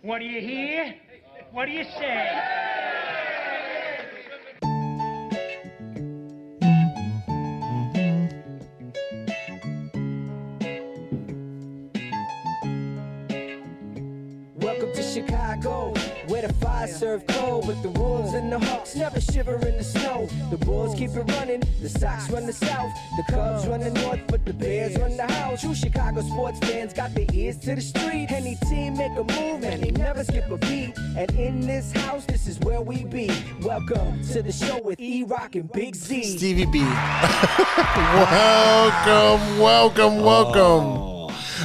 What do you hear? What do you say? Welcome to Chicago, where the fire serve cold, but the Wolves and the Hawks never shiver in the snow. The Bulls keep it running, the Sox run the South, the Cubs run the North, but the Bears run the house. True Chicago sports fans got their ears to the street. Any team make a move and they never skip a beat. And in this house, this is where we be. Welcome to the show with E-Roc and Big Z. Stevie B. Welcome.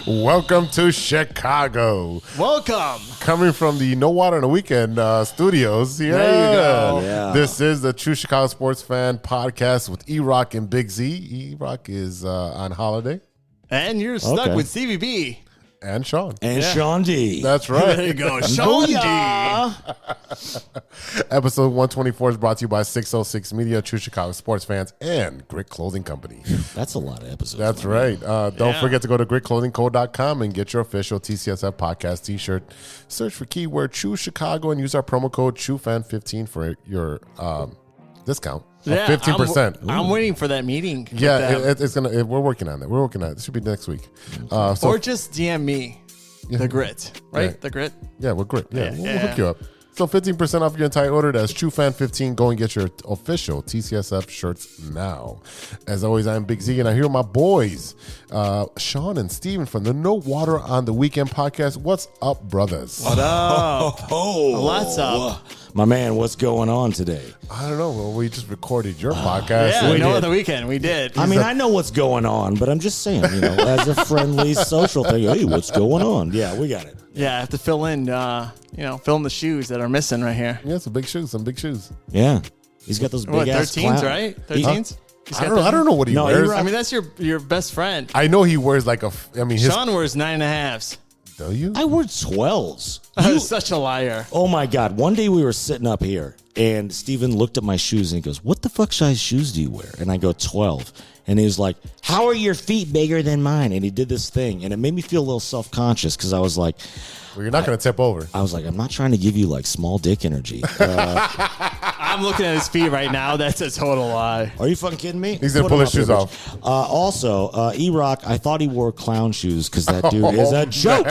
Welcome to Chicago. Welcome. Coming from the No Water on the Weekend studios. Yeah. There you go. Yeah. This is the True Chicago Sports Fan podcast with E-Roc and Big Z. E-Roc is on holiday. And you're stuck with Stevie B. And Sean. And Sean D. That's right. There you go. Sean D. Episode 124 is brought to you by 606 Media, True Chicago Sports Fans, and Grit Clothing Company. That's a lot of episodes. That's right. Don't forget to go to gritclothingco.com and get your official TCSF podcast t-shirt. Search for keyword True Chicago and use our promo code TrueFan15 for your discount. Yeah, 15%. I'm waiting for that meeting. Yeah, it's gonna. We're working on it. It should be next week. Or just DM me the Grit, right? Yeah. The Grit. Yeah, we're Grit. Yeah, we'll hook you up. So 15% off your entire order. That's TrueFan15. Go and get your official TCSF shirts now. As always, I'm Big Z, and I hear my boys, Sean and Steven from the No Water on the Weekend podcast. What's up, brothers? What up? What's up? My man, what's going on today? I don't know. Well, we just recorded your podcast. Yeah, We No did. Other Weekend. We did. I mean, I know what's going on, but I'm just saying, as a friendly social thing, hey, what's going on? Yeah, we got it. Yeah, I have to fill in, fill in the shoes that are missing right here. Yeah, some big shoes. Yeah. He's got those big What, ass 13s, right? 13s? I don't know what he wears. I mean, that's your best friend. I know he wears like Sean wears 9.5s. Do you? I wore 12s. You're such a liar. Oh, my God. One day we were sitting up here, and Steven looked at my shoes, and he goes, what the fuck size shoes do you wear? And I go, 12. And he was like, how are your feet bigger than mine? And he did this thing, and it made me feel a little self-conscious because I was like, Well, you're not going to tip over. I was like, I'm not trying to give you like small dick energy. I'm looking at his feet right now. That's a total lie. Are you fucking kidding me? He's going to pull his shoes off. Also, E-Roc, I thought he wore clown shoes because that dude is a joke.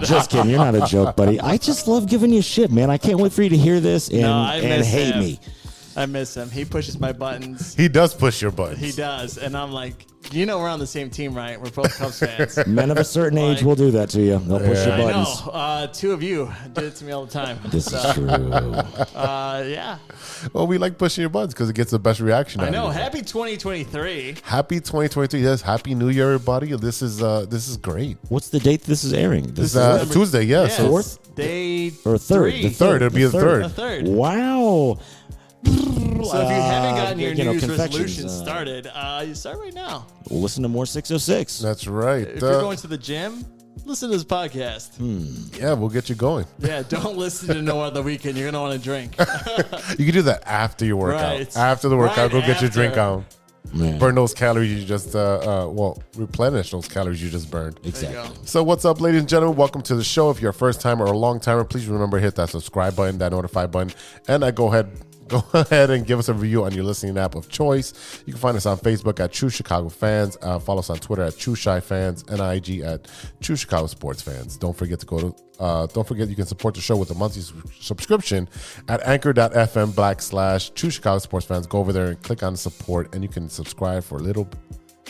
Just kidding. You're not a joke, buddy. I just love giving you shit, man. I can't wait for you to hear this and hate me. I miss him. He pushes my buttons. He does push your buttons. He does. And I'm like, we're on the same team, right? We're both Cubs fans. Men of a certain age will do that to you. They'll push your buttons. I know. Two of you did it to me all the time. This is true. Yeah. Well, we like pushing your buttons because it gets the best reaction. I know. Happy 2023. Happy 2023. Yes. Happy New Year, everybody. This is great. What's the date this is airing? This is Tuesday. Yeah. So fourth? Day Or third? three. the third. It'll be the third. The third. Wow. So if you haven't gotten your New Year's confections, resolution started, you start right now. We'll listen to more 606. That's right. If you're going to the gym, listen to this podcast. Yeah, we'll get you going. Yeah, don't listen to No Other Weekend. You're going to want to drink. You can do that after your workout. Right. After the workout, go get your drink after. on. Man. Burn those calories you just, replenish those calories you just burned. Exactly. There you go. So what's up, ladies and gentlemen? Welcome to the show. If you're a first timer or a long timer, please remember to hit that subscribe button, that notify button, and go ahead and give us a review on your listening app of choice. You can find us on Facebook at True Chicago Fans. Follow us on Twitter at True Chi Fans and IG at True Chicago Sports Fans. Don't forget you can support the show with a monthly subscription at anchor.fm/True Chicago Sports Fans. Go over there and click on support, and you can subscribe for a little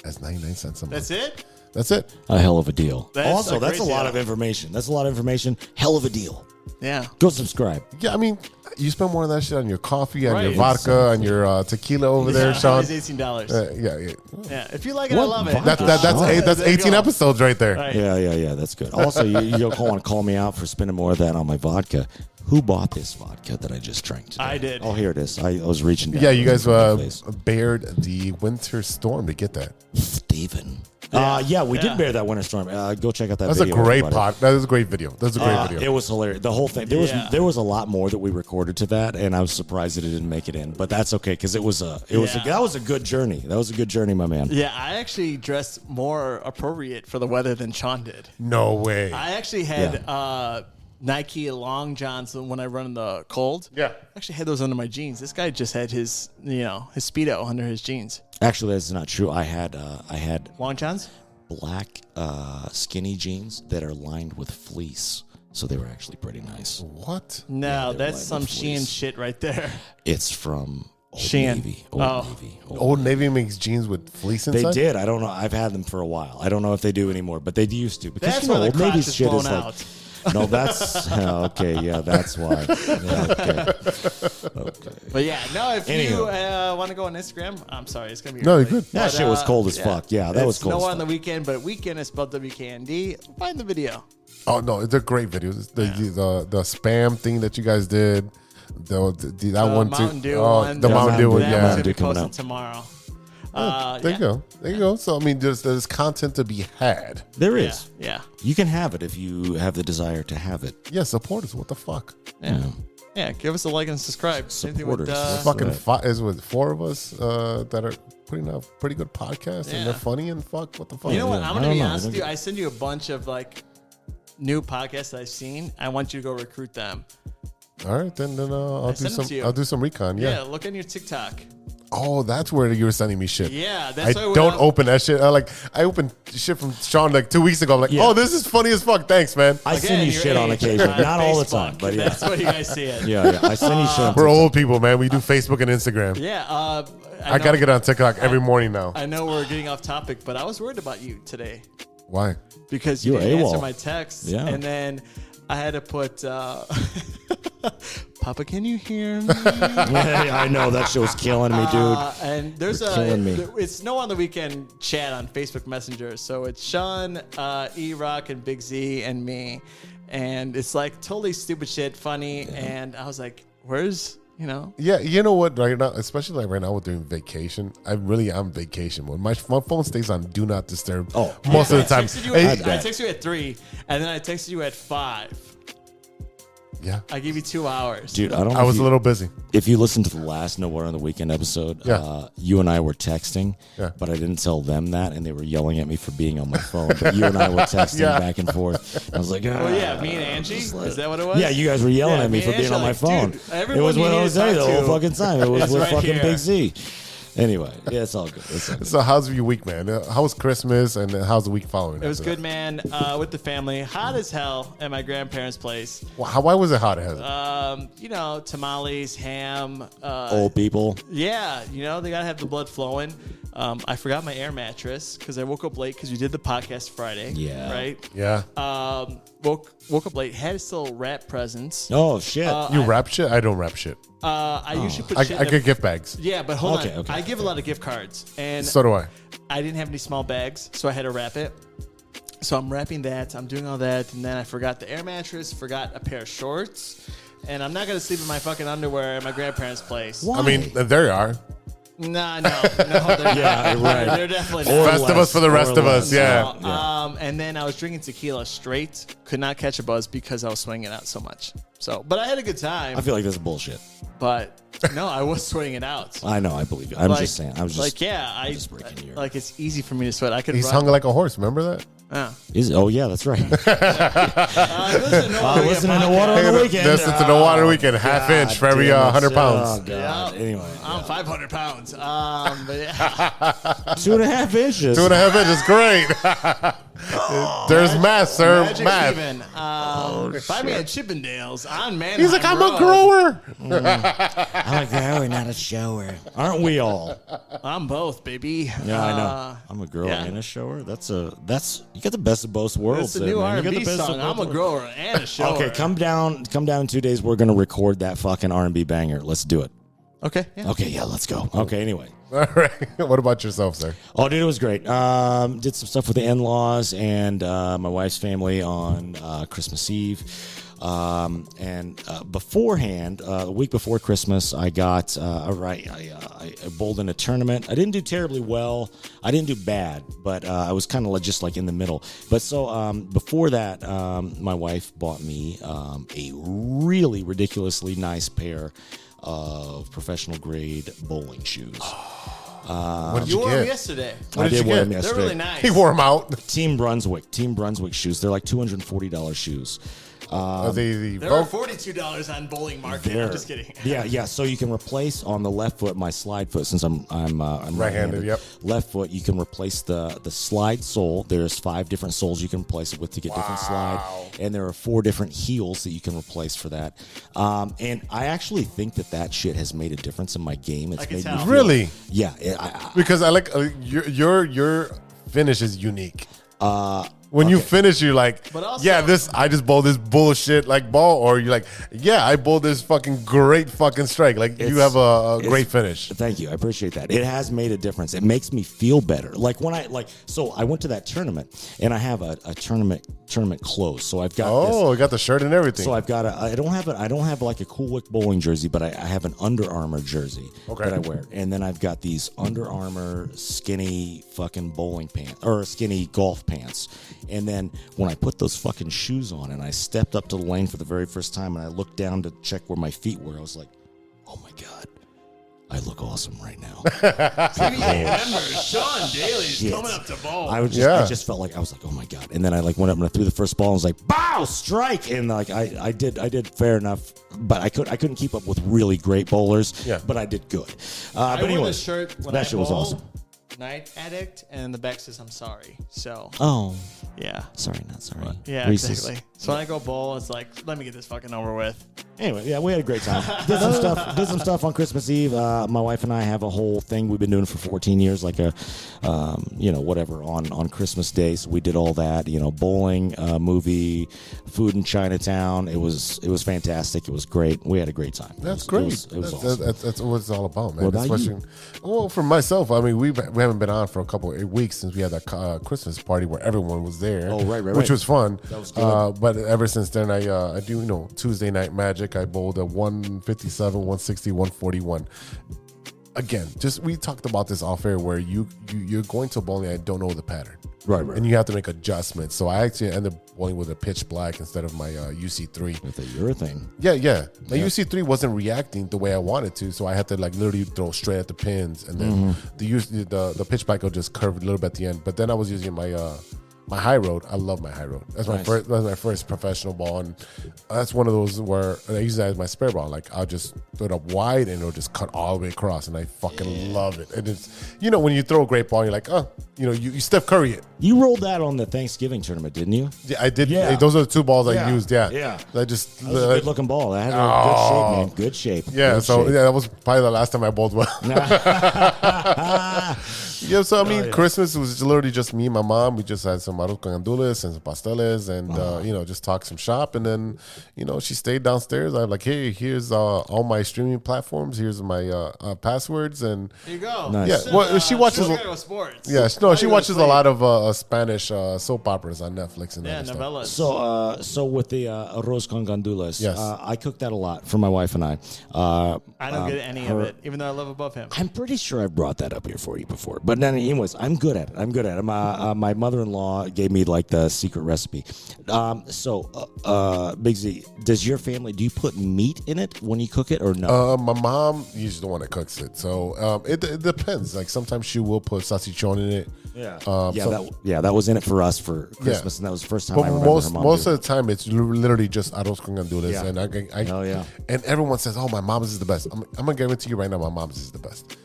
as 99 cents a month. That's it? That's it. A hell of a deal. That's a that's a great lot deal. of information. That's a lot of information. Hell of a deal. Yeah. Go subscribe. Yeah, I mean, you spend more of that shit on your coffee, on your Right. vodka, on your tequila over there, Sean. It's $18. Yeah. Yeah. If you like it, I What? love it. That's There you 18 go. episodes right there. Right. Yeah. That's good. Also, you don't want to call me out for spending more of that on my vodka. Who bought this vodka that I just drank today? I did. Oh, here it is. I was reaching down. Yeah, you guys Please. bared the winter storm to get that. Steven. Yeah. We did bear that winter storm. Go check out that That's a video. great everybody. That is a great video. That's a great video. It was hilarious. The whole thing. There was a lot more that we recorded to that, and I was surprised that it didn't make it in. But that's okay because that was a good journey. That was a good journey, my man. Yeah, I actually dressed more appropriate for the weather than Sean did. No way. I actually had Nike long johns when I run in the cold. Yeah. I actually had those under my jeans. This guy just had his Speedo under his jeans. Actually, that's not true. I had Long johns? black skinny jeans that are lined with fleece, so they were actually pretty nice. What? No, they were that's lined some with Shein fleece. shit right there. It's from Old Shein. Navy. Oh. Old Navy makes jeans with fleece They inside? did. I don't know. I've had them for a while. I don't know if they do anymore, but they used to. Because That's you know, why the Old crotch Navy's is shit blown is like. out. No, that's okay. Yeah, that's why. Yeah, okay. But yeah, no, if you Anywho. want to go on Instagram, I'm sorry, it's going to be No, early. you're good. That shit was cold as fuck. Yeah, that was It's cold as Nowhere fuck. on the weekend, but weekend is spelled WKND. Find the video. Oh no, they're great videos. The spam thing that you guys did, that one too. Mountain Dew Oh, one. the Mountain Dew one, That yeah. one's Mountain gonna Dew be coming posted out. tomorrow. There you go. There you go. So I mean, there's content to be had. There Yeah, is. yeah, You can have it if you have the desire to have it. Yeah, support us. What the fuck? yeah. Yeah, give us a like and subscribe. Same thing with Supporters. Fucking right. is with 4 of us that are putting out pretty good podcasts and Yeah. they're funny and fuck. What the fuck? You know what? Yeah, I'm I gonna don't be know. honest with you. I send you a bunch of like new podcasts that I've seen. I want you to go recruit them. All right, then I'll do send them some. to you. I'll do some recon. Yeah, Yeah. look on your TikTok. Oh, that's where you were sending me shit. Yeah, I that's why don't open that shit. I opened shit from Sean like 2 weeks ago. I'm like, Yeah. oh, this is funny as fuck. Thanks, man. I send you shit on occasion. Not all the time, but yeah. That's what you guys see it. Yeah, I send you shit on We're TikTok. old people, man. We do Facebook and Instagram. Yeah, I got to get on TikTok every morning now. I know we're getting off topic, but I was worried about you today Why? because you You're didn't answer AWOL. my text, Yeah. and then I had to put, Papa, can you hear me? Yeah, I know that shit was killing me, dude. And there's You're killing me. it's No On the Weekend chat on Facebook Messenger. So it's Sean, E-Roc, and Big Z and me. And it's like totally stupid shit, funny. And I was like, where's, Yeah, you know what? Right now, especially like right now, we're doing vacation. I really am vacation mode. My phone stays on Do Not Disturb. Oh. most of the time. I Hey, texted you at 3, and then I texted you at 5. yeah, I gave you 2 hours. Dude, I don't know I if was you- a little busy. If you listen to the last Nowhere on the Weekend episode, Yeah. you and I were texting, Yeah. but I didn't tell them that, and they were yelling at me for being on my phone. But you and I were texting Yeah. back and forth. I was like, Oh yeah, me and Angie. Is that what it was? Yeah, you guys were yelling Yeah, at me for and being Angie on my like, phone. dude, It everyone was you what I need was to saying the talk whole to fucking time. It was is with right fucking here. Big Z. Anyway, yeah, it's all good. It's all good. So, how's your week, man? How was Christmas and how's the week following? It was after good, man. With the family, hot as hell at my grandparents' place. that? Why was it hot as Tamales, ham. Old people. Yeah, they gotta have the blood flowing. I forgot my air mattress because I woke up late because we did the podcast Friday. Yeah. Right. Yeah. Woke up late. Had still wrap presents. Oh, shit. You wrap shit? I don't wrap shit. I usually put I shit in get gift bags. Yeah, but hold Okay, on. okay, I give a lot of gift cards, and So do I. I didn't have any small bags, so I had to wrap it. So I'm wrapping that. I'm doing all that, and then I forgot the air mattress, forgot a pair of shorts, and I'm not gonna sleep in my fucking underwear at my grandparents' place. Why? I mean, there you are. Nah, no, they're Yeah, right. They're definitely Or not. Rest of us for the rest of us. Yeah. No, and then I was drinking tequila straight. Could not catch a buzz because I was swinging out so much. So, but I had a good time. I feel like this is bullshit. But no, I was swinging out. I know, I believe you. I'm just saying. I was just like, yeah, just breaking your- like it's easy for me to sweat. I could He's run. hung like a horse. Remember that? Oh, yeah, that's right. Listen Listen to No Water on the Weekend. Listen to the water weekend. Half inch for every 100 Oh, pounds. God. Anyway. I'm 500 pounds. But yeah. 2.5 inches. 2.5 inches. Great. There's math, sir. Magic Math. even. Find me at Chippendales on Manheim He's like, I'm a Road. grower. I'm a grower, not a shower. Aren't we all? I'm both, baby. Yeah, I know. I'm a grower yeah. and a shower. That's you got the best of both worlds. It's a there, new man. You got R&B the best of song. both I'm a worlds. grower and a shower. Okay, come down in 2 days. We're gonna record that fucking R&B banger. Let's do it. Okay. Yeah. Okay, yeah, let's go. Okay, anyway. All right. What about yourself, sir? Oh, dude, it was great. Did some stuff with the in-laws and my wife's family on Christmas Eve. And beforehand, a week before Christmas, I got I bowled in a tournament. I didn't do terribly well. I didn't do bad, but I was kind of just like in the middle. But so before that, my wife bought me a really ridiculously nice pair of professional grade bowling shoes. What did You you wore them get? yesterday. What I did did you wear get? them They're yesterday. really nice. He wore them out. Team Brunswick shoes. They're like $240 shoes. The There are $42 on Bowling Market. I'm just kidding. Yeah. So you can replace on the left foot my slide foot since I'm right-handed. Yep. Left foot, you can replace the slide sole. There's 5 different soles you can replace it with to get different slide, and there are 4 different heels that you can replace for that. And I actually think that shit has made a difference in my game. It's made me feel, really, yeah. because I like your finish is unique. When you finish, you're like, But also- I just bowled this bullshit like ball, or you're like, yeah, I bowled this fucking great fucking strike. Like you have a great finish. Thank you, I appreciate that. It has made a difference. It makes me feel better. Like when so I went to that tournament, and I have a tournament clothes. So I've got I got the shirt and everything. So I've got I don't have like a Cool Wick bowling jersey, but I have an Under Armour jersey that I wear, and then I've got these Under Armour skinny fucking bowling pants or skinny golf pants. And then when I put those fucking shoes on and I stepped up to the lane for the very first time and I looked down to check where my feet were, I was like, oh my God, I look awesome right now. Remember, Sean Daly's coming up to bowl. I just felt like, I was like, oh my God. And then I like went up and I threw the first ball and was like, bow, strike. And like I did fair enough, but I couldn't keep up with really great bowlers. Yeah. But I did good. I But anyway, wore the shirt when that I shit was bowl, awesome. Night Addict, and the back says I'm sorry. So Oh, yeah. sorry, not sorry. Yeah, Reese's. exactly. So when I go bowl, it's like, let me get this fucking over with. Anyway, yeah, we had a great time. Did some stuff on Christmas Eve. My wife and I have a whole thing we've been doing for 14 years, like a, whatever on Christmas Day. So we did all that, bowling, movie, food in Chinatown. It was fantastic. It was great. We had a great time. That's great. It was awesome. That's what it's all about, man. What about Especially, well, for myself, I mean, we haven't been on for a couple of weeks since we had that Christmas party where everyone was there. Oh, right. Which was fun. That was good. But ever since then, I do, Tuesday Night Magic. I bowled a 157, 160, 141. Again, we talked about this off air where you're going to bowling and don't know the pattern. Right. And you have to make adjustments. So I actually ended up bowling with a pitch black instead of my UC3. With a urethane. Yeah. My UC3 wasn't reacting the way I wanted to, so I had to like literally throw straight at the pins, and then the pitch black will just curve a little bit at the end. But then I was using my high road. I love my high road. That's my first. That's my first professional ball, and that's one of those where I use that as my spare ball. Like I'll just throw it up wide, and it'll just cut all the way across, and I fucking love it. And it's when you throw a great ball, you're like, you Steph Curry it. You rolled that on the Thanksgiving tournament, didn't you? Yeah, I did. Yeah. Those are the 2 balls I used. Yeah. That was was a good looking ball. That had a good shape, man. Good shape. Yeah, Good so shape. that was probably the last time I bowled well. Yeah, so I mean, Christmas was literally just me and my mom. We just had some arroz con gandules and some pasteles, and just talk some shop. And then, she stayed downstairs. I'm like, hey, here's all my streaming platforms. Here's my passwords, and There you go. Nice. yeah, well, she watches. Sports. Yeah, she watches a lot of Spanish soap operas on Netflix and other stuff. novellas. So with the arroz con gandules, Yes. I cooked that a lot for my wife and I. I don't get any of it, even though I live above him. I'm pretty sure I've brought that up here for you before. But then, anyways, I'm good at it. My mother-in-law gave me like the secret recipe. Big Z, do you put meat in it when you cook it or no? My mom usually the one that cooks it, so it depends. Like sometimes she will put salchichon in it. That was in it for us for Christmas, and that was the first time I But remember her mom most doing of the time, it's literally just arroz con gandules, Yeah. and and everyone says, "Oh, my mom's is the best." I'm gonna guarantee you right now, my mom's is the best.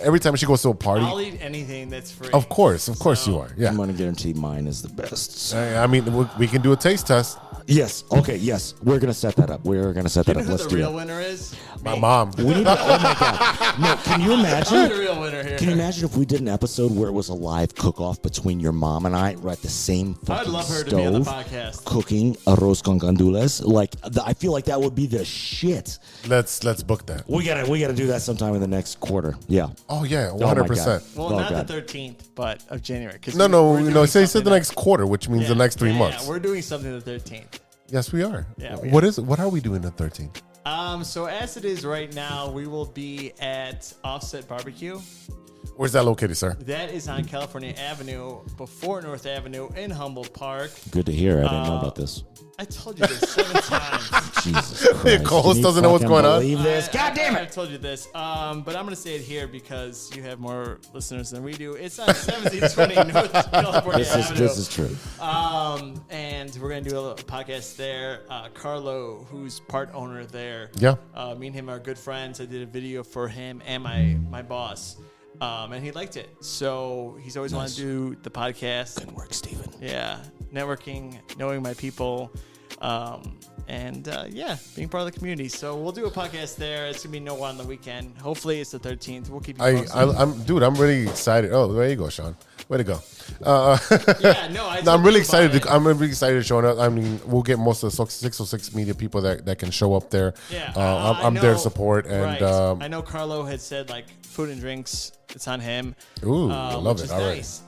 Every time she goes to a party, I'll eat anything that's free. of course you are. Yeah, I'm going to guarantee mine is the best. So. I mean, we can do a taste test. Yes. Okay. Yes. We're going to set that up. You know Let's who the do real it. winner is? My Me. mom. We need to, oh my God. No, can you I'm imagine? the real winner here. Can you imagine if we did an episode where it was a live cook-off between your mom and I, right at the same fucking I'd love her stove, to be on the podcast. cooking arroz con gandules? Like, I feel like that would be the shit. Let's book that. We gotta do that sometime in the next quarter. Yeah. Oh yeah, Oh, my 100%. Well, Oh, not God. the 13th, but of January. No. Say the next quarter, which means the next 3 months. Yeah, we're doing something the 13th. Yes, we are. Yeah, we What is it? What are we doing the 13th? So as it is right now, we will be at Offset Barbecue. Where's that located, sir? That is on California Avenue, before North Avenue in Humboldt Park. Good to hear. I didn't know about this. I told you this 7 times. Jesus Christ. Coles doesn't know what's going on. Believe this? God damn it. I've told you this, but I'm going to say it here because you have more listeners than we do. It's on 1720 North California Avenue. This is true. And we're going to do a podcast there. Carlo, who's part owner there. Yeah. Me and him are good friends. I did a video for him and my boss. And he liked it. So he's always wanted to do the podcast. Good work, Steven. Yeah. Networking, knowing my people, and being part of the community. So we'll do a podcast there. It's going to be no one on the weekend. Hopefully it's the 13th. We'll keep you posted. I'm really excited. Oh, there you go, Sean. Way to go. I'm really excited. I'm really excited to show up. I mean, we'll get most of the 606 media people that can show up there. Yeah, I'm there to support. And right. I know Carlo had said like food and drinks. It's on him. Ooh, I love it. All nice.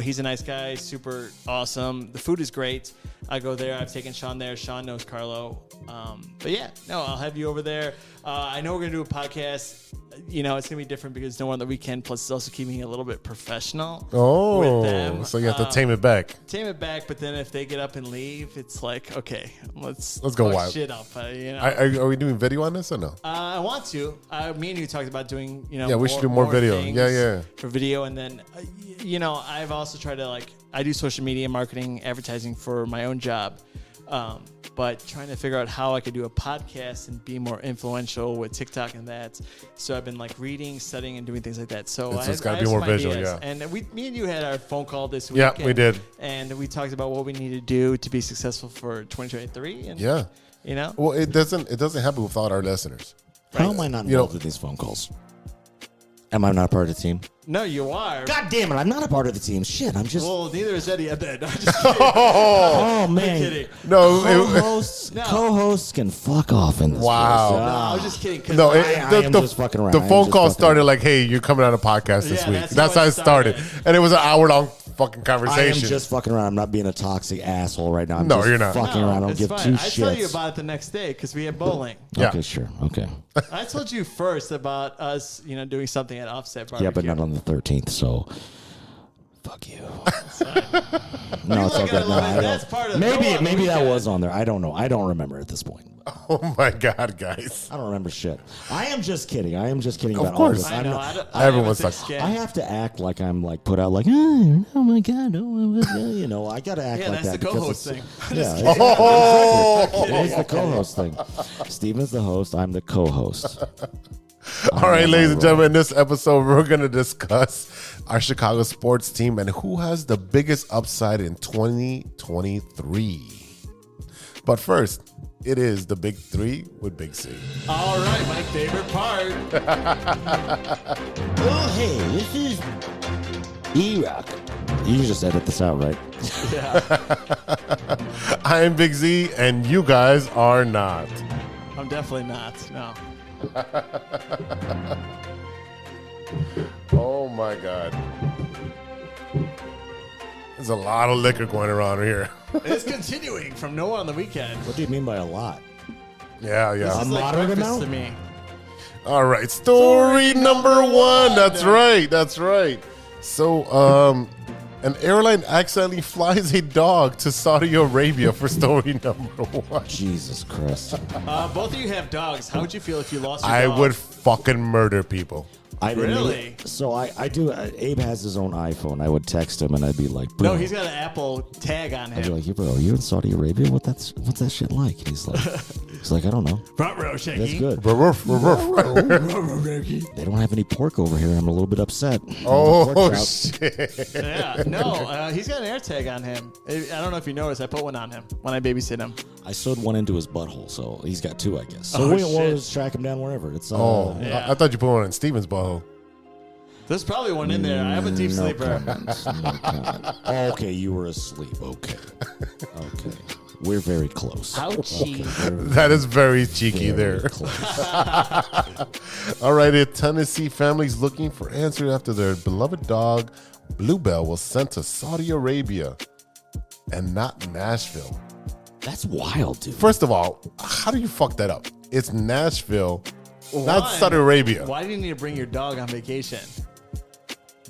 He's a nice guy, super awesome. The food is great. I go there. I've taken Sean there. Sean knows Carlo. I'll have you over there. I know we're going to do a podcast. It's going to be different because no one on the weekend. Plus, it's also keeping it a little bit professional. Oh, with them. So you have to tame it back. But then if they get up and leave, it's like, okay, let's go wild. Shit up. Are we doing video on this or no? I want to. Me and you talked about doing, Yeah, we should do more video. Yeah. For video. And then, I've also tried to I do social media marketing, advertising for my own job. But trying to figure out how I could do a podcast and be more influential with TikTok and that. So I've been reading, studying, and doing things like that. So it's got to be more visual, ideas. yeah. And me and you had our phone call this week. Yeah, we did. And we talked about what we need to do to be successful for 2023. And, Well, it doesn't happen without our listeners. Right? How am I not involved with these phone calls? Am I not a part of the team? No, you are. God damn it, I'm not a part of the team. Shit, I'm just... Well, neither is Eddie. I'm just kidding. Oh, man. I'm kidding. No, co-hosts can fuck off in this wow. place. No, I was just kidding. No, I am just fucking around. The phone call started hey, you're coming on a podcast this week. That's how it started. And it was an hour-long fucking conversation. I am just fucking around. I'm not being a toxic asshole right now. I'm No, just you're not. fucking around. I don't give two shits. I tell you about it the next day because we have bowling. Yeah. Okay, sure. Okay. I told you first about us, doing something at Offset Barbecue. Yeah, but not on the 13th, so fuck you. No, it's okay. No, That's part of maybe that was on there. I don't know. I don't remember at this point. Oh my God, guys! I don't remember shit. I am just kidding. About course. all this. I know. Everyone sucks. I have to act like I'm put out oh my God, I gotta act like that's that. the co-host thing. Yeah, it's the co-host thing. Steven's the host. I'm the co-host. All right, ladies and gentlemen, in this episode, we're going to discuss our Chicago sports team and who has the biggest upside in 2023. But first, it is the Big Three with Big C. All right, my favorite part. Oh, hey, this is E-Roc. You can just edit this out, right? Yeah. I am Big Z, and you guys are not. I'm definitely not, no. Oh my God. There's a lot of liquor going around here. It's continuing from no one on the weekend. What do you mean by a lot? Yeah. This is like moderate breakfast amount? to me. All right, story number one. That's right. So, an airline accidentally flies a dog to Saudi Arabia for story number one. Jesus Christ. Both of you have dogs. How would you feel if you lost your I dog? would fucking murder people. I didn't Really? So I do. Abe has his own iPhone. I would text him and I'd be like, bro. No, he's got an Apple tag on I'd be him. like, bro, you in Saudi Arabia? What's that shit like? He's like, I don't know. Front row, Shaky. That's good. They don't have any pork over here. I'm a little bit upset. Oh, shit. Yeah, no, he's got an air tag on him. I don't know if you noticed. I put one on him when I babysit him. I sewed one into his butthole, so he's got two, I guess. So Oh, we'll shit. just track him down wherever. It's Yeah. I thought you put one in Steven's butthole. There's probably one in there. I have a deep no sleeper. comments, no comment. Okay, you were asleep. Okay. We're very close. Ouchie. That is very cheeky Very there. close. All right, a Tennessee family's looking for answers after their beloved dog, Bluebell, was sent to Saudi Arabia and not Nashville. That's wild, dude. First of all, how do you fuck that up? It's Nashville, not One, Saudi Arabia. Why do you need to bring your dog on vacation?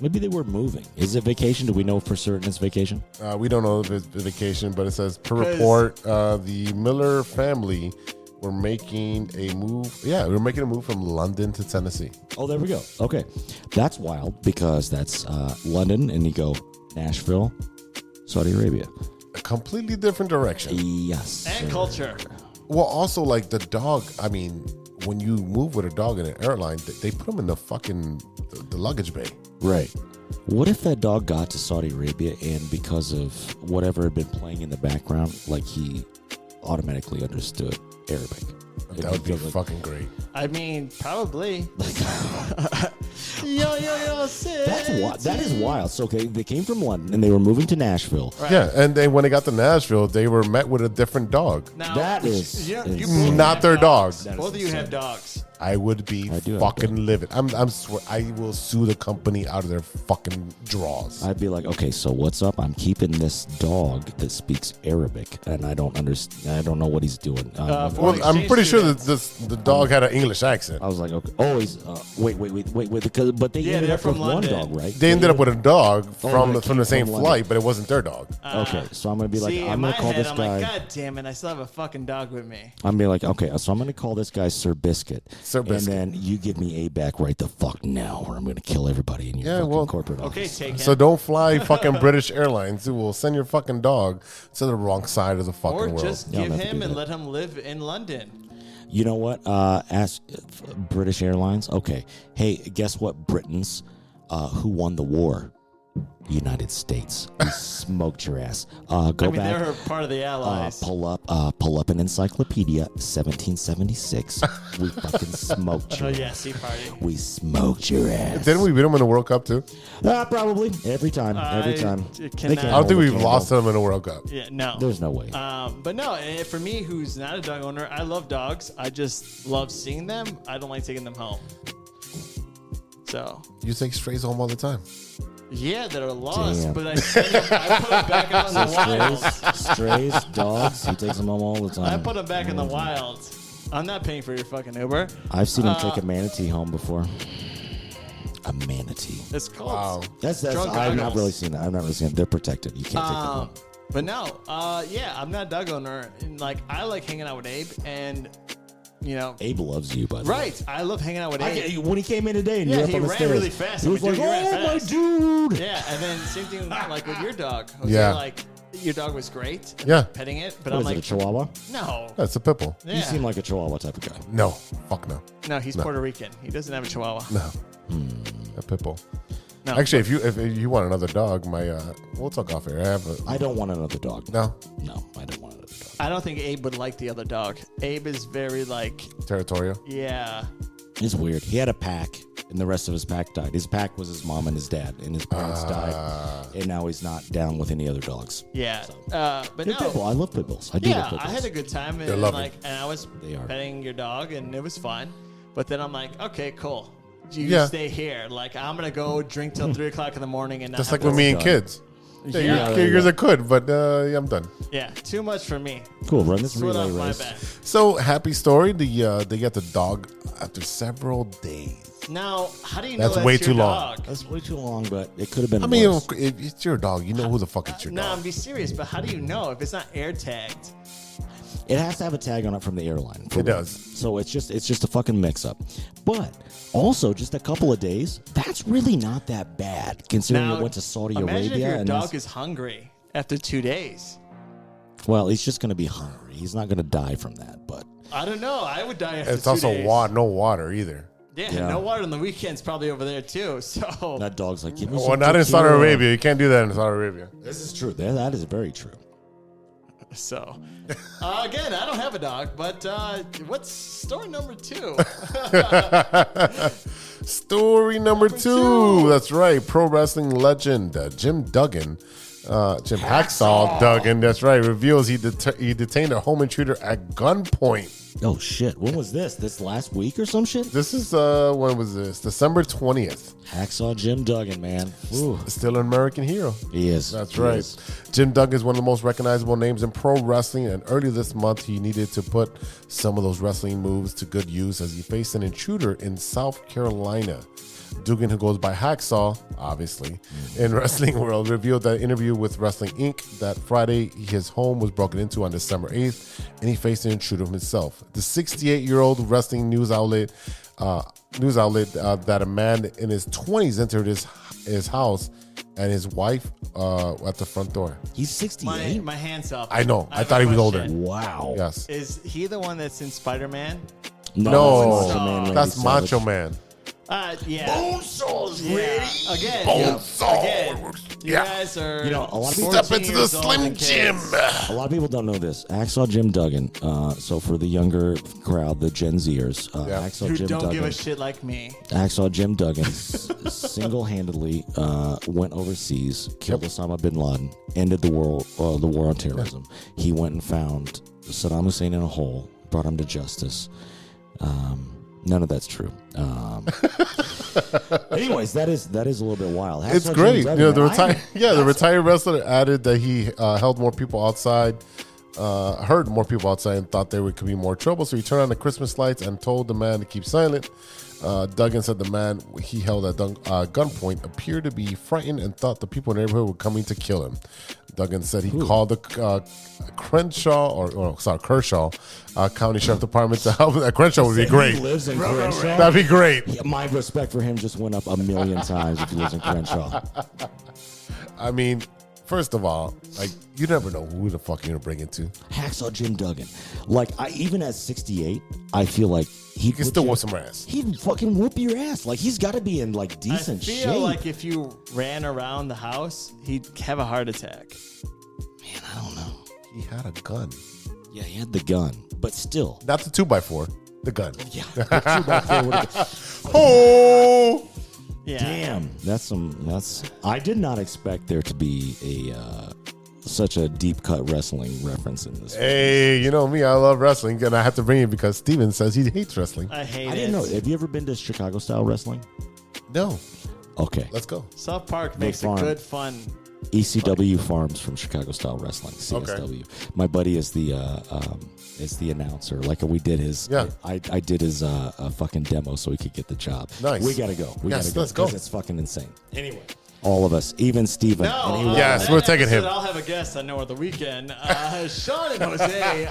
Maybe they were moving. Is it vacation? Do we know for certain it's vacation? We don't know if it's vacation, but it says per report, the Miller family were making a move. Yeah, we're making a move from London to Tennessee. Oh, there we go. Okay. That's wild because that's London and you go Nashville, Saudi Arabia. A completely different direction. Yes. And sir. culture. Well, also like the dog. I mean, when you move with a dog in an airline, they put them in the fucking the luggage bay. Right. What if that dog got to Saudi Arabia and because of whatever had been playing in the background, like he automatically understood Arabic? That would be fucking great. I mean, probably. Yo, sis. That is wild. So they came from London and they were moving to Nashville. Right. Yeah, and then when they got to Nashville, they were met with a different dog. Now, That is you insane. both Not have their dogs. dog. Both of you have dogs. I would be I do have fucking livid. I will sue the company out of their fucking draws. I'd be like, okay, so what's up? I'm keeping this dog that speaks Arabic, and I don't understand. I don't know what he's doing. For Well, I'm pretty sure that students. the dog had an English accent. I was like, okay, oh, he's wait, because but they Yeah, ended they're up with from one London. dog, right? They ended up with a dog from they the came same from London. flight, but it wasn't their dog. Okay, so I'm gonna be like, See, I'm in gonna my call head, this I'm guy. like, God damn it, I still have a fucking dog with me. I'm be like, okay, so I'm gonna call this guy Sir Biscuit, Sir Biscuit. and then you give me a back right the fuck now, or I'm gonna kill everybody in your Yeah, fucking well, corporate Okay, office. take him. So don't fly fucking British Airlines. Who will send your fucking dog to the wrong side of the fucking Or world. just Yeah, I'll give never him do and that. let him live in London. You know what? Ask British Airlines. Okay, hey, guess what, Britons? Who won the war? United States. We smoked your ass. Go I mean, back. they're part of the Allies. Pull up an encyclopedia. 1776. We fucking smoked Oh, your yeah, ass. Sea Party. We smoked your ass. Didn't we beat them in the World Cup too? Probably every time. Every time. cannot- They I can't I don't hold think a we've candle. lost them in the World Cup. Yeah, no. There's no way. But no, for me, who's not a dog owner, I love dogs. I just love seeing them. I don't like taking them home. So, You take strays home all the time. yeah, they're lost, Damn. but I put them back out in the wild. Strays, dogs. He takes them home all the I time. put them back in the wild. I'm not paying for your fucking Uber. I've seen him take a manatee home before. A manatee. It's called. Wow. That's Drunk I've not goggles. really seen that. I've not really seen it. They're protected. You can't take them home. But no, yeah, I'm not a dog owner. And, like, I like hanging out with Abe, and you know, Abe loves you, by the way. right? I love hanging out with Abe. When he came in today and Yeah, you're up he on the ran stairs, really fast. he I'm was like, like, dude, you ran "Oh my fast." dude!" Yeah, and then same thing like with your dog. Jose, Yeah. like your dog was great. Yeah. petting it, but What I'm is like, it, a Chihuahua? no, That's a pitbull. yeah. You seem like a Chihuahua type of guy. No. Fuck no. no, he's No. Puerto Rican. He doesn't have a Chihuahua. No. A pitbull. No. Actually, if you want another dog, we'll talk off here. I don't want another dog. No No, I don't want another dog. I don't think Abe would like the other dog. Abe is very like, territorial. yeah, It's weird. He had a pack, and the rest of his pack died. His pack was his mom and his dad, and his parents died, and now he's not down with any other dogs. yeah. But Good pitbull. no, I love pit bulls. I do love yeah, pit bulls. I had a good time, They're and loving. like, and I was They are. petting your dog, and it was fun. But then I'm like, okay, cool. You Yeah. stay here. Like, I'm gonna go drink till 3:00 in the morning, and not Just have like with to- me and done. kids. Yeah, Yeah. yours are good, but yeah, I'm done. Yeah, too much for me. Cool. Run this Split relay off my race. back. So happy story. They got the dog after several days. Now, how do you That's know way that's too your long. dog? That's way too long, but it could have been I mean, worse. if it's your dog. You know who the fuck it's your No, dog. I'm be serious, but how do you know if it's not air tagged? It has to have a tag on it from the airline. for It one. does. So it's just a fucking mix up. But also, just a couple of days, that's really not that bad considering it went to Saudi imagine Arabia. if your and dog that's- is hungry after 2 days. well, he's just going to be hungry. He's not going to die from that. But I don't know. I would die after It's 2 also days. no water either. Yeah, Yeah. no water on the weekends probally over there too. So that dog's like, give me Well, some not in Saudi tequila. Arabia. You can't do that in Saudi Arabia. This is true. That is very true. So, again, I don't have a dog, but what's story number 2? Story number two. That's right. Pro wrestling legend Jim Duggan, Jim Hacksaw Duggan. That's right. Reveals he detained a home intruder at gunpoint. Oh shit! When was this? This last week or some shit? This is when was this? December 20th. Hacksaw Jim Duggan, man. Ooh. Still an American hero. He is. That's He right. is. Jim Duggan is one of the most recognizable names in pro wrestling, and earlier this month he needed to put some of those wrestling moves to good use as he faced an intruder in South Carolina. Duggan, who goes by Hacksaw, obviously, in Wrestling World, revealed that interview with Wrestling Inc. that Friday his home was broken into on December 8th, and he faced an intruder himself. The 68-year-old wrestling news outlet that a man in his 20s entered his house and his wife at the front door. He's 68. My hand's up. I know. I have thought a he was older. question. Wow. Yes. Is he the one that's in Spider-Man? No, Macho Man Randy that's Savage. Macho Man. Yeah. Bonesaw's Yeah. Again. Bonesaw. Again. You guys are. You know, a lot of people- Step into the Slim Jim. A lot of people don't know this. Hacksaw Jim Duggan. So for the younger crowd, the Gen Zers, Yeah. Hacksaw Who Jim don't Duggan. give a shit like me. Hacksaw Jim Duggan single-handedly went overseas, killed Osama bin Laden, ended the war on terrorism. He went and found Saddam Hussein in a hole, brought him to justice. None of that's true. Anyways, that is a little bit wild. It's Hacksaw great. Jim Duggan, You know, man, the retired wrestler added that he held more people outside, heard more people outside, and thought there could be more trouble. So he turned on the Christmas lights and told the man to keep silent. Duggan said the man he held at gunpoint appeared to be frightened and thought the people in the neighborhood were coming to kill him. Duggan said he called the Kershaw County Sheriff Department to help. Crenshaw would be He great. lives in Crenshaw. That'd be great. Yeah, my respect for him just went up 1,000,000 times if he lives in Crenshaw. I mean, first of all, like, you never know who the fuck you're gonna bring it to. Hacksaw Jim Duggan. Like, even at 68, I feel like He can still whoop some ass. He'd fucking whoop your ass. Like, he's got to be in, like, decent I feel shape. like if you ran around the house, he'd have a heart attack. Man, I don't know. He had a gun. Yeah, he had the gun, but still. Not the 2x4, the gun. Yeah. The 2x4 would've- Oh! Yeah. Damn. I did not expect there to be such a deep cut wrestling reference in this. Hey, you know me, I love wrestling, and I have to bring it because Steven says he hates wrestling. I hate I it. didn't know. Have you ever been to Chicago style wrestling? No. Okay. Let's go. South Park makes a farm. good fun. ECW Farms from Chicago Style Wrestling, CSW. My buddy is the announcer. Like, we did his. Yeah. I did his fucking demo so he could get the job. Nice. We gotta go. Yes, let's go. 'cause it's fucking insane. Anyway, all of us, even Steven. No, and he was- Yes, we're taking him. I'll have a guest on No Other Weekend. Sean and Jose,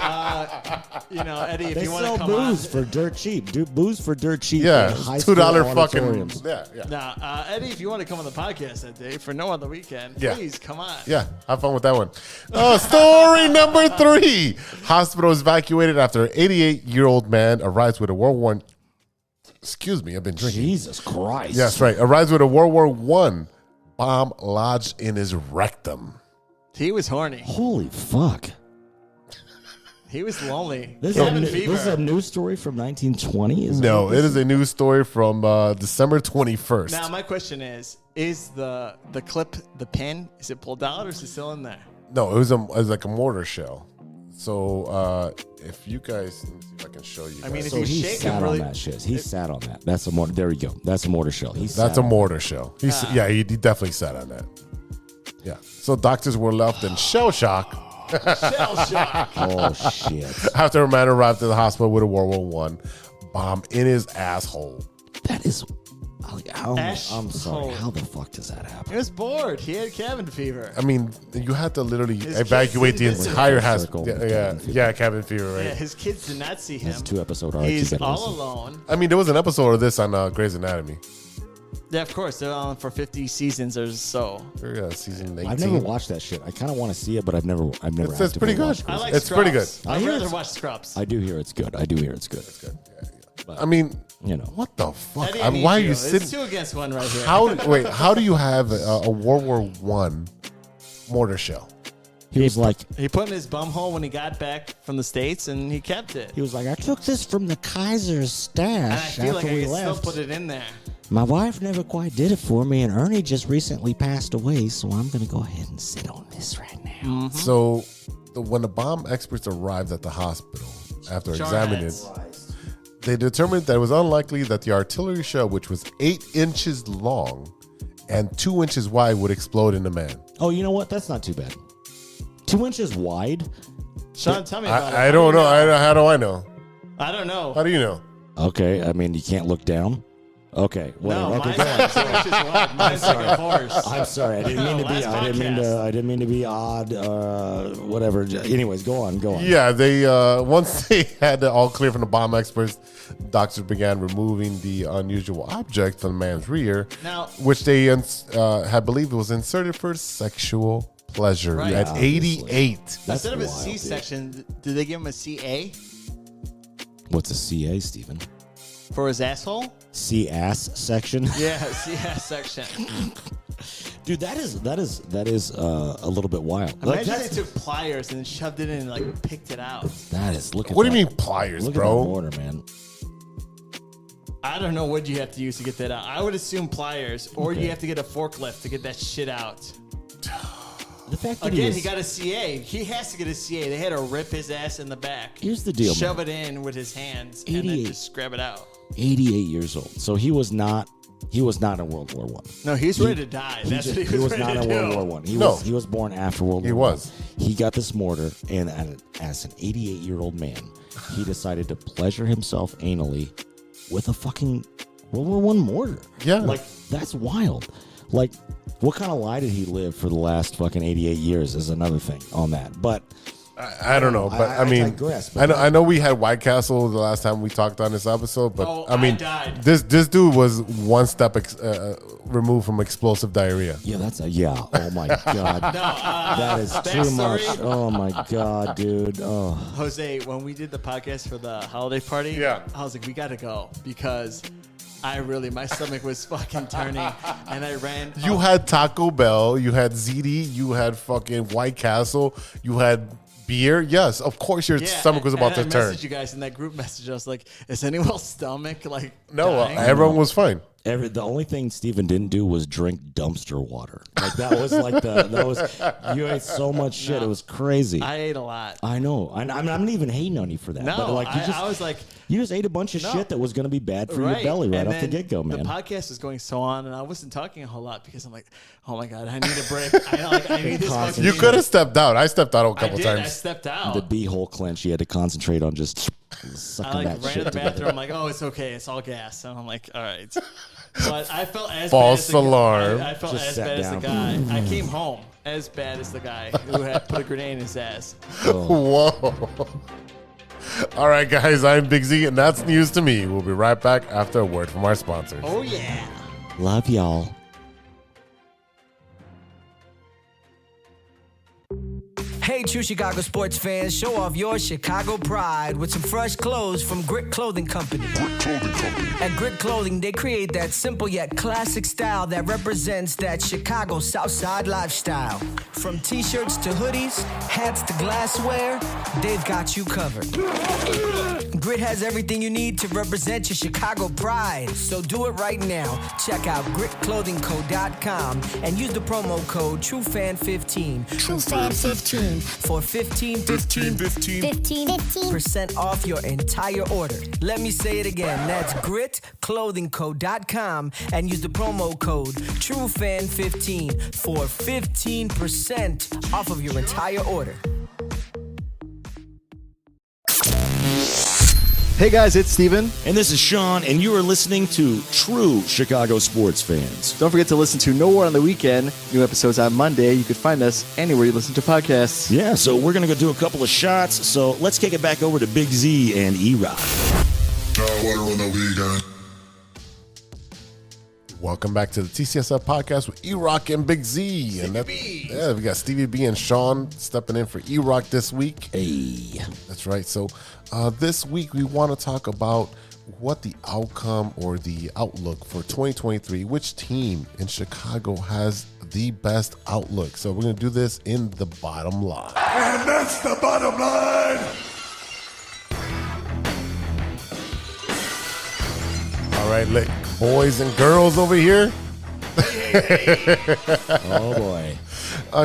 Eddie, if They you want sell to come on. booze for dirt cheap. Do booze for dirt cheap. Yeah, in high school $2 fucking. auditoriums. Yeah. Now, Eddie, if you want to come on the podcast that day for No Other Weekend, Yeah. please come on. Yeah, have fun with that one. Story number 3. Hospital is evacuated after an 88-year-old man arrives with a World War. Excuse me, I've been drinking. Jesus Christ. Yes, right. Arrives with a World War I bomb lodged in his rectum. He was horny. Holy fuck. He was lonely. This Cabin is fever. a news story from 1920? No, it is a news story from December 21st. Now, my question is the clip, the pin, is it pulled out or is it still in there? No, it was like a mortar shell. So if you guys, let me see if I can show you. I mean, guys. if So you he shake sat him really, on that shit. He sat on that. That's a mortar. There we go. That's a mortar shell. That's a mortar shell. Yeah, he definitely sat on that. Yeah. So doctors were left in shell shock shell shock. Oh shit. after a man arrived at the hospital with a World War I bomb in his asshole. That is. I'm Asshole. sorry. How the fuck does that He happen? was bored. He had cabin fever. I mean, you had to literally His evacuate the kids didn't entire visit. hospital. Circle. Yeah, cabin fever, right? Yeah, his kids did not see him. It's a 2-episode arc. He's You gotta all listen. alone. I mean, there was an episode of this on Grey's Anatomy. Yeah, of course. They're on for 50 seasons or so. Season 18. I've never watched that shit. I kind of want to see it, but I've never. It's actively pretty good. watched it. I like It's Scrubs. pretty good. I'd hear rather it's- watch Scrubs. I do hear it's good. I do hear it's good. Good. Yeah. I mean, You know. what the fuck? Eddie, I need Why are you. you It's sitting? 2 against 1 right here. How do you have a World War I mortar shell? He was like, He put in his bum hole when he got back from the States, and he kept it. I took this from the Kaiser's And I stash feel like after I we can still left. put it in there. My wife never quite did it for me, and Ernie just recently passed away, so I'm going to go ahead and sit on this right now. So, when the bomb experts arrived at the hospital after examining it, They determined that it was unlikely that the artillery shell, which was 8 inches long and 2 inches wide, would explode in a man. Oh, you know what? That's not too bad. 2 inches wide? Sean, tell me about it. I don't know. How do I know? I don't know. How do you know? Okay, I mean, you can't look down. Okay, whatever. No, okay, mine's go on. 2 inches wide. Mine's like a horse. I'm sorry. I didn't mean to be. Last podcast. I didn't mean to be odd. Whatever. Anyways, go on. Yeah, they once they had it all clear from the bomb experts, doctors began removing the unusual object from the man's rear, Now- which they had believed was inserted for sexual pleasure. Right. At 88. That's Instead of a wild, dude. C-section, did they give him a CA What's a CA, Steven? for his asshole? C-ass section? Yeah, CS section. Dude, that is a little bit wild. Like, Imagine they took pliers and shoved it in and like picked it out. that is. Look at What do that. you mean pliers, Look at bro? that mortar, man. I don't know what you have to use to get that out. I would assume pliers, or you have to get a forklift to get that shit out. The fact that Again, he got a CA. He has to get a CA. They had to rip his ass in the back. Here's the deal, Shove man. it in with his hands and then 88. just grab it out. 88 years old. So he was not in World War One. No, he's ready to die. That's what he was ready not to in do. World War One. No. He was born after World War He One. was. He got this mortar, and as an 88-year-old man, he decided to pleasure himself anally with a fucking World War One mortar. Yeah. Like, that's wild. Like, what kind of lie did he live for the last fucking 88 years is another thing on that. But I don't know, but I mean, digress, but I know we had White Castle the last time we talked on this episode, but Oh, I mean, I died. this dude was one step removed from explosive diarrhea. yeah, oh my God. That is too much. backstory. Oh my God, dude. Oh. Jose, when we did the podcast for the holiday party, Yeah. I was like, we got to go because my stomach was fucking turning and I ran. You had Taco Bell, you had ZD, you had fucking White Castle, you had beer. Yes, of course your stomach was about to and I turn. messaged you guys in that group message. I was like, is anyone's stomach like No, dying? everyone was fine. The only thing Steven didn't do was drink dumpster water. Like that was you ate so much shit. No. It was crazy. I ate a lot. I know. I'm not even hating on you for that. No, but like I was like, you just ate a bunch of No. shit that was going to be bad for your belly right and off the then get go, man. The podcast was going so on, and I wasn't talking a whole lot because I'm like, oh my god, I need a break. I need this fucking. You could have stepped out. I stepped out a I couple did. I times. stepped out. The beehole clench. You had to concentrate on just sucking I that ran shit to the together. bathroom. I'm like, oh, it's okay. It's all gas. And I'm like, all right. But I felt as False bad as alarm. I felt Just as sat bad as the down. guy. I came home as bad as the guy who had put a grenade in his ass. Whoa. All right, guys, I'm Big Z, and that's news to me. We'll be right back after a word from our sponsors. Oh yeah. Love y'all. Hey, true Chicago sports fans, show off your Chicago pride with some fresh clothes from Grit Clothing Company. At Grit Clothing, they create that simple yet classic style that represents that Chicago Southside lifestyle. From t-shirts to hoodies, hats to glassware, they've got you covered. Grit has everything you need to represent your Chicago pride. So do it right now. Check out gritclothingco.com and use the promo code TrueFan15. TrueFan15. For 15% off your entire order. Let me say it again. That's gritclothingco.com and use the promo code TrueFan15 for 15% off of your entire order. Hey guys, it's Steven. And this is Sean, and you are listening to True Chicago Sports Fans. Don't forget to listen to No War on the Weekend. New episodes on Monday. You can find us anywhere you listen to podcasts. Yeah, so we're going to go do a couple of shots. So let's kick it back over to Big Z and E-Roc. Welcome back to the TCSF podcast with E-Roc and Big Z. And yeah, we got Stevie B and Sean stepping in for E-Roc this week. Hey. That's right. So this week we want to talk about what the outcome or the outlook for 2023, which team in Chicago has the best outlook. So we're going to do this in the bottom line. And that's the bottom line. All right, boys and girls over here. Oh, boy.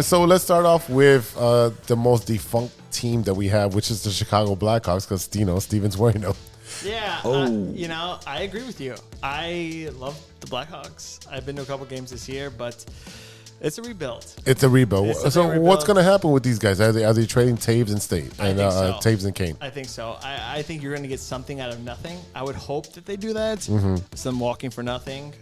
So let's start off with the most defunct team that we have, which is the Chicago Blackhawks, because Steven's wearing them. Yeah, I agree with you. I love the Blackhawks. I've been to a couple games this year, but it's a rebuild. It's a rebuild. So rebuild. what's going to happen with these guys? Are they trading Taves and State and Taves and Kane? I think so. I think you're going to get something out of nothing. I would hope that they do that. Mm-hmm. Some walking for nothing.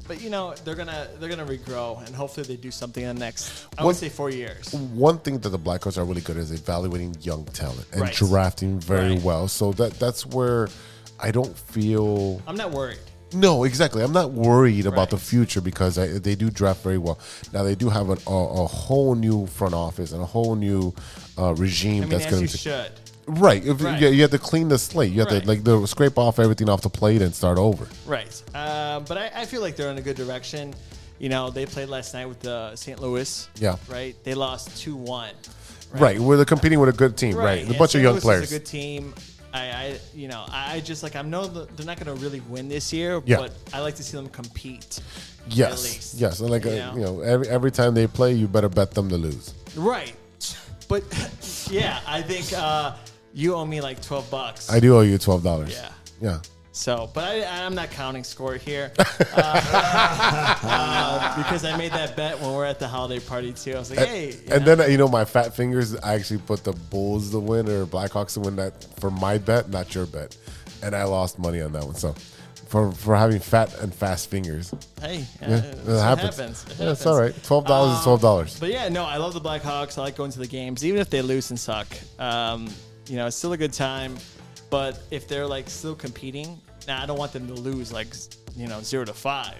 But they're gonna regrow, and hopefully they do something in the next. I would say 4 years. One thing that the Blackhawks are really good at is evaluating young talent and Right. drafting very Right. well. So that's where I don't feel. I'm not worried. No, exactly. I'm not worried about Right. the future because they do draft very well. Now they do have a whole new front office and a whole new regime I mean, that's as going you to. should. Right. Right. You have to clean the slate. You have Right. to scrape off everything off the plate and start over. Right. But I feel like they're in a good direction. They played last night with St. Louis. Yeah. Right. They lost 2-1. Right. They're competing with a good team. Right. A And bunch of St. young Louis players. is a good team. I just I know that they're not going to really win this year, Yeah. but I like to see them compete. At Yes. least. Yes. And You every time they play, you better bet them to lose. Right. But yeah, I think you owe me like $12. I do owe you $12. Yeah. Yeah. So, but I'm not counting score here because I made that bet when we're at the holiday party too. I was like, hey. Then my fat fingers, I actually put the Bulls to win or Blackhawks to win that for my bet, not your bet, and I lost money on that one. So, for having fat and fast fingers, Hey, it it happens. happens. It Yeah, it's happens. all right. $12 is $12. But yeah, no, I love the Blackhawks. I like going to the games, even if they lose and suck. It's still a good time. But if they're like still competing, I don't want them to lose 0-5.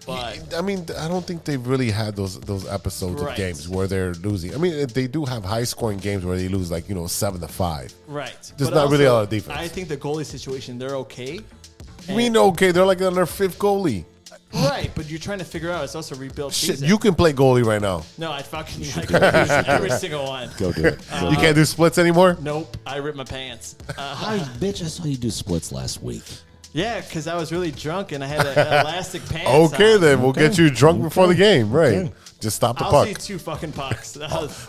But I mean, I don't think they've really had those episodes of Right. games where they're losing. I mean, they do have high scoring games where they lose 7-5. right, There's But not really a also, lot of defense. I think the goalie situation, they're okay. We know, okay, they're like on their fifth goalie. Right, but you're trying to figure out it's also rebuild Shit, season. you can play goalie right now. No, I fucking every single one. Go do it. You can't do splits anymore. Nope, I ripped my pants. Bitch, I saw you do splits last week. Yeah, because I was really drunk and I had an elastic pants. Okay, on. then we'll get you drunk before the game, right? Okay. Just stop the I'll puck. see 2 fucking pucks.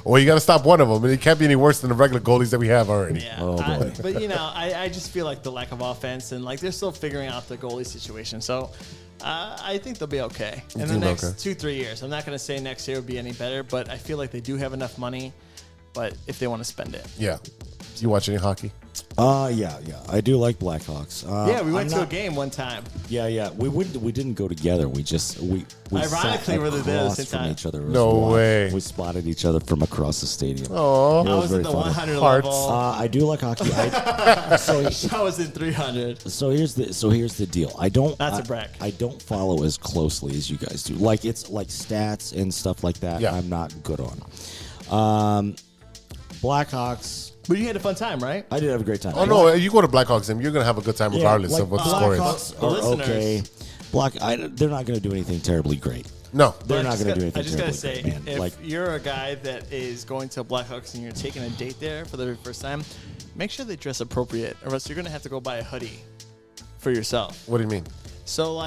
Well, you got to stop one of them, and it can't be any worse than the regular goalies that we have already. Yeah, Oh, boy. but I just feel like the lack of offense and they're still figuring out the goalie situation. So I think they'll be okay in the think next okay. 2-3 years. I'm not going to say next year will be any better, but I feel like they do have enough money. But if they want to spend it, Yeah. You watch any hockey? Yeah. I do like Blackhawks. yeah, we went I'm to a not- game one time. Yeah. We didn't go together. We Ironically, sat we're there at the across same from time. each other. It was No wild. way. We spotted each other from across the stadium. Oh, It I was was in very the funny. 100 Hearts. level. I do like hockey. I was in 300. So here's the deal. That's a brag. I don't follow as closely as you guys do. Like it's like stats and stuff like that. Yeah. I'm not good on. Blackhawks. But you had a fun time, right? I did have a great time. Oh no, you go to Blackhawks game, you're gonna have a good time Yeah, regardless like, of what the score is. Blackhawks The are listeners. okay. They're not going to do anything terribly great. No, They're not going to do anything I just gotta terribly say, great, man. if Like you're a guy that is going to Blackhawks and you're taking a date there for the very first time, make sure they dress appropriate, or else you're gonna have to go buy a hoodie for yourself. what do you mean? So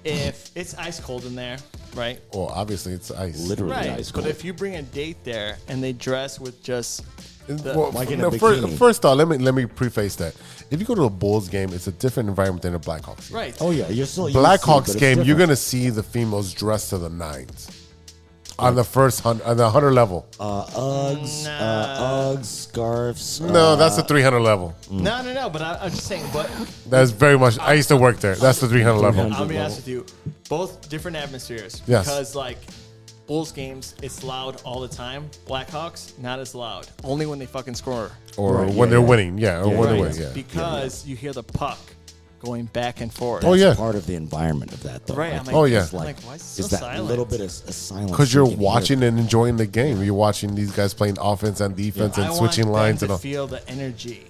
if it's ice cold in there, right? Well, obviously it's ice. literally Right. ice But cold. if you bring a date there and they dress with just Well, Like in no, a bikini. first off, let me preface that. If you go to a Bulls game, it's a different environment than a Blackhawks game. right, Oh yeah, you're still Blackhawks game, you're gonna see the females dressed to the nines on the first on the 100 level. Uggs, scarves. No, that's the 300 level. no. But I'm just saying. But That's very much. I used to work there. That's the 300 level. I'll be honest with you, both different atmospheres. Yes. Because Bulls games, it's loud all the time. Blackhawks, not as loud. Only when they fucking score. Or Right, when yeah, they're yeah. winning, yeah, or when they're Right. winning, yeah. Because you hear the puck going back and forth. Oh yeah, Part of the environment of that, though. Right, Like, I'm like, Oh, yeah. it's like, why is it so is that silent? little bit of silence? because you're you can hear. watching and enjoying the game. You're watching these guys playing offense and defense and switching lines and and all. feel the energy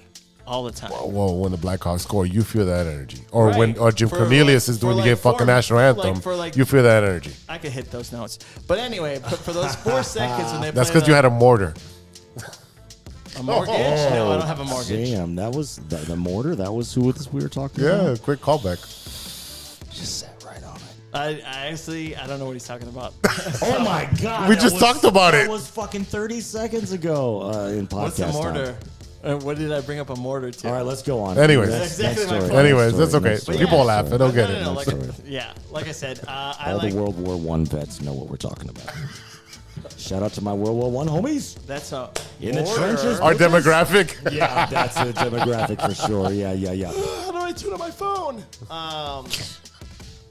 all the time. Whoa, when the Blackhawks score, you feel that energy. Or Right. when Jim For Cornelius like- is doing for the like fucking four- national anthem, you feel that energy. I could hit those notes. But anyway, for those 4 seconds when they That's play because you had a mortar. a mortgage. No, I don't have a mortgage. Damn, that was the mortar. That was who we were talking about. Yeah, quick callback. Just sat right on it. I honestly, I don't know what he's talking about. Oh my god! We just talked about it. That was fucking 30 seconds ago in podcast What's a time. mortar? What did I bring up a mortar to? All right, let's go on. Anyways. Next Exactly my story, point. next Anyways, story, that's okay. next story. People laugh. I don't get it. No, Next like I said, I All like the World War I vets know what we're talking about. Shout out to my World War I homies. that's a In the mortar. trenches. Our demographic. Yeah, that's a demographic for sure. Yeah. How do I tune on my phone?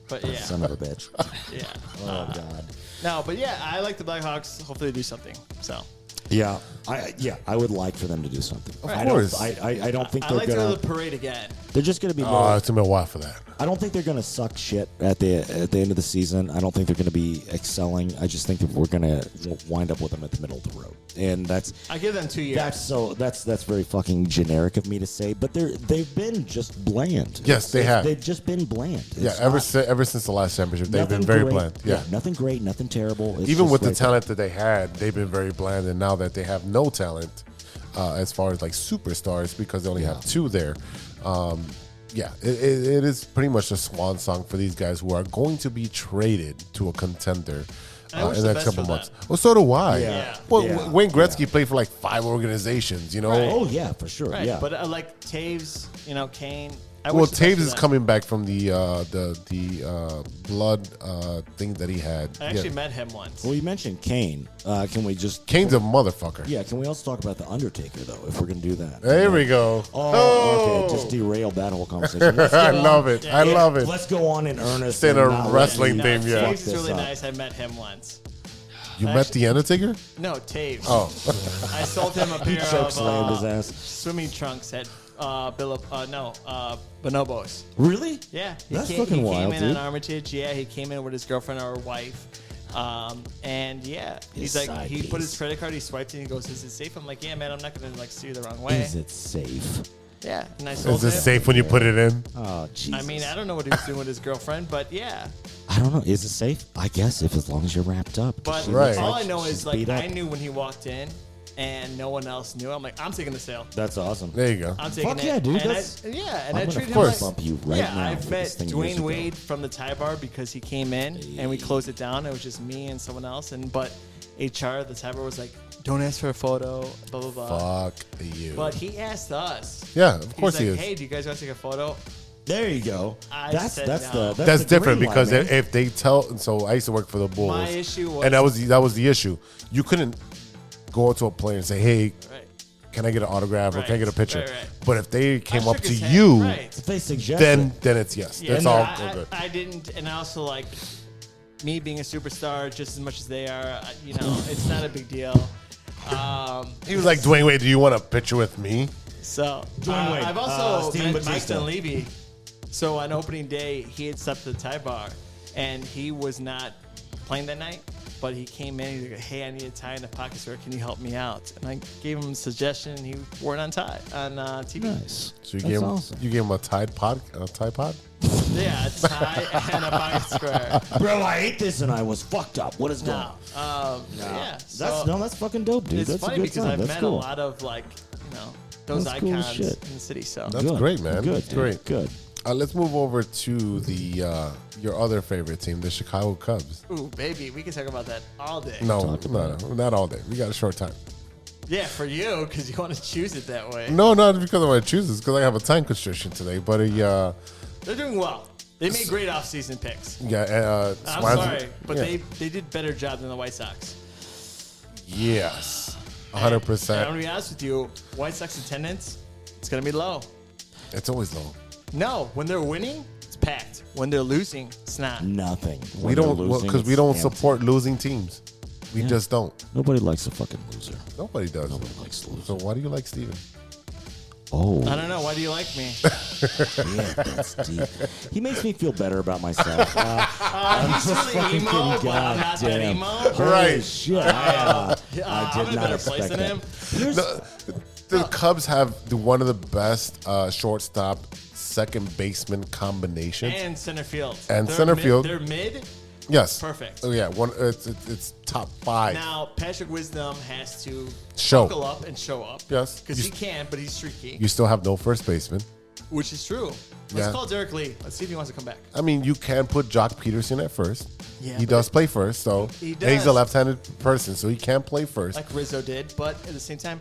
But yeah, Son of a bitch. yeah. Oh god. No, but yeah, I like the Blackhawks. Hopefully, they do something. So Yeah, I would like for them to do something. Of course. I don't think I they're like to go gonna. to the parade again. They're just gonna be. Oh, More, it's gonna be a while for that. I don't think they're gonna suck shit at the end of the season. I don't think they're gonna be excelling. I just think that we're gonna wind up with them at the middle of the road, and that's. I give them 2 years. That's very fucking generic of me to say, but they've been just bland. Yes, they have. They've just been bland. Yeah, It's ever since the last championship, they've been nothing very great. bland. Yeah. Nothing great, nothing terrible. It's Even just with the like- talent that they had, they've been very bland. And now that they have no talent, as far as like superstars, because they only have two there. It is pretty much a swan song for these guys who are going to be traded to a contender I wish in the the next best couple for months. them. Well, so do I. Yeah. Well, Yeah. Wayne Gretzky played for like 5 organizations, you know. Right. Oh yeah, for sure. right. Yeah, But I like Taves, Kane. I Well, wish the best Taves for is them. coming back from the blood thing that he had. I actually Yeah. met him once. well, you mentioned Kane. Can we just? Kane's a motherfucker. Yeah, can we also talk about the Undertaker though, if we're gonna do that? There we go. Oh, okay. Just derailed that whole conversation. Let's I go love on. it. I love it. Let's go on in earnest. Stay in and a not let wrestling me theme, yeah. fuck Taves is this really up. nice. I met him once. You met the Undertaker? No, Taves. Oh, I sold him a He pair choke of slammed his ass. swimming trunks at Bonobos. Really? Yeah, That's he fucking came wild, in dude. on Armitage. Yeah, he came in with his girlfriend or wife. And yeah, His he's like, side he put piece. his credit card, he swiped it, and he goes, "Is it safe?" I'm like, "Yeah, man, I'm not gonna like steer the wrong way." Is it safe? Yeah, and I sold is it him. safe when you put it in? Oh, Jesus. I mean, I don't know what he was doing with his girlfriend, but yeah. I don't know. Is it safe? I guess if as long as you're wrapped up. But She Right. looks all like I know she's is like beat up. I knew when he walked in, and no one else knew. I'm like, I'm taking the sale. That's awesome. There you go. I'm taking Fuck it. yeah, dude, And that's- I I'm I gonna treated him course. like, bump you right yeah, now I with met this thing years Dwayne ago. Wade from the Thai bar because he came in and we closed it down. It was just me and someone else, but HR, the Thai bar, was like, "Don't ask for a photo." Blah blah blah. Fuck you. But he asked us. Yeah, of course He's he like, is. "Hey, do you guys want to take a photo?" There you go. I That's said that's no. the That's the different green because line, man. if they tell, so I used to work for the Bulls. My issue was- and that was the issue. You couldn't go to a player and say, "Hey, Right. can I get an autograph or can I Right, get a picture?" right, right. But if they came I up shook to his hand, you, right. if they suggest then it, it's yes. Yeah, That's no, all I, good. I didn't, and I also like me being a superstar just as much as they are. It's not a big deal. He was like, "Dwayne Wade, do you want a picture with me?" So Dwayne Wade, I've also Steven met Mike Batista. Dunleavy. So on opening day, he had stepped to the Thai bar, and he was not playing that night. But he came in. He's like, "Hey, I need a tie in the pocket, sir. Can you help me out?" And I gave him a suggestion. And he wore it on TV. nice. So you That's gave him awesome. you gave him a Tide Pod, Yeah, a tie and a pocket square. Bro, I ate this and I was fucked up. What is going No, on? yeah. That's fucking dope, dude. It's That's a funny good because sign. I've That's met cool. a lot of those That's cool as icons shit. in the city. So That's great, man. Good, That's dude. great. Good. Let's move over to the your other favorite team, the Chicago Cubs. ooh, baby, we can talk about that all day. No, not all day. We got a short time. Yeah, for you because you want to choose it that way. No, not because I want to choose this, because I have a time constriction today. But They're doing well. They made great off-season picks. yeah, I'm Swansea- sorry, but yeah. they did better job than the White Sox. Yes, And I'm 100%. gonna be honest with you, White Sox attendance, it's gonna be low. It's always low. No, when they're winning, it's packed. When they're losing, it's not. Nothing. We When they're don't losing, because we it's don't empty. support losing teams. We just don't. Nobody likes a fucking loser. Nobody does. Nobody likes a loser. So why do you like Steven? Oh, I don't know. Why do you like me? yeah, that's deep. He makes me feel better about myself. I'm He's just really fucking emo, kidding. but I'm not that Goddamn. emo. Holy Right. shit. I'm I in did a not better expect place than that. him. Here's- The Cubs have one of the best shortstop, second baseman combinations. And center field. And They're center mid- field. They're mid. Yes. Perfect. Oh yeah, one. It's top 5. Now, Patrick Wisdom has to Show. buckle up and show up. Yes. Because You he can, but he's streaky, You still have no first baseman. which is true. Let's call Derek Lee. Let's see if he wants to come back. I mean, you can put Jock Peterson at first. Yeah, he does play first, so He and he's a does. left-handed person, so he can play first. Like Rizzo did, but at the same time,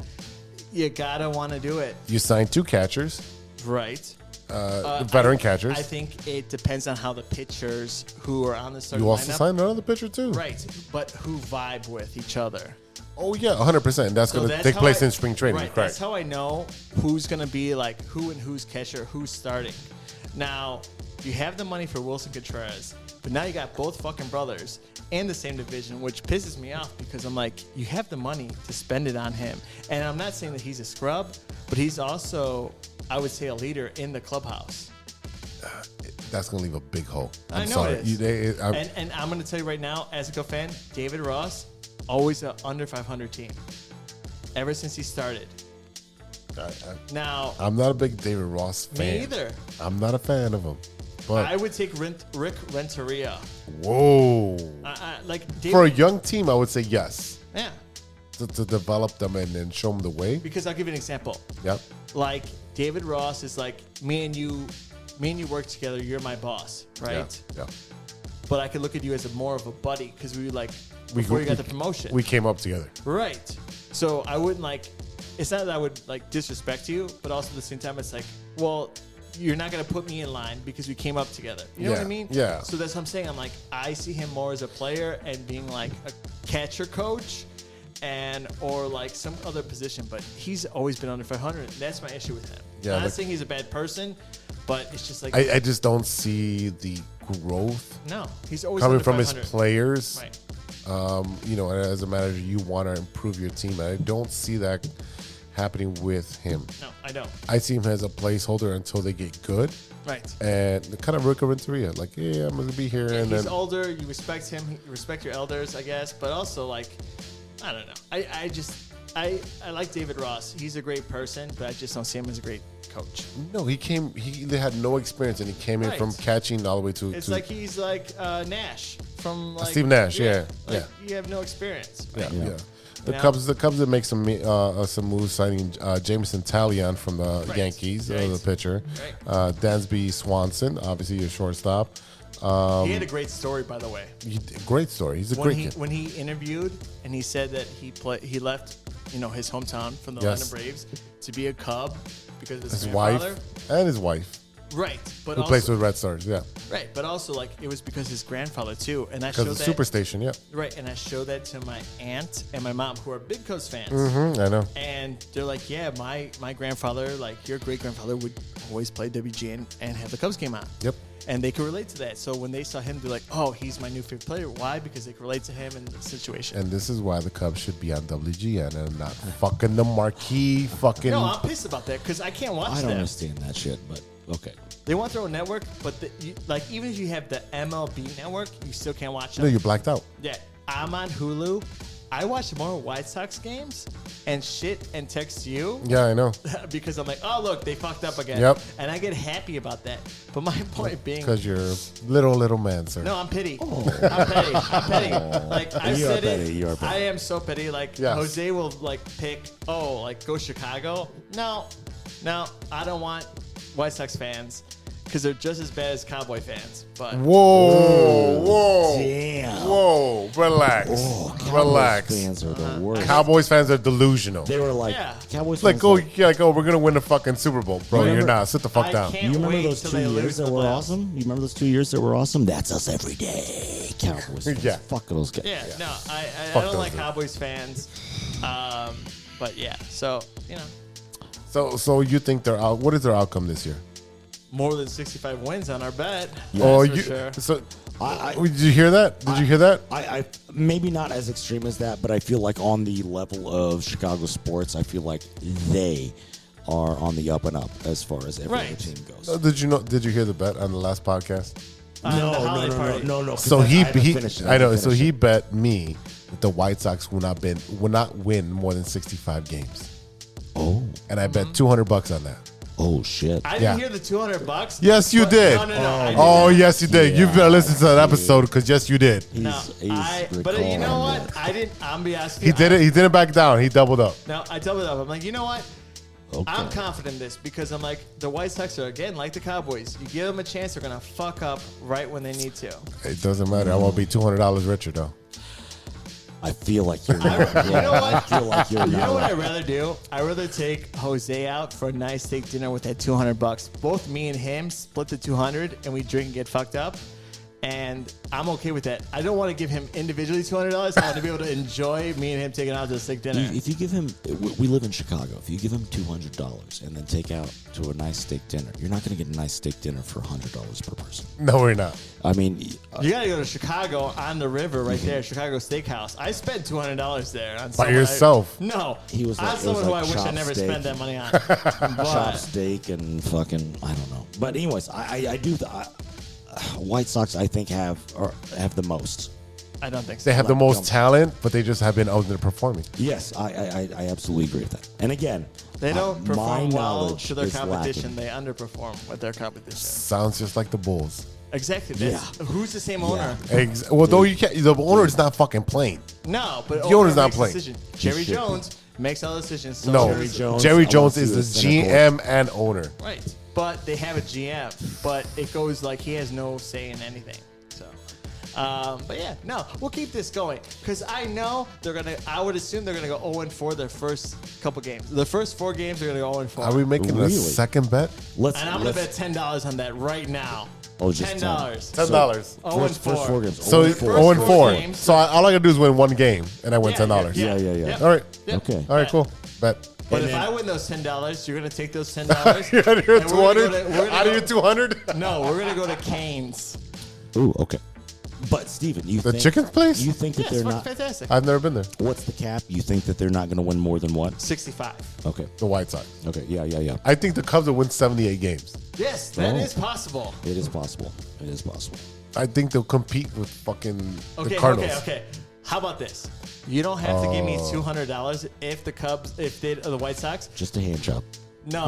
you gotta want to do it. You signed 2 catchers, Right. veteran catchers. I think it depends on how the pitchers who are on the starting You also lineup. signed another pitcher too. Right, but who vibe with each other. Oh yeah, 100%. That's So going to that's take how place I- in spring training. Right, Correct. that's how I know who's going to be like who and who's catcher, who's starting. Now, you have the money for Wilson Contreras, but now you got both fucking brothers in the same division, which pisses me off because I'm like, you have the money to spend it on him. And I'm not saying that he's a scrub, but he's also, I would say, a leader in the clubhouse. That's going to leave a big hole. I I'm know sorry. it is. I'm- And I'm going to tell you right now, as a Go fan, David Ross, always an under 500 team. Ever since he started. Now, I'm not a big David Ross fan. me either. I'm not a fan of him. But I would take Rick Renteria. whoa, Like for a David, young team, I would say yes yeah. to develop them and then show them the way. Because I'll give you an example. Yep. Like David Ross is like me and you work together. You're my boss, right? Yeah. But I could look at you as more of a buddy because we like before you got the promotion. We came up together. Right. So I wouldn't like. It's not that I would like disrespect you, but also at the same time, it's like, well, you're not gonna put me in line because we came up together. You know what I Yeah, mean? yeah. So that's what I'm saying. I'm like, I see him more as a player and being like a catcher coach, and or like some other position. But he's always been under 500. That's my issue with him. Yeah, I'm not like- saying he's a bad person, but it's just like I just don't see the growth no, he's always coming under from 500. his players. Right. As a manager, you want to improve your team. And I don't see that happening with him. No, I don't. I see him as a placeholder until they get good. Right. And kind of Rick Renteria, like, yeah, I'm going to be here. And He's then older. You respect him. You respect your elders, I guess. But also, like, I don't know. I like David Ross. He's a great person, but I just don't see him as a great coach. No, he had no experience, and he came in Right. from catching all the way to. It's like he's like Nash from like Steve Nash, yeah. You have no experience. yeah. Right? The You know? Cubs did make some moves, signing Jameson Taillon from the Right. Yankees, Right. the pitcher. Right. Dansby Swanson, obviously your shortstop. He had a great story, by the way. Great story. He's a When great he kid. when he interviewed and he said that he left, his hometown from the Yes. Atlanta Braves to be a Cub because of his His grandfather. wife and his wife, Right, but who also, plays with Red Stars, yeah, right, but also like it was because his grandfather too, and I because showed of that Superstation, yeah. right, and I showed that to my aunt and my mom who are big Cubs fans, I know. and they're like, yeah, my grandfather, like your great grandfather, would always play WGN and have the Cubs game on. Yep. And they could relate to that. So when they saw him, they're like, oh, he's my new favorite player. Why? Because they could relate to him and the situation. And this is why the Cubs should be on WGN and not fucking the marquee fucking. No, I'm pissed about that because I can't watch I don't them. understand that shit, but okay. They want their own network, but even if you have the MLB network, you still can't watch them. No, you're blacked out. Yeah, I'm on Hulu. I watch more White Sox games and shit and text you Yeah, I know. because I'm like, oh, look, they fucked up again. Yep. And I get happy about that. But my point being, Because you're a little man, sir. no, I'm petty. I'm petty. I'm petty. Like I You are said petty. it. You are petty. I am so petty. Like Yes. Jose will like pick. Oh, like go Chicago. No, I don't want White Sox fans because they're just as bad as Cowboy fans. But Whoa. Damn. Whoa. Relax. Relax. Cowboys fans are the worst. Cowboys fans are delusional. They were like, Yeah. Cowboys It's like, fans. we're going to win the fucking Super Bowl. Bro, Remember- you're not. Sit the fuck I down. can't You remember wait those till 2 they years lose that the were playoffs. awesome? You remember those 2 years that were awesome? That's us every day. Cowboys fans. Yeah. Fuck those guys. yeah, no, I Fuck don't those like dudes. Cowboys fans. But yeah, so So you think they're out? What is their outcome this year? more than 65 wins on our bet. Oh, That's for you. sure. So, I- did you hear that? Did you hear that? I maybe not as extreme as that, but I feel like on the level of Chicago sports, I feel like they are on the up and up as far as every Right. other team goes. Did you hear the bet on the last podcast? The holiday party. no. So I he haven't finished it. I know. haven't So finished he it. bet me that the White Sox will not win more than 65 games, Oh, and I bet $200 on that. oh shit. I didn't Yeah. hear the $200. Yes, you but- did. No, I did Oh not. yes, you did. Yeah. You've been listening to that episode because yes, you did. He's, No, but you know what? I didn't. I'm be asking. He did it. He didn't back down. He doubled up. No, I doubled up. I'm like, you know what? I'm confident in this because I'm like, the White Sox are, again, like the Cowboys. You give them a chance, they're going to fuck up right when they need to. It doesn't matter. I won't be $200 richer, though. I feel like you're not. You know what? I feel like you're You know not. what I'd rather do? I'd rather take Jose out for a nice steak dinner with that $200. Both me and him split the 200 and we drink and get fucked up. And I'm okay with that. I don't want to give him individually $200. I want to be able to enjoy me and him taking out to steak dinner. If you give him, we live in Chicago. If you give him $200 and then take out to a nice steak dinner, you're not going to get a nice steak dinner for $100 per person. No, we're not. I mean, You gotta go to Chicago on the river right there, Chicago Steakhouse. I spent $200 there on someone yourself? No, He was like- on it someone was who like I wish I chopped never steak. spent that money on. chop But steak and fucking, I don't know. But anyways, I do. White Sox, I think, have the most. I don't think so. They have the Like, most don't- talent, but they just have been underperforming. Yes, I absolutely agree with that. And again, They don't my perform well knowledge to their is competition. lacking. They underperform with their competition. Sounds just like the Bulls. Exactly. That's, Who's the same owner? Well, though you can't. The owner is not fucking playing. No, but The owner's not makes playing. decision. Jerry should be. Jones makes all the decisions. So No, Jerry Jones, Jerry I Jones want to is see the a center GM and owner. Right. But they have a GM. But it goes like he has no say in anything. So, but yeah, no, we'll keep this going because I know they're gonna. I would assume they're gonna go 0-4 their first couple games. The first 4 games they're gonna go 0-4. Are we making Really? a second bet? Let's. And I'm gonna let's- bet $10 on that right now. Oh, just $10. $10. First 4 games. So 0-4. it's First 0 and 4 4. games. So all I gotta do is win one game, and I win $10. Yeah. All right. Yeah. Okay. All right. Cool. Bet. But And if then- I win those $10, you're gonna take those $10. You're out of your And we're gonna go 200. to- we're gonna Out of go- your 200. No, we're gonna go to Cane's. Ooh, okay. But Steven, you The think chicken place? You think Yeah, that it's they're fucking not? fantastic. I've never been there. What's the cap? You think that they're not going to win more than what? 65. Okay. The White Sox. Okay. Yeah. I think the Cubs will win 78 games. Yes, that Oh. is possible. It is possible. It is possible. I think they'll compete with fucking the Okay, Cardinals. okay. How about this? You don't have to give me $200 if the Cubs, if they, or the White Sox. Just a hand job. No.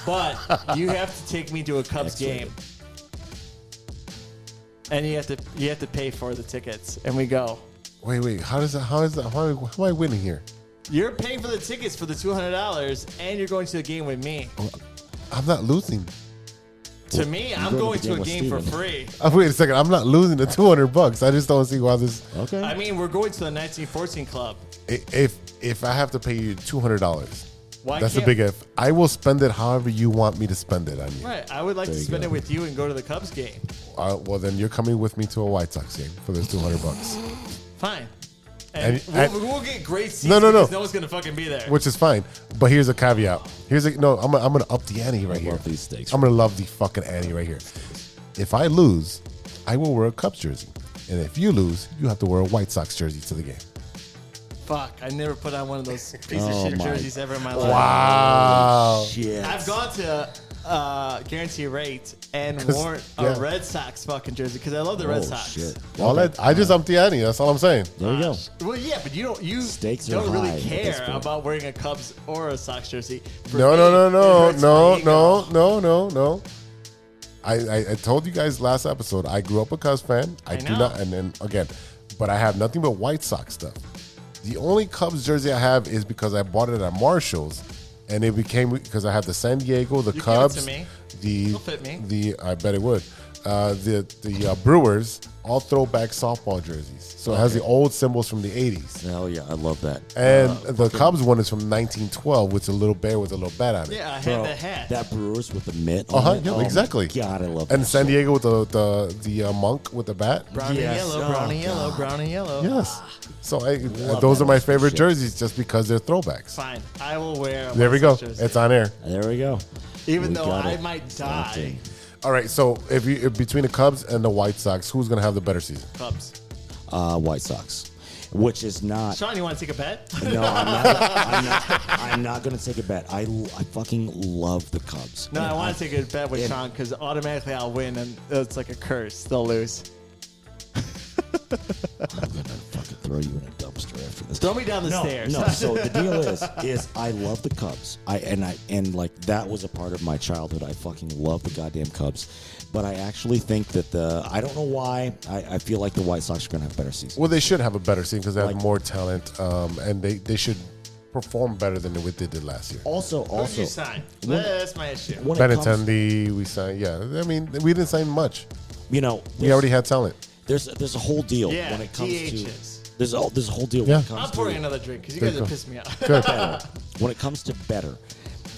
But you have to take me to a Cubs X-rated. game, and you have to pay for the tickets, and we go. Wait. How is that? How am I winning here? You're paying for the tickets for the $200, and you're going to the game with me. I'm not losing. To me, I'm going going to to the a game game with for free. Wait a second. I'm not losing the $200. I just don't see why this. Okay. I mean, we're going to the 1914 club. If I have to pay you $200, Why that's a can't- big if. I will spend it however you want me to spend it on you. Right. I would like to There you spend go. it with you and go to the Cubs game. Well, then you're coming with me to a White Sox game for those $200. Fine. And, And- we'll get great seats No. because no one's going to fucking be there. Which is fine. But here's a caveat. I'm gonna up the ante right I here. love these steaks. I'm gonna love the fucking ante right here. If I lose, I will wear a Cubs jersey, and if you lose, you have to wear a White Sox jersey to the game. Fuck. I never put on one of those piece of Oh shit my- jerseys ever in my life. Wow. Shit. I've gone to Guarantee Rate and worn a yeah. Red Sox fucking jersey because I love the Red Oh, Sox. shit. I just upped the ante. That's all I'm saying. There you go. Well, yeah, but you Stakes are don't really high at this care point. about wearing a Cubs or a Sox jersey. For No. me, it hurts my ego. No. I told you guys last episode. I grew up a Cubs fan. I do know. not, and then again, but I have nothing but White Sox stuff. The only Cubs jersey I have is because I bought it at Marshall's, and it became because I have the San Diego, the You give it Cubs, to me. the It'll fit me. the I bet it would, the Brewers, all throwback softball jerseys. So it has the old symbols from the '80s, Hell yeah, I love that. and the Cubs one is from 1912, with a little bear with a little bat on it. Yeah, I Bro, had that hat. That Brewers with the mitt. Uh-huh, on it. yeah, Oh my exactly. God, I love that. And San shit. Diego with the monk with the bat. brown Yes. and yellow, Oh, brown and yellow, God. brown and yellow. Yes. So Love those that are my extra favorite shit. jerseys just because they're throwbacks. Fine. I will wear a There we White go. Sox jersey. It's on air. There we go. Even We though got I it. might Locked die. in. All right. So if between the Cubs and the White Sox, who's going to have the better season? Cubs. White Sox, which is not. Sean, you want to take a bet? No, I'm not going to take a bet. I fucking love the Cubs. No, And I want to take a bet with and- Sean because automatically I'll win and it's like a curse. They'll lose. I'm going to fucking throw you in a dumpster after this. Throw me down the stairs. No. So the deal is I love the Cubs. And like that was a part of my childhood. I fucking love the goddamn Cubs. But I actually think that I don't know why. I feel like the White Sox are going to have a better season. Well, they should have a better season because they have Like- more talent, and they should perform better than we did last year. Also, Who'd you sign? That's my issue. when it comes, Benintendi, we signed. Yeah, I mean, we didn't sign much. you know, We already had talent. there's a whole deal Yeah, when it comes DHs. to there's a whole deal Yeah. when it comes I'm to pouring another drink because you guys are pissing me off. Good. when it comes to better.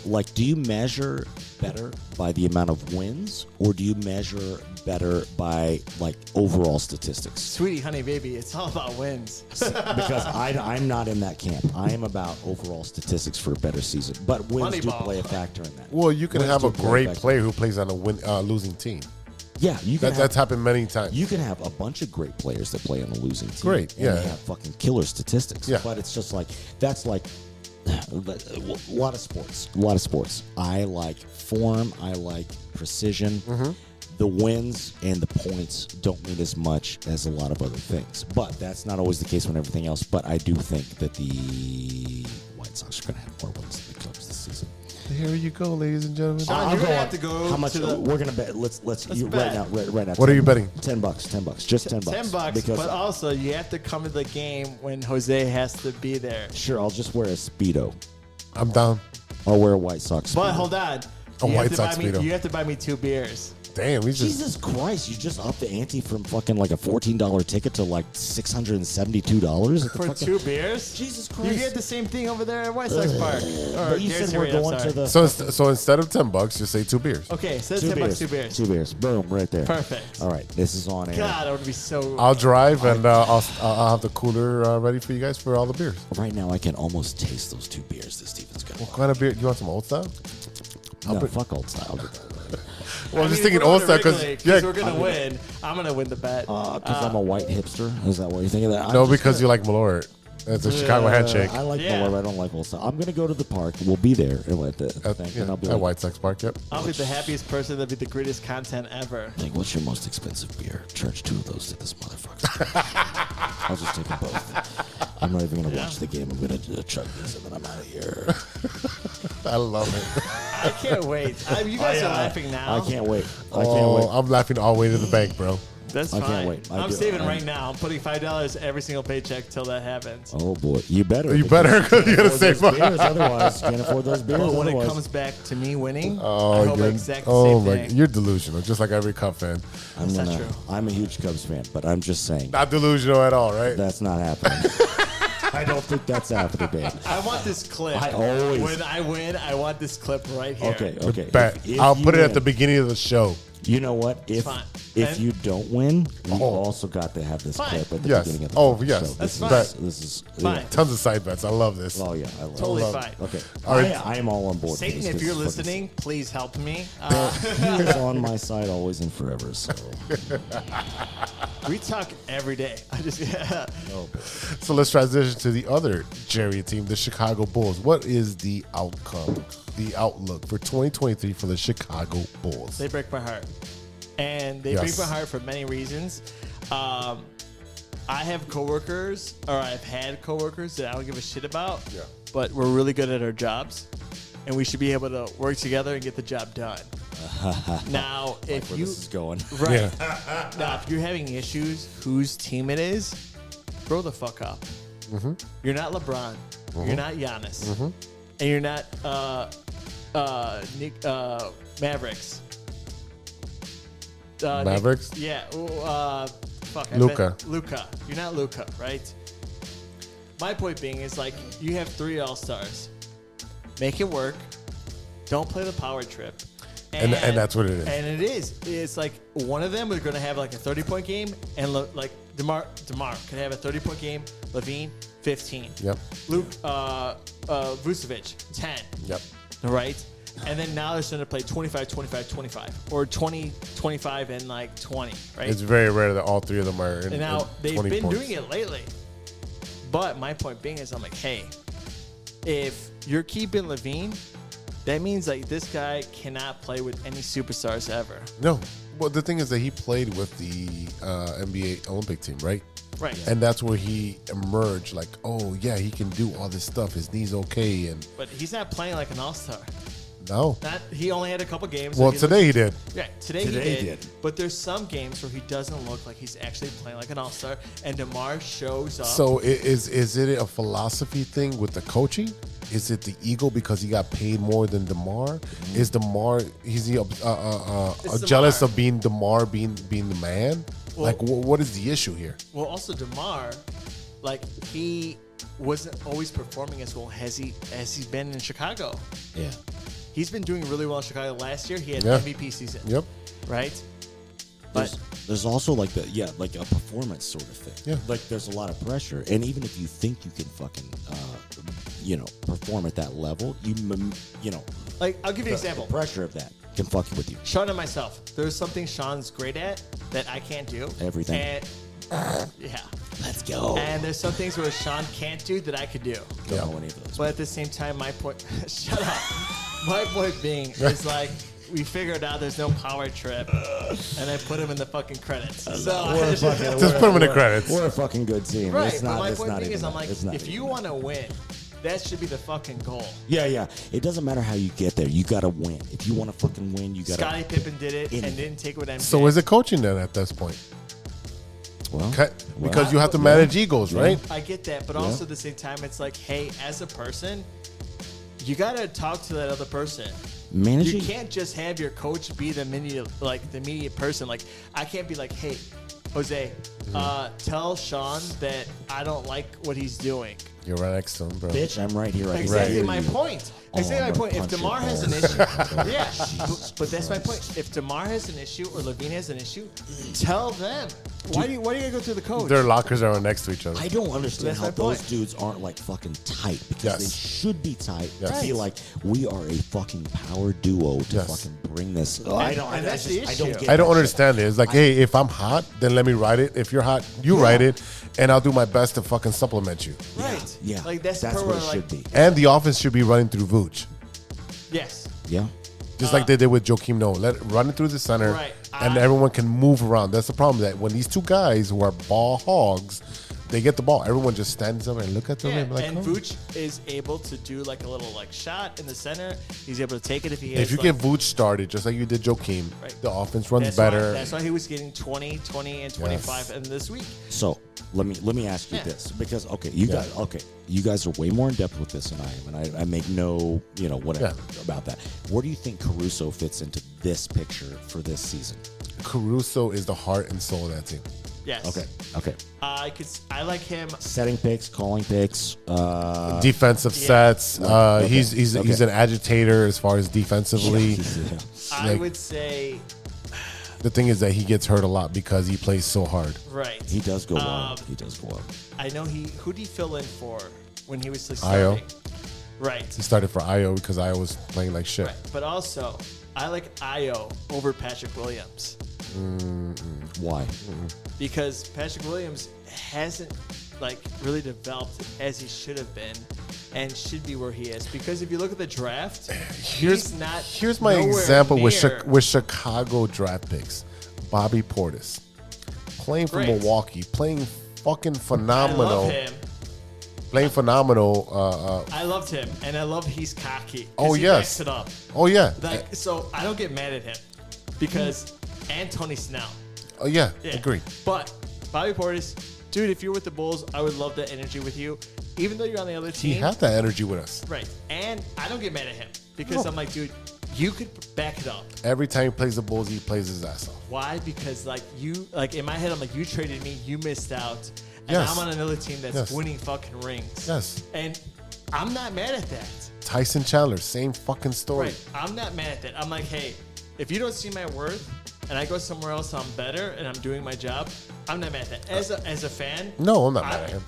Like, do you measure better by the amount of wins, or do you measure better by like overall statistics? Sweetie, honey, baby, it's all about wins. Because I'm not in that camp. I am about overall statistics for a better season, but wins do Moneyball. play a factor in that. Well, you can Wins have do a play great factor. player who plays on a losing team. Yeah, you can. That's happened many times. You can have a bunch of great players that play on a losing team. Great, and yeah. they have fucking killer statistics. Yeah. But it's just like that's like a lot of sports. A lot of sports. I like form. I like precision. Mm-hmm. The wins and the points don't mean as much as a lot of other things. But that's not always the case when everything else. But I do think that the White Sox are going to have more wins than the Cubs this season. Here you go, ladies and gentlemen. Sean, you're gonna have to go. How much? to the, We're gonna bet. Let's you, bet. right now. What are you betting? $10. $10. Just $10. $10, Because but also you have to come to the game when Jose has to be there. sure, I'll just wear a Speedo. I'm down. I'll wear a White Sox Speedo. But hold on, A You White have to Sox buy me- Speedo. You have to buy me 2 beers. Damn, we just. Jesus Christ! You just upped the ante from fucking like a $14 ticket to like $672 For 2 beers? Jesus You Christ! get the same thing over there at White Sox Park. But you said we're going to the So instead of $10, just say 2 beers. Okay, so it's $10, 2 beers. 2 beers. Boom! Right there. Perfect. All right, this is on air. God, I would be so. I'll drive and I'll have the cooler ready for you guys for all the beers. Right now, I can almost taste those 2 beers that Steven's got. What kind of beer? You want some old style? No, fuck old style. Well, I'm just thinking old style because we're gonna win. I'm gonna win the bet. Because I'm a white hipster. Is that what you're thinking? That no, because you like Malort. It's a Chicago handshake. I like Yeah. Miller. I don't like old style. I'm gonna go to the park. We'll be there at the thing, and I'll be at like, White Sox Park. Yep. I'll be the happiest person. That'll be the greatest content ever. like, what's your most expensive beer? Charge 2 of those to this motherfucker. I'll just take them both. I'm not even gonna watch the game. I'm gonna chug this and then I'm out of here. I love it. I can't wait. You guys are laughing now. I can't wait. I can't Oh, wait. I'm laughing all the way to the bank, bro. That's I fine. can't wait. I'm saving right now. I'm putting $5 every single paycheck till that happens. Oh boy, you better. You better because you gotta Afford save those money. beers, otherwise, can't afford those beers. But when it otherwise. comes back to me winning, I Oh, hope I you're, exact the oh same my! thing. You're delusional, just like every Cub fan. That's not true. I'm a huge Cubs fan, but I'm just saying Not delusional at all, right? that's not happening. I don't think that's happening, man. I want this clip. I always- When I win, I want this clip right here. Okay. Bet. If I'll you put it at win- the beginning of the show. You know what? If fine. if And- you don't win, you Oh. also got to have this Fine. clip at the Yes. beginning of the Oh, fucking yes. show. That's This fine. is this is Fine. Tons of side bets. I love this. Oh yeah, I love Totally it. fine. Okay, All right. I am all on board. Satan, for this. if you're This is fucking- listening, please help me. He is on my side always and forever. So We talk every day. I just So let's transition to the other Jerry team, the Chicago Bulls. What is the outcome, the outlook for 2023 for the Chicago Bulls? they break my heart, and they Yes. break my heart for many reasons. I have coworkers, or I've had coworkers that I don't give a shit about. Yeah. But we're really good at our jobs, and we should be able to work together and get the job done. Now, if where you this is going. right now, if you're having issues, whose team it is, grow the fuck up. You're not LeBron. You're not Giannis, and you're not Mavericks. Mavericks? Yeah. Fuck. Luka. Luka. You're not Luka, right? My point being is like you have 3 All-Stars. Make it work. Don't play the power trip. And that's what it is. And it is. It's like one of them is going to have like a 30-point game, and like DeMar could have a 30-point game. Levine 15. Yep. Luke Vucevic 10. Yep. Right? And then now they're starting to play 25, 25, 25. Or 20, 25, and like 20, right? It's very rare that all 3 of them are in, And now in they've 20 been points. doing it lately. But my point being is I'm like, hey, if you're keeping Levine, that means like this guy cannot play with any superstars ever. No. Well, the thing is that he played with the NBA Olympic team, right? Right. And that's where he emerged like, oh, yeah, he can do all this stuff. His knee's okay. And But he's not playing like an all-star. No. He only had a couple games. Well, today he did. Yeah, today he did. But there's some games where he doesn't look like he's actually playing like an all-star, and DeMar shows up. So is it a philosophy thing with the coaching? Is it the ego because he got paid more than DeMar? Is DeMar jealous of being DeMar being the man? Well, like what is the issue here? Well, also DeMar, like he wasn't always performing as well as he's been in Chicago. Yeah. He's been doing really well in Chicago. Last year, he had an MVP season. Yep. Right? But there's also like like a performance sort of thing. Yeah. Like there's a lot of pressure, and even if you think you can fucking, perform at that level, like I'll give you an example. The pressure of that can fuck with you. Sean and myself, there's something Sean's great at that I can't do. Everything. And, yeah. Let's go. And there's some things where Sean can't do that I could do. Don't know any of those. But at the same time, my point, shut up. My point being is like, we figured out there's no power trip, and I put him in the fucking credits. So Just put him in the credits. We're a fucking good team. Right, It's but not, my it's point not being even is, I'm that. like, It's not if even you that. want to win, that should be the fucking goal. Yeah. It doesn't matter how you get there. You got to win. If you want to fucking win, you got to. Scottie Pippen did it and didn't take what I'm So is it coaching then at this point? Well, Because you have to manage egos, right? I get that, but also at the same time, it's like, hey, as a person, you got to talk to that other person. managing. You can't just have your coach be the immediate person. Like, I can't be like, hey, Jose, tell Sean that I don't like what he's doing. You're right next to him, bro. Bitch, I'm right here. Exactly Right. my point. Exactly my point. If DeMar has an issue, yeah, but that's my point. If DeMar has an issue or Levine has an issue, tell them. Why do you gotta go through the coach? Their lockers are next to each other. I don't understand That's how my those point. dudes aren't like fucking tight because Yes. they should be tight. Yes. To be like, we are a fucking power duo to Yes. fucking bring this. And that's the I issue. don't get I don't that understand it. It's like, hey, if I'm hot, then let me ride it. If you're hot, you ride it, and I'll do my best to fucking supplement you. Right. Yeah. Like that's the part what where it should be. And the offense should be running through Vooch, Yes. Yeah. just like they did with Joakim Noah. Let it run it through the center, Right. and everyone can move around. That's the problem. That when these two guys who are ball hogs, they get the ball. Everyone just stands up and look at them Yeah, and be like, and oh. Vooch is able to do like a little like shot in the center. He's able to take it if he has. If you like, get Vooch started, just like you did Joakim, Right. the offense runs that's better. Why, that's why he was getting 20, 20, and 25 in this week. So let me ask you Yeah. this because you guys are way more in depth with this than I am, and I make no whatever about that. Where do you think Caruso fits into this picture for this season? Caruso is the heart and soul of that team. Yes. Okay. I like him. Setting picks, calling picks. Defensive sets. Okay. He's an agitator as far as defensively. I would say The thing is that he gets hurt a lot because he plays so hard. right. He does go wild. He does go wild. I know who did he fill in for when he was Io. starting? Right. He started for Io because Io was playing like shit. Right. But also, I like Io over Patrick Williams Why? because Patrick Williams hasn't like really developed as he should have been and should be where he is. Because if you look at the draft, he's not. Here's my nowhere example near- with Chicago draft picks. Bobby Portis, playing for Great. Milwaukee, playing fucking I phenomenal. love him. Playing phenomenal. I loved him, and I love he's cocky. 'cause Oh, he yes. backs it up. Oh yeah. Like, so I don't get mad at him because and Tony Snell. Oh yeah. Yeah. Agree. But Bobby Portis, dude, if you're with the Bulls, I would love that energy with you. Even though you're on the other He team. had that energy with us. Right. And I don't get mad at him because I'm like, dude, you could back it up. Every time he plays the Bulls, he plays his ass off. Why? Because like in my head, I'm like, you traded me, you missed out. And Yes. I'm on another team that's Yes. winning fucking rings. Yes. And I'm not mad at that. Tyson Chandler, same fucking story. Right. I'm not mad at that. I'm like, hey, if you don't see my worth and I go somewhere else, I'm better and I'm doing my job. I'm not mad at that. As a fan, No, I'm not mad at him.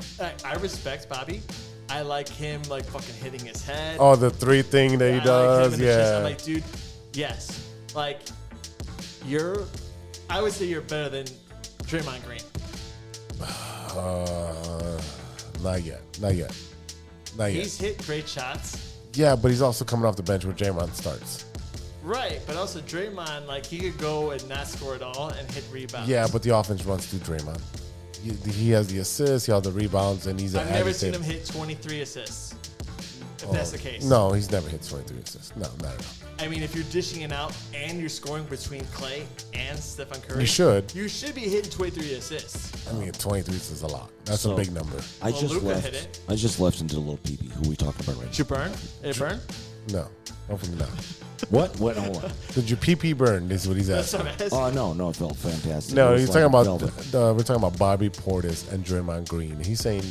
I respect Bobby. I like him like fucking hitting his head. Oh, the three thing that he I like him does, in the chest. yeah. I'm like, dude, yes. Like, I would say you're better than Draymond Green. Not yet. Not yet. Not yet. He's hit great shots. Yeah, but he's also coming off the bench where Draymond starts. Right, but also Draymond, like, he could go and not score at all and hit rebounds. Yeah, but the offense runs through Draymond. He has the assists, he has the rebounds, and he's an I've never seen agitator. him hit 23 assists. if that's the case. No, he's never hit 23 assists. No, not at all. I mean, if you're dishing it out and you're scoring between Clay and Stephen Curry, You should. You should be hitting 23 assists. I mean, 23 is a lot. That's a So- big number. I Well, just Luka left. hit it. I just left into a little pee-pee. Who are we talking about right Did you burn? Did it burn? No, hopefully not. now? What? What? Hold on. Did your PP burn? This is what he's That's asking. what I'm asking. Oh no, it felt fantastic. No, It was he's like talking about velvet. we're talking about Bobby Portis and Draymond Green. He's saying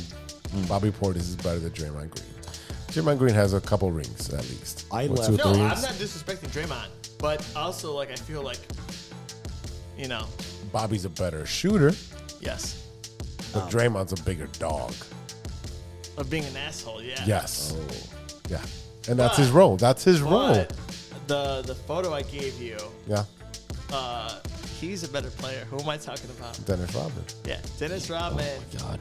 Bobby Portis is better than Draymond Green. Draymond Green has a couple rings at least. I Or left- two or No, three I'm rings. not disrespecting Draymond, but also like I feel like, you know, Bobby's a better shooter, yes, but Draymond's a bigger dog. of being an asshole. Yeah. Yes. Oh. Yeah. And that's But- his role. That's his role. But the photo I gave you, Yeah. he's a better player. Who am I talking about? Dennis Rodman. Yeah, Dennis Rodman God.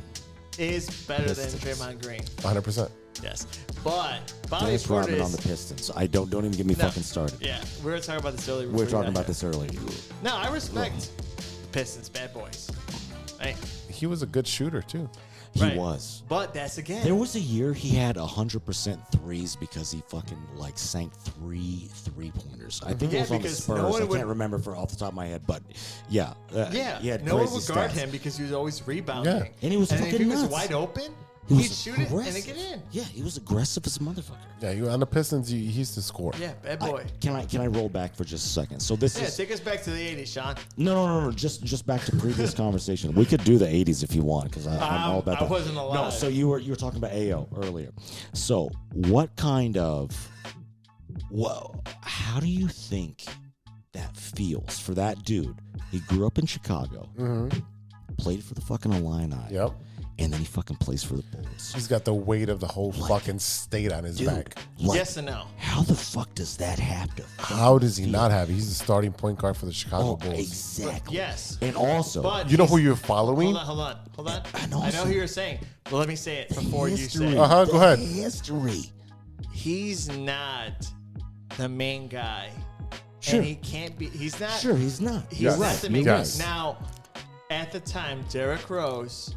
is better than Pistons. Draymond Green. 100%. Yes, but Bobby Dennis Rodman on the Portis. Pistons. I don't even get me No. fucking started. Yeah, we were talking about this earlier. We before were you talking got about here. this earlier. No, I respect the Pistons, bad boys. Right? He was a good shooter, too. He Right. was. But that's again. There was a year he had 100% threes because he fucking like sank three-pointers. I think Yeah, it was on the because Spurs. no one I would- can't remember for off the top of my head, but yeah, yeah, he had no one crazy would guard stats. him because he was always rebounding. Yeah. And he was if fucking he was nuts. wide open, He was he'd shoot it and aggressive. it get in. Yeah, he was aggressive as a motherfucker. Yeah, on the Pistons, he used to score. Yeah, bad boy. Can I roll back for just a second? So this Yeah, is take us back to the 80s, Sean. no. Just back to previous conversation. We could do the 80s if you want because I'm all about I that. wasn't No, alive. so you were talking about AO earlier. So what kind of how do you think that feels for that dude? He grew up in Chicago, played for the fucking Illini, Yep. and then he fucking plays for the Bulls. He's got the weight of the whole fucking state on his Dude, back. like, Yes and no. how the fuck does that have to? How does he not have it? He's the starting point guard for the Chicago Oh, Bulls. exactly. Yes. And also, But You know he's- who you're following? Hold on. And I know also- who you're saying, but let me say it before you say history. it. Uh-huh, go ahead. History. He's not the main guy. Sure. And he can't be. He's not. Sure, he's not. He's Yes. not the main You're right. guy. Now, at the time, Derrick Rose,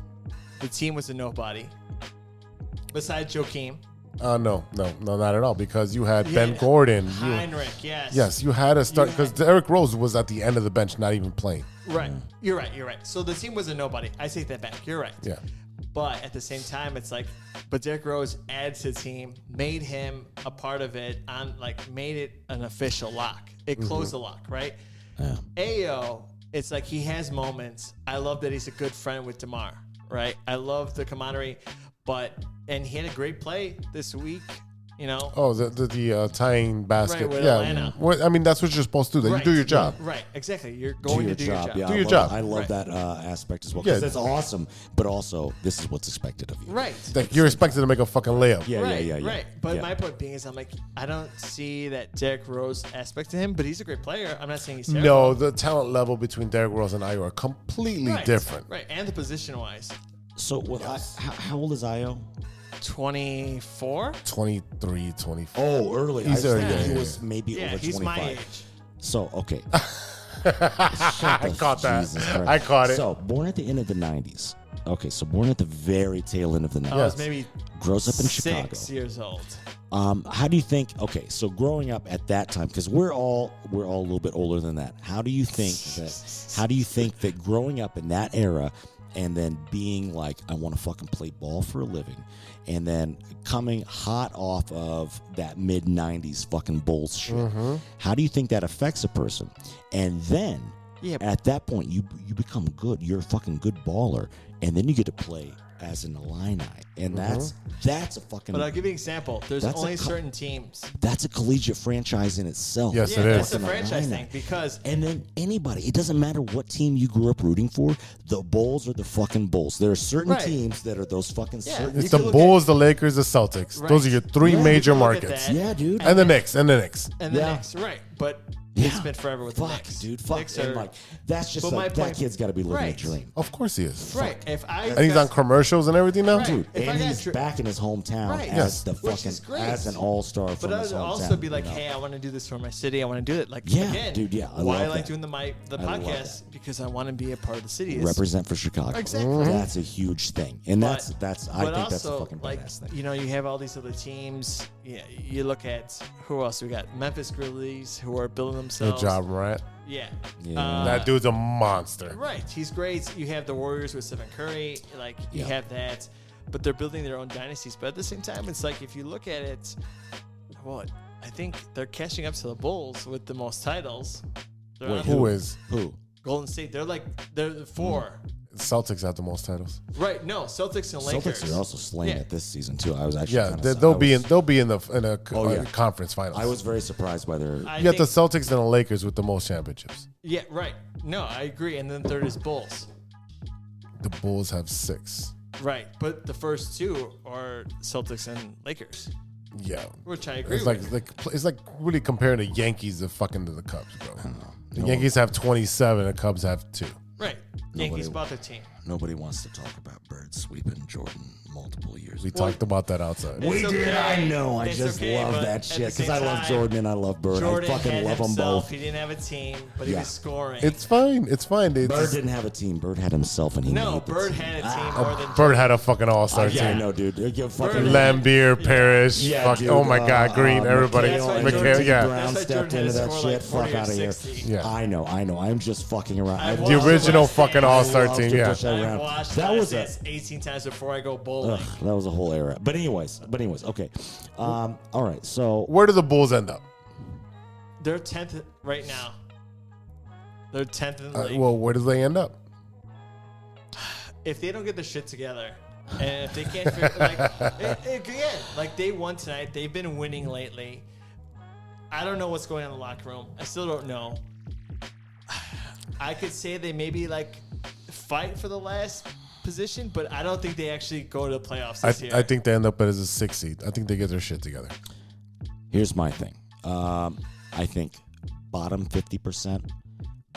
the team was a nobody. Besides Joakim. No, not at all. Because you had You Ben had Gordon. Heinrich, yes. Yes, you had to start You because had- Derrick Rose was at the end of the bench, not even playing. Right. You're right. So the team was a nobody. I take that back. You're right. Yeah. But at the same time, it's like, but Derrick Rose adds to the team, made him a part of it, made it an official lock. It closed the lock, right? Ayo, it's like he has moments. I love that he's a good friend with DeMar, right? I love the camaraderie, and he had a great play this week, you know. Oh, the tying basket. Right, with yeah. Atlanta. Well, I mean, that's what you're supposed to do. Right. You do your job. Right, exactly. You're Do going your to do your job. Yeah, Do your I love- job. I love Right. that aspect as well Yeah. because it's awesome, but also this is what's expected of you. Right. Like, you're expected to make a fucking layup. Yeah, Right, yeah. right. But Yeah. my point being is, I'm like, I don't see that Derrick Rose aspect to him, but he's a great player. I'm not saying he's terrible. No, the talent level between Derrick Rose and Ayo are completely Right, different. Right, and the position wise. So, how old is Io? 24? 23, 24. Oh, early. He's I early, thought he yeah, was maybe Yeah, over he's 25. my age. So, okay. I caught that. Jesus Christ. I caught it. So, born at the end of the 90s. Okay, so born at the very tail end of the 90s. I was maybe Grows up in Chicago. 6 years old. How do you think? Okay, so growing up at that time, because we're all a little bit older than that. How do you think that growing up in that era, and then being like, I want to fucking play ball for a living, and then coming hot off of that mid '90s fucking Bulls shit? How do you think that affects a person? And then at that point, you become good. You're a fucking good baller, and then you get to play as an Illini, and that's a fucking. But I'll give you an example. There's That's a only co- certain teams. That's a collegiate franchise in itself. Yes, Yeah, it that's is. a Fucking franchise Illini. thing because And then anybody, it doesn't matter what team you grew up rooting for. The Bulls are the fucking Bulls. There are certain Right. teams that are those fucking Yeah. certain. You It's the can look Bulls, the Lakers, the Celtics. Right. Those are your three Yeah, major you can look at markets. that. Yeah, dude. And the Knicks. And the Knicks. and the Yeah. Knicks, right? But Yeah. it's been forever with the Fuck, Knicks. dude. Fuck. Knicks And are- like that's just But like my that point- kid's got to be living a Right. dream. Of course he is. right. If I And he's on commercials and everything now? Right. Dude, If And he's back in his hometown Right. as the Which fucking is great. as an all-star But from I his would hometown. also be like, you know? hey, I want to do this for my city. I want to do it. Like, Yeah, again, dude, yeah, I why love I like that. doing the love podcast? Because I want to be a part of the city. Represent for Chicago. Exactly. That's a huge thing, and that's I but think that's a also, fucking like, badass thing. you know, you have all these other teams. Yeah, you look at who else we got? Memphis Grizzlies, who are building Good themselves. job, Morant. Yeah. Yeah. That dude's a monster. Right. He's great. You have the Warriors with Stephen Curry. Like, you Yeah. have that. But they're building their own dynasties. But at the same time, it's like, if you look at it, what? I think they're catching up to the Bulls with the most titles. They're Wait, on Who is? Who? Golden State. They're the 4. Celtics have the most titles. Right. No, Celtics and Lakers. Celtics are also slaying Yeah. it this season too. I was actually Yeah, kinda they'll I be was- in a Oh, yeah. conference finals. I was very surprised by their. I You got the think- Celtics and the Lakers with the most championships. Yeah, right. No, I agree. And then third is Bulls. The Bulls have 6. Right. But the first 2 are Celtics and Lakers, Yeah, which I agree it's with. it's like really comparing the Yankees to the Cubs, bro. The Yankees have 27, the Cubs have 2. Right. Yankees bought their team. Nobody wants to talk about Bird sweeping Jordan multiple years. We talked about that outside. We It's did. okay. I know. I It's just okay, love but that at shit the because same I love time, Jordan and I love Bird. Jordan I fucking had love them himself. both. He didn't have a team, but he Yeah. was scoring. It's fine. It's fine. Bird It's, didn't have a team. Bird had himself, and he no, made the Bird team. had a team more than Bird had a fucking all-star Yeah, I team. know, dude. You fucking Bird- Lambeer, Parrish, Yeah, fuck, dude, oh my God, Green, everybody, That's why McHale, Jordan- and yeah. Brown That's why stepped Jordan into had that scored shit. like 40 Fuck or out of here. 60. Yeah. I know. I'm just fucking around. I I watched The the original Last fucking Dance. all-star love team, to yeah. push that I around. watched That was a 18 times before I go bowling. that was a whole era. But anyways, okay. All right. So Where do the Bulls end up? They're 10th right now. They're 10th in the league. Well, where do they end up? If they don't get their shit together, and if they can't figure, again, like they won tonight, they've been winning lately. I don't know what's going on in the locker room. I still don't know. I could say they maybe like fight for the last position, but I don't think they actually go to the playoffs this year. I think they end up as a 6 seed. I think they get their shit together. here's my thing. I think bottom 50%,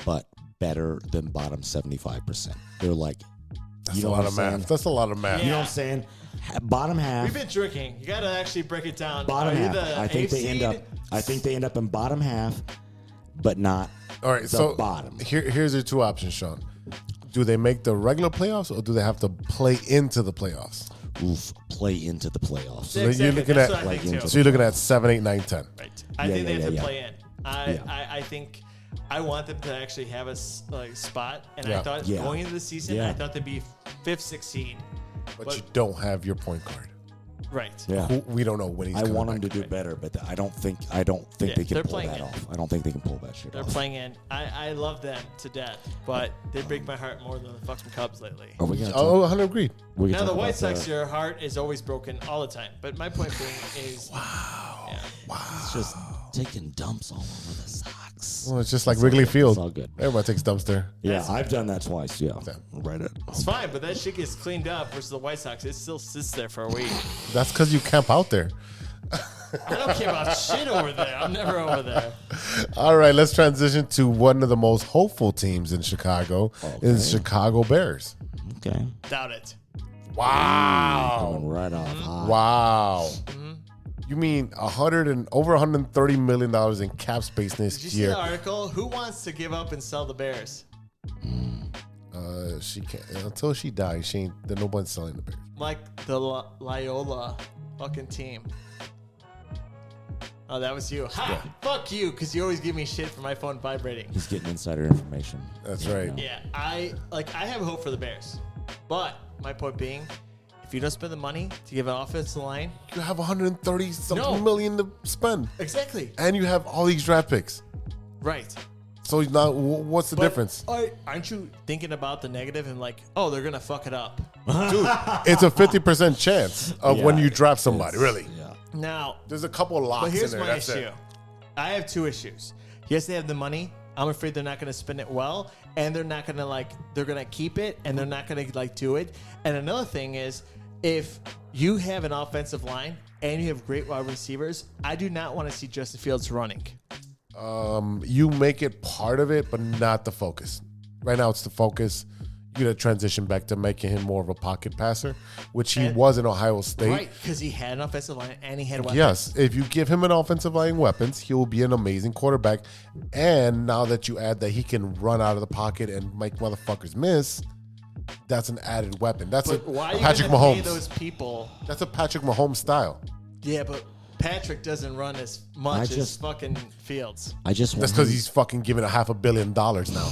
but better than bottom 75%. They're like, That's you know a what lot I'm of saying? math. That's a lot of math. You know Yeah. what I'm saying? Bottom half. We've been drinking. You got to actually break it down. Bottom Are you half. the I think eighth they end seed? up. I think they end up in bottom half, but not All right, the so bottom. here's your 2 options, Sean. Do they make the regular playoffs or do they have to play into the playoffs? Oof, play into the playoffs. So you're Exactly. looking That's at what I like think into too. so you're looking at 7, 8, 9, 10. Right. I Yeah, think they yeah, have to yeah, play in. Yeah. I think I want them to actually have a spot. And Yeah. I thought Yeah. going into the season, Yeah. I thought they'd be 5th, 6th seed. But you don't have your point guard. Right. Yeah. We don't know when he's I coming want them back. to do better, but I don't think Yeah, they can they're pull playing that it. off. I don't think they can pull that shit They're off. playing in. I love them to death, but they break my heart more than the fucking Cubs lately. Are we gonna talk, Oh, 100 agreed. we can Now talk the about White Sox, your heart is always broken all the time. But my point being is, It's just taking dumps all over the socks. Well, it's just like Wrigley Field. It's all good. Everybody takes dumps there. Yeah, I've done that twice. Yeah, right. it's fine, but that shit gets cleaned up versus the White Sox. It still sits there for a week. That's because you camp out there. I don't care about shit over there. I'm never over there. All right, let's transition to one of the most hopeful teams in Chicago. Is Chicago Bears. Okay, Doubt it. Wow. going right off Mm-hmm. hot. Wow. You mean over $130 million in cap space Did you this see year? the article? Who wants to give up and sell the Bears? She can't until she dies. She ain't. Then nobody's selling the Bears. Like the Loyola fucking team. Oh, that was you. Ha! Fuck you, because you always give me shit for my phone vibrating. He's getting insider information. That's right. Yeah, I have hope for the Bears. But my point being, if you don't spend the money to give an offensive line, You have 130 something No. million to spend, exactly. and you have all these draft picks. Right. So now, what's the But difference? aren't you thinking about the negative and like, oh, they're gonna fuck it up? Dude, it's a 50% chance of when Yeah, you draft somebody. Really, Yeah. Now, there's a couple of locks but here's in there. my That's issue. it. I have 2 issues. Yes, they have the money. I'm afraid they're not going to spend it well, and they're not going to they're going to keep it, and they're not going to do it. And another thing is, if you have an offensive line and you have great wide receivers, I do not want to see Justin Fields running. You make it part of it, but not the focus. Right now, it's the focus. you're going to transition back to making him more of a pocket passer, which he was in Ohio State. Right, because he had an offensive line and he had weapons. Yes, if you give him an offensive line weapons, he will be an amazing quarterback. And now that you add that he can run out of the pocket and make motherfuckers miss, that's an added weapon. That's But why are you Patrick gonna pay Mahomes. those people? That's a Patrick Mahomes style. Yeah, but Patrick doesn't run as much as fucking Fields. I just want That's because he's fucking giving $500 million now.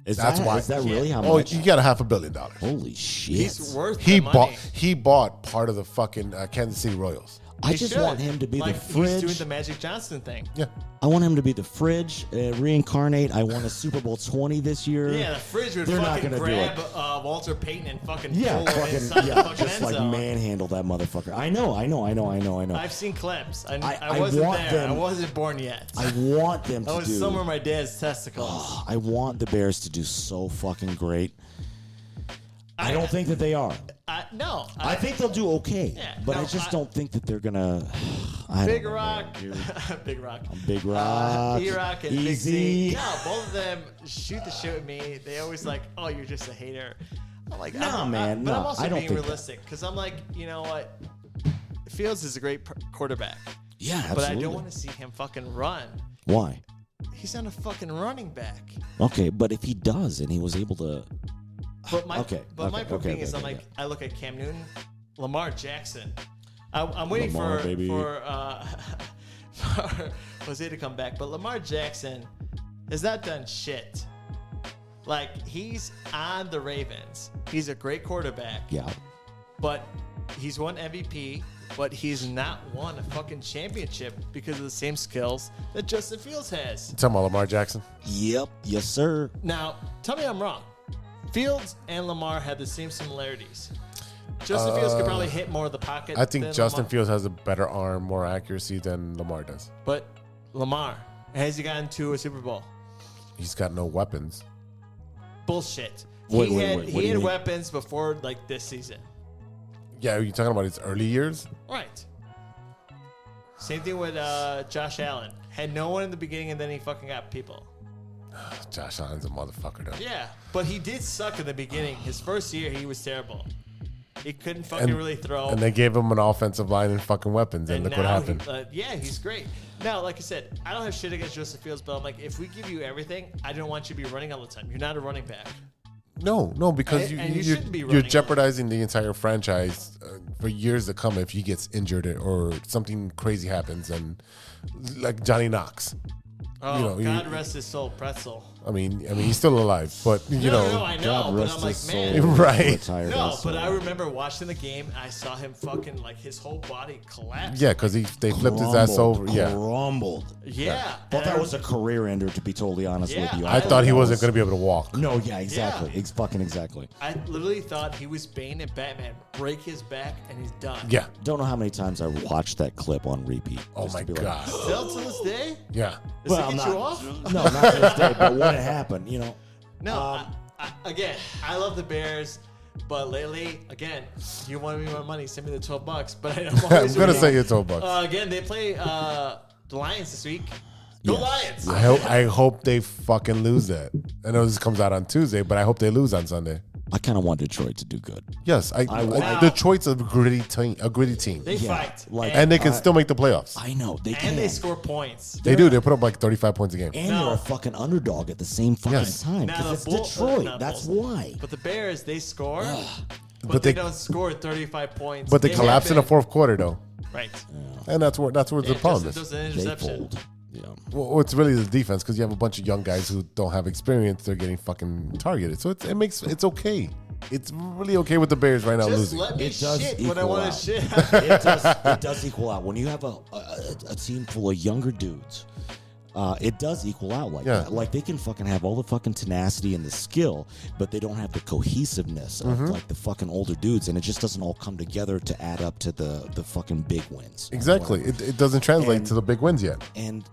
That's why. Is that really how Oh, much? you got $500 million. Holy shit! He's worth He the money. bought part of the fucking Kansas City Royals. I He just should. want him to be like, the fridge. He's doing the Magic Johnson thing. Yeah. I want him to be the fridge, reincarnate. I won a Super Bowl 20 this year. Yeah, the fridge would They're not fucking gonna do grab it. Walter Payton and fucking Yeah, pull him inside the fucking, fucking just end like zone. manhandle that motherfucker. I know. I've seen clips. I I wasn't want there. them- I wasn't born yet. I want them to I was do. somewhere in my dad's testicles. I want the Bears to do so fucking great. I don't think that they are. No. I think they'll do okay, Yeah, but no, I just don't think that they're gonna. I Big don't know, Rock. man, dude. Big Rock. Big Rock. E-Roc and Big Easy. Z. No, both of them shoot the shit with me. They always like, oh, you're just a hater. I'm like, Nah, man, but no, I'm also I don't being think that. realistic because I'm like, you know what? Fields is a great quarterback, Yeah, but absolutely. I don't want to see him fucking run. Why? He's not a fucking running back. Okay, but if he does, and he was able to. But my Okay, but my okay, point being okay, is, I'm okay, like, I look at Cam Newton, Lamar Jackson. I'm waiting Lamar, for baby. for Jose to come back, but Lamar Jackson has not done shit. Like, he's on the Ravens. He's a great quarterback. Yeah. But he's won MVP, but he's not won a fucking championship because of the same skills that Justin Fields has. You talking about Lamar Jackson? Yep. Yes, sir. Now, tell me I'm wrong. Fields and Lamar had the same similarities. Justin Fields could probably hit more of the pocket. I think than Justin Lamar. Fields has a better arm, more accuracy than Lamar does. But Lamar, has he gotten to a Super Bowl? He's got no weapons. Bullshit. Wait, he wait, had, wait, what he do you had mean? weapons before, like, this season. Yeah, are you talking about his early years? Right. Same thing with Josh Allen. Had no one in the beginning, and then he fucking got people. Josh Allen's a motherfucker, though. Yeah, but he did suck in the beginning. His first year, he was terrible. He couldn't fucking really throw. And they gave him an offensive line and fucking weapons, and look what now happened. Yeah, he's great. Now, like I said, I don't have shit against Joseph Fields, but I'm like, if we give you everything, I don't want you to be running all the time. You're not a running back. No, because And you you're, shouldn't be you're running. jeopardizing the entire franchise for years to come if he gets injured or something crazy happens, and like Johnny Knox. Oh, You know, God you- rest his soul, pretzel. I mean, he's still alive, but you No, know, I know, God but rest I'm like, his man. soul. Right. Retired No, his but soul. I remember watching the game. I saw him fucking, like, his whole body collapse. yeah, because they flipped his ass over. Yeah, Crumbled. Yeah. Thought that And was a career ender, to be totally honest with Yeah, you. I thought he that wasn't was- going to be able to walk. No, yeah, exactly. Yeah. Fucking exactly. I literally thought he was Bane and Batman. Break his back, and he's done. Yeah. Don't know how many times I watched that clip on repeat. Oh just my to be like, god. Still to this day? Yeah. Does it get you off? No, not to this day, but when it happened, you know. No, again, I love the Bears, but lately, again, you want me more money, send me the $12. But I'm I'm always going to reading- say it's $12. Again, they play the Lions this week. Go Yes. Lions! I hope they fucking lose that. I know this comes out on Tuesday, but I hope they lose on Sunday. I kind of want Detroit to do good. Yes, Detroit's a gritty team, They Yeah, fight. like- and they can still make the playoffs. I know they can. And they score points. They do. They put up like 35 points a game. And No. they're a fucking underdog at the same fucking Yes. time. Now Because the it's Bull- Detroit. not That's Bulls. why. But the Bears, they score, but, But they they- don't score 35 points. But they have collapsed in the been- fourth quarter, though, Right. and that's where the Yeah, problem Justin is. does an They interception. fold. Yeah. Well, it's really the defense because you have a bunch of young guys who don't have experience. They're getting fucking targeted, so it's okay. It's really okay with the Bears right now Just losing. let me It does shit when I equal want out. to shit. It does equal out. When you have a team full of younger dudes, it does equal out like Yeah. that. Like they can fucking have all the fucking tenacity and the skill, but they don't have the cohesiveness of like the fucking older dudes, and it just doesn't all come together to add up to the fucking big wins. Exactly. It doesn't translate And- to the big wins yet. And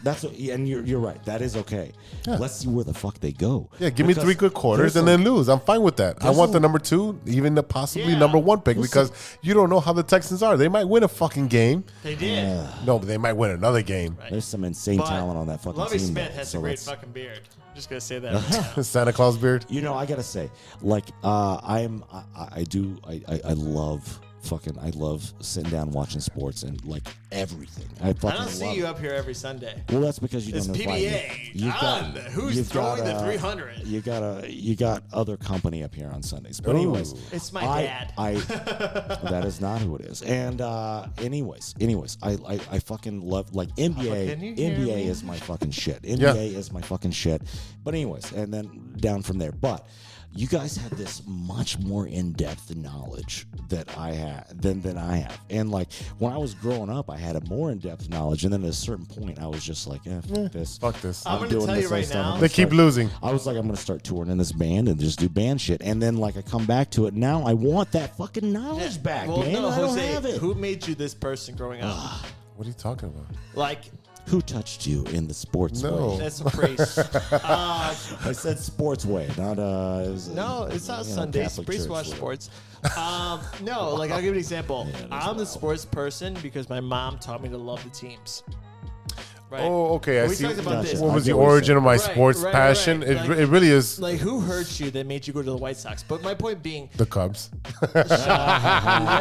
And you're right. That is okay. Yeah. Let's see where the fuck they go. Yeah, give me 3 good quarters and then lose. I'm fine with that. I want the number 2, even the possibly number 1 pick, because you don't know how the Texans are. They might win a fucking game. They did. No, but they might win another game. Right. There's some insane talent on that fucking Lovie team. Smith has a great fucking beard. I'm just gonna say that. Right now. Santa Claus beard. You know, I gotta say, like, I love sitting down watching sports and like everything. I don't see you up here every Sunday. Well, that's because you don't invite PBA. me. Who's throwing the 300? You got other company up here on Sundays. But anyways, it's my dad. That is not who it is. And anyways, I fucking love like NBA. NBA is my fucking shit. NBA is my fucking shit. But anyways, and then down from there. But you guys have this much more in-depth knowledge that I have than I have. And like when I was growing up, I had a more in-depth knowledge, and then at a certain point, I was just like, fuck this. Fuck this. I'm gonna tell you right now. They keep losing. I was like, I'm gonna start touring in this band and just do band shit. And then like I come back to it now. I want that fucking knowledge back, man. No, I don't Jose, have it. who made you this person growing up? What are you talking about? Like, who touched you in the sports way? that's a priest. I said sports way, not No, it's not Sundays. Priest watch sports. No, like I'll give you an example. I'm the sports person because my mom taught me to love the teams. Right? Oh, okay. I We see. talked about this. What was the origin of my Right, sports right, passion? right. Like- It really is Like, who hurt you that made you go to the White Sox? But my point being, the Cubs. that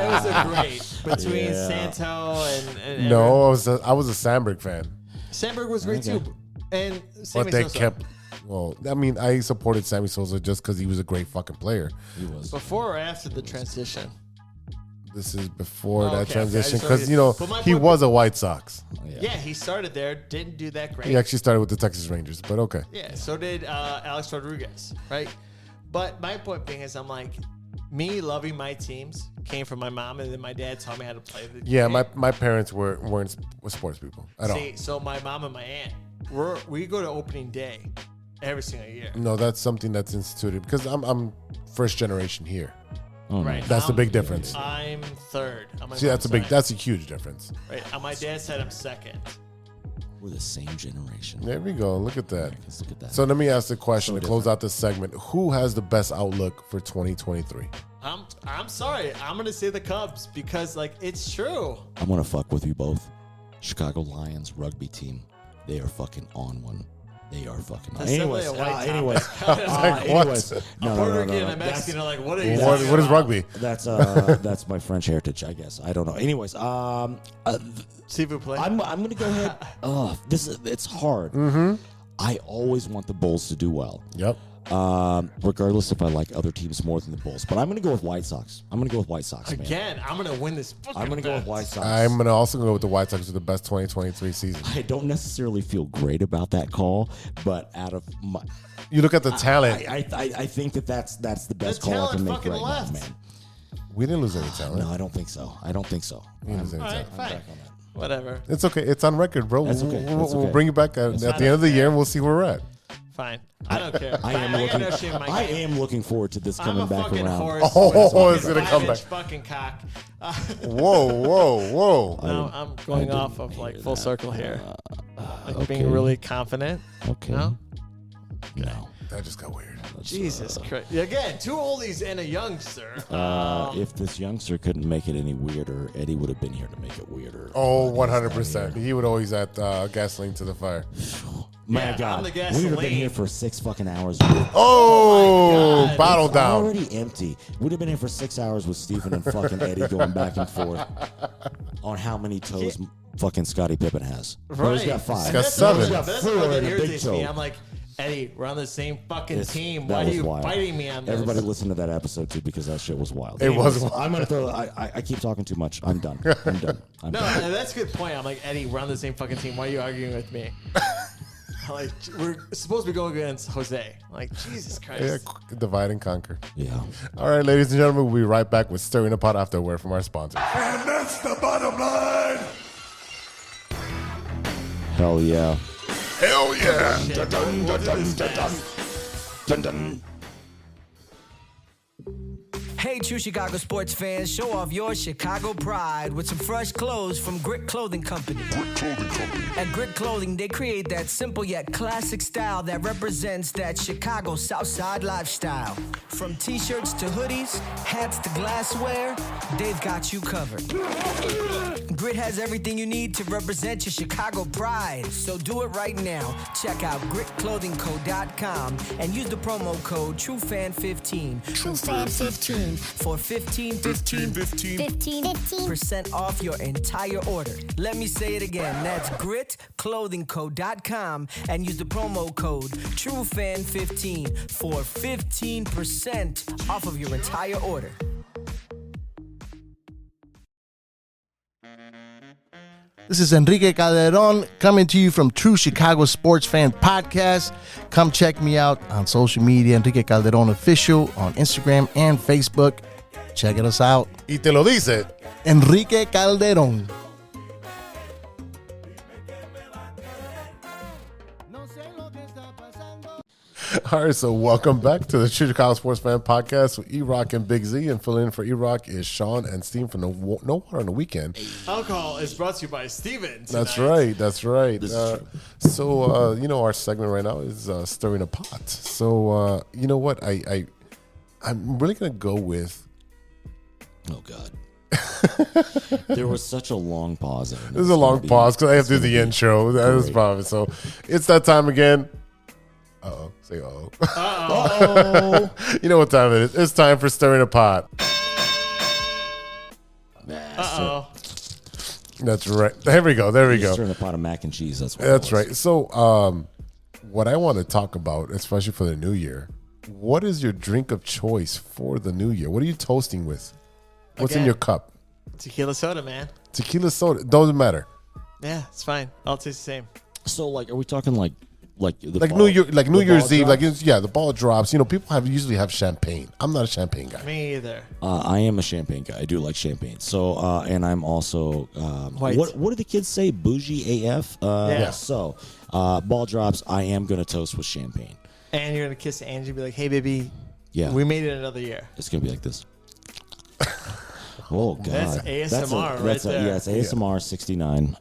was a great between Santo and No, I was a Sandberg fan, Sandberg was great too, and Sammy but they Sosa. kept. Well, I mean, I supported Sammy Sosa just because he was a great fucking player. He was. Before or after the transition? This is before that okay, transition okay. because, you know, But my he point- was a White Sox. Yeah, he started there, didn't do that great. He actually started with the Texas Rangers, but okay. Yeah, so did Alex Rodriguez, right? But my point being is, I'm like, me loving my teams came from my mom, and then my dad taught me how to play the Yeah, game. my parents weren't sports people at all. See, so my mom and my aunt, we go to opening day every single year. No, that's something that's instituted because I'm first generation here. Right. That's the big difference. I'm third. See, that's a huge difference. Right. On my dad's side, I'm second. We're the same generation. There we go. Look at that. Let's look at that. So let me ask the question So to close out this segment. Who has the best outlook for 2023? I'm sorry. I'm gonna say the Cubs because like it's true. I'm gonna fuck with you both. Chicago Lions rugby team. They are fucking on one. They are fucking on. That's Anyways, definitely a white anyways, topic. anyways. I'm Puerto Rican and Mexican are like, what are you? What talking is about? rugby? That's my French heritage, I guess. I don't know. Anyways, S'il vous plaît. I'm gonna go ahead. It's hard. Mm-hmm. I always want the Bulls to do well. Yep. Regardless if I like other teams more than the Bulls. But I'm going to go with White Sox. Man. Again, I'm gonna win this. I'm going to go with White Sox. I'm going to also go with the White Sox for the best 2023 season. I don't necessarily feel great about that call, but out of my... You look at the talent. I think that's the best The call I talent can make fucking right left. now, man. We didn't lose any talent. No, I don't think so. We didn't lose any All talent. right, fine. Whatever. It's okay. It's on record, bro. That's okay. We'll That's okay. bring it back at the end of the year, and we'll see where we're at. Fine. I don't care. I am looking forward to this I'm coming a back fucking around. horse. Oh, with it's a gonna come 5-inch back. Fucking cock. Whoa. No, I'm going off of like full circle here. Like being okay. really confident. Okay. No? No. That just got weird. Jesus Christ. Again, 2 oldies and a youngster. If this youngster couldn't make it any weirder, Eddie would have been here to make it weirder. Oh, But he's not 100%. here. He would always add gasoline to the fire. My Yeah, God, I'm the we would have been gasoline. here for 6 fucking hours. Oh, God. bottle It's down. already empty. We'd have been here for 6 hours with Stephen and fucking Eddie going back and forth on how many toes fucking Scottie Pippen has. No, he's got 5. got 7. He's got That's 4 what and a big irritates me. toe. I'm like, Eddie, we're on the same fucking It's- team. that Why are was you wild. fighting me on this? Everybody listen to that episode too because that shit was wild. It was Anyways, wild. I'm gonna throw. I keep talking too much. I'm done. I'm done. No, that's a good point. I'm like, Eddie, we're on the same fucking team. Why are you arguing with me? Like, we're supposed to be going against Jose. Like, Jesus Christ. Yeah, divide and conquer. Yeah. All right, ladies and gentlemen, we'll be right back with Stirring the Pot after a word from our sponsors. And that's the bottom line. Hell yeah. Hell yeah. Shit, we'll do this fast. Dun, dun. Hey, true Chicago sports fans, show off your Chicago pride with some fresh clothes from Grit Clothing Company. At Grit Clothing, they create that simple yet classic style that represents that Chicago Southside lifestyle. From t-shirts to hoodies, hats to glassware, they've got you covered. Grit has everything you need to represent your Chicago pride, so do it right now. Check out gritclothingco.com and use the promo code TrueFan15. TrueFan15. For 15% off your entire order. Let me say it again. That's gritclothingco.com and use the promo code TrueFan15 for 15% off of your entire order. This is Enrique Calderon coming to you from True Chicago Sports Fan Podcast. Come check me out on social media, Enrique Calderon Official on Instagram and Facebook. Check us out. Y te lo dice. Enrique Calderon. All right, so welcome back to the True Chicago Sports Fan Podcast with E-Roc and Big Z. And filling in for E-Roc is Sean and Steve from No Water on the Weekend. Alcohol is brought to you by Steven tonight. That's right. That's right. So, our segment right now is stirring a pot. So, you know what? I'm really going to go with. Oh, God. There was such a long pause. This is a long pause because I have to do the intro. That is probably so. It's that time again. Uh-oh. Say uh-oh. Uh-oh. You know what time it is. It's time for stirring a pot. Uh-oh. That's right. There we go. Stirring a pot of mac and cheese. That's right. So, what I want to talk about, especially for the new year, what is your drink of choice for the new year? What are you toasting with? What's in your cup? Tequila soda, man. Tequila soda. Doesn't matter. Yeah, it's fine. All tastes the same. So, like, are we talking like New Year's Eve, the ball drops. People usually have champagne. I'm not a champagne guy. Me either. I am a champagne guy. I do like champagne. So, and I'm also White. What do the kids say? Bougie AF. Yeah. So, ball drops. I am gonna toast with champagne. And you're gonna kiss Angie and be like, "Hey, baby, Yeah, we made it another year." it's gonna be like this. Oh God, That's ASMR right there. Yeah, it's ASMR 69.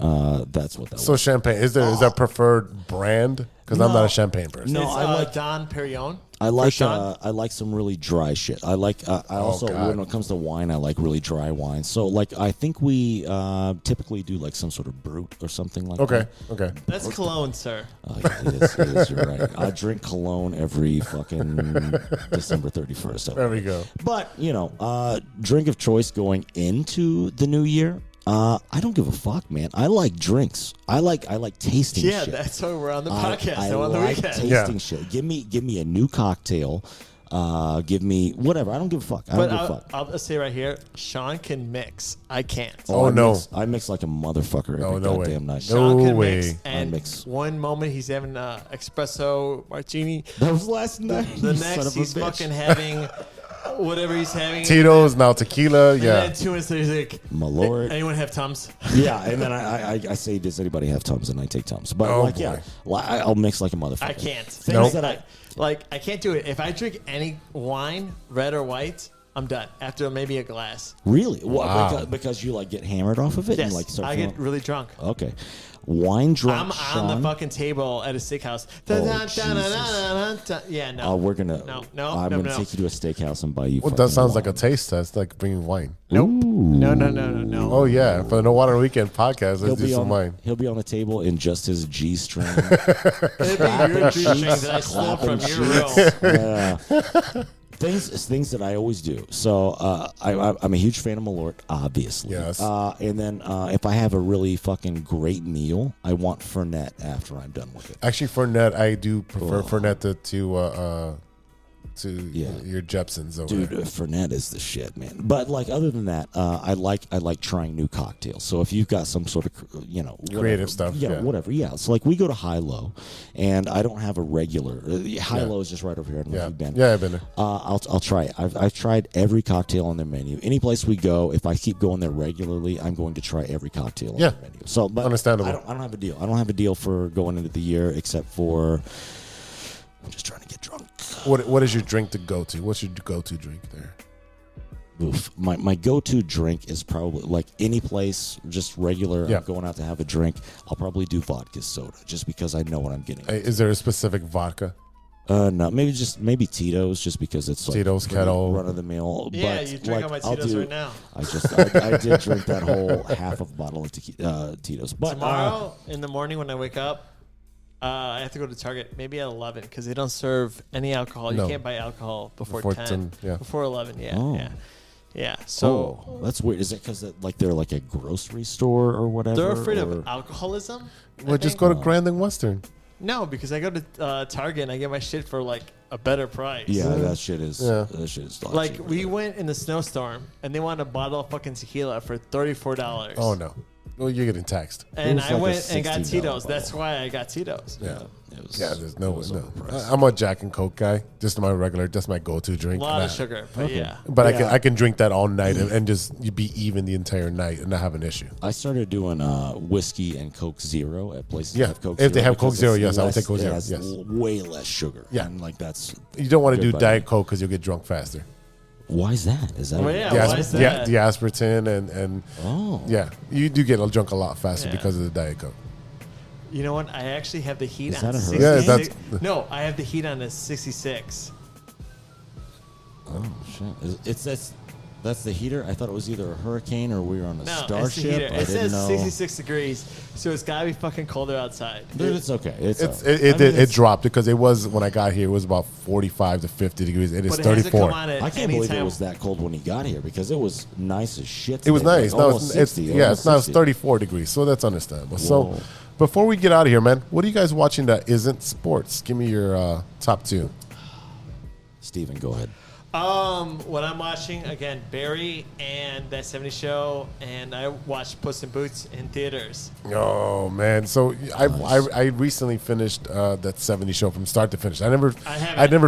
That's what that So was. champagne is there preferred brand? Because I'm not a champagne person. No, It's I like Don Perignon. I like Sean? I like some really dry shit. I like I also God. when it comes to wine, I like really dry wine. So like I think we typically do like some sort of brut or something like that. Okay. That's cologne, sir. It is. You're right. I drink cologne every fucking December 31st. There we go. But drink of choice going into the new year. I don't give a fuck, man. I like drinks. I like tasting Yeah, shit. that's why we're on the podcast. I on the like weekend. tasting shit. Give me a new cocktail. Give me whatever. I don't give a fuck. I don't give a fuck. I'll just say right here, Sean can mix. I can't. Oh, I no. I mix like a motherfucker every No way. goddamn night. No. Sean can way. mix. And mix. one moment he's having espresso martini. That was last night. The you son next of a he's bitch. fucking having whatever he's having. Tito's, now tequila. And Yeah. then 2 minutes later, he's like, My lord. anyone have Tums? Yeah, and then I say, does anybody have Tums? And I take Tums. But Oh, I'll mix like a motherfucker. I can't. Nope. Things that I can't do it. If I drink any wine, red or white, I'm done after maybe a glass. Really? Wow. Because you like get hammered off of it? Yes, And, like, start I feeling- get really drunk. Okay. Wine drunk. I'm Sean. on the fucking table at a steakhouse. Yeah, no. We're gonna. No, I'm no, gonna no. take you to a steakhouse and buy you. Well, fucking that sounds wine. like a taste test, like bringing wine. Nope. No. Oh, yeah. For the No Water Weekend podcast, let's do some wine. He'll be on the table in just his G string. It'd be your G string that I stole from your room. Things that I always do. So I'm a huge fan of Malort, obviously. Yes. And then if I have a really fucking great meal, I want Fernet after I'm done with it. Actually, Fernet, I do prefer Fernet to your Jepsons over Dude, there. Fernet is the shit, man. But like other than that, I like trying new cocktails. So if you've got some sort of whatever, Creative stuff, yeah. whatever. Yeah, it's like we go to High Low, and I don't have a regular. High Low is just right over here. I don't know if you've been. Yeah, I've been there. I'll try it. I've tried every cocktail on their menu. Any place we go, if I keep going there regularly, I'm going to try every cocktail on their menu. So, but understandable. I don't have a deal. I don't have a deal for going into the year except for I'm just trying to get drunk. What is your drink to go to? What's your go-to drink there? Oof. My go-to drink is probably like any place, just regular. Yeah. I'm going out to have a drink. I'll probably do vodka soda just because I know what I'm getting. Is there a specific vodka? No, maybe Tito's, just because it's like Tito's Kettle. run of the mill. Yeah, but you drink like, on my I'll Tito's do- right now. I did drink that whole half of a bottle of Tito's. But Tomorrow in the morning when I wake up, I have to go to Target maybe at 11 because they don't serve any alcohol. No. You can't buy alcohol before, Before 10. 10, yeah. Before 11, yeah. Oh. Yeah. So that's weird. Is it because like they're like a grocery store or whatever? they're afraid or- of alcoholism. Well, just go to Grand and Western. No, because I go to Target and I get my shit for like a better price. Yeah, that shit is. Yeah. That shit is dog Like shit. we went in the snowstorm and they wanted a bottle of fucking tequila for $34. Oh no. Well, you're getting taxed. And It was I like a went and got $16 Tito's. bottle. That's why I got Tito's. Yeah, it was, Yeah, there's no. it was no. overpriced. I'm a Jack and Coke guy. Just my regular. That's my go-to A drink. lot of Nah. sugar, but yeah. But Yeah. I can drink that all night and just be even the entire night and not have an issue. I started doing whiskey and Coke Zero at places Yeah, that have Coke if they Zero have Coke because Zero, it's yes, I would less- take Coke it Zero, has yes. way less sugar. Yeah. and like that's You don't want to Good do by Diet me. Coke because you'll get drunk faster. why is that? Is that Well, yeah, The why is that? the aspartame and Oh, yeah, you do get drunk a lot faster Yeah. because of the Diet Coke. You know what? I actually have the heat Is on that a 66. Yeah, that's- No, I have the heat on a 66. oh shit! That's the heater. I thought it was either a hurricane or we were on a No, it's the starship. heater. I It didn't says know. 66 degrees, so it's gotta be fucking colder outside. Dude, it's okay. It's It dropped because it was when I got here. It was about 45 to 50 degrees. It is But it hasn't 34. come on at I can't any believe it time. was that cold when he got here because it was nice as shit. It was today, nice. like No, almost it's 60, yeah, almost it's now 60. 34 degrees, so that's understandable. Whoa. So, before we get out of here, man, what are you guys watching that isn't sports? Give me your top two. Steven, go ahead. What I'm watching again, Barry and that 70s show, and I watched Puss in Boots in theaters. Oh man, so I recently finished that 70 show from start to finish. I never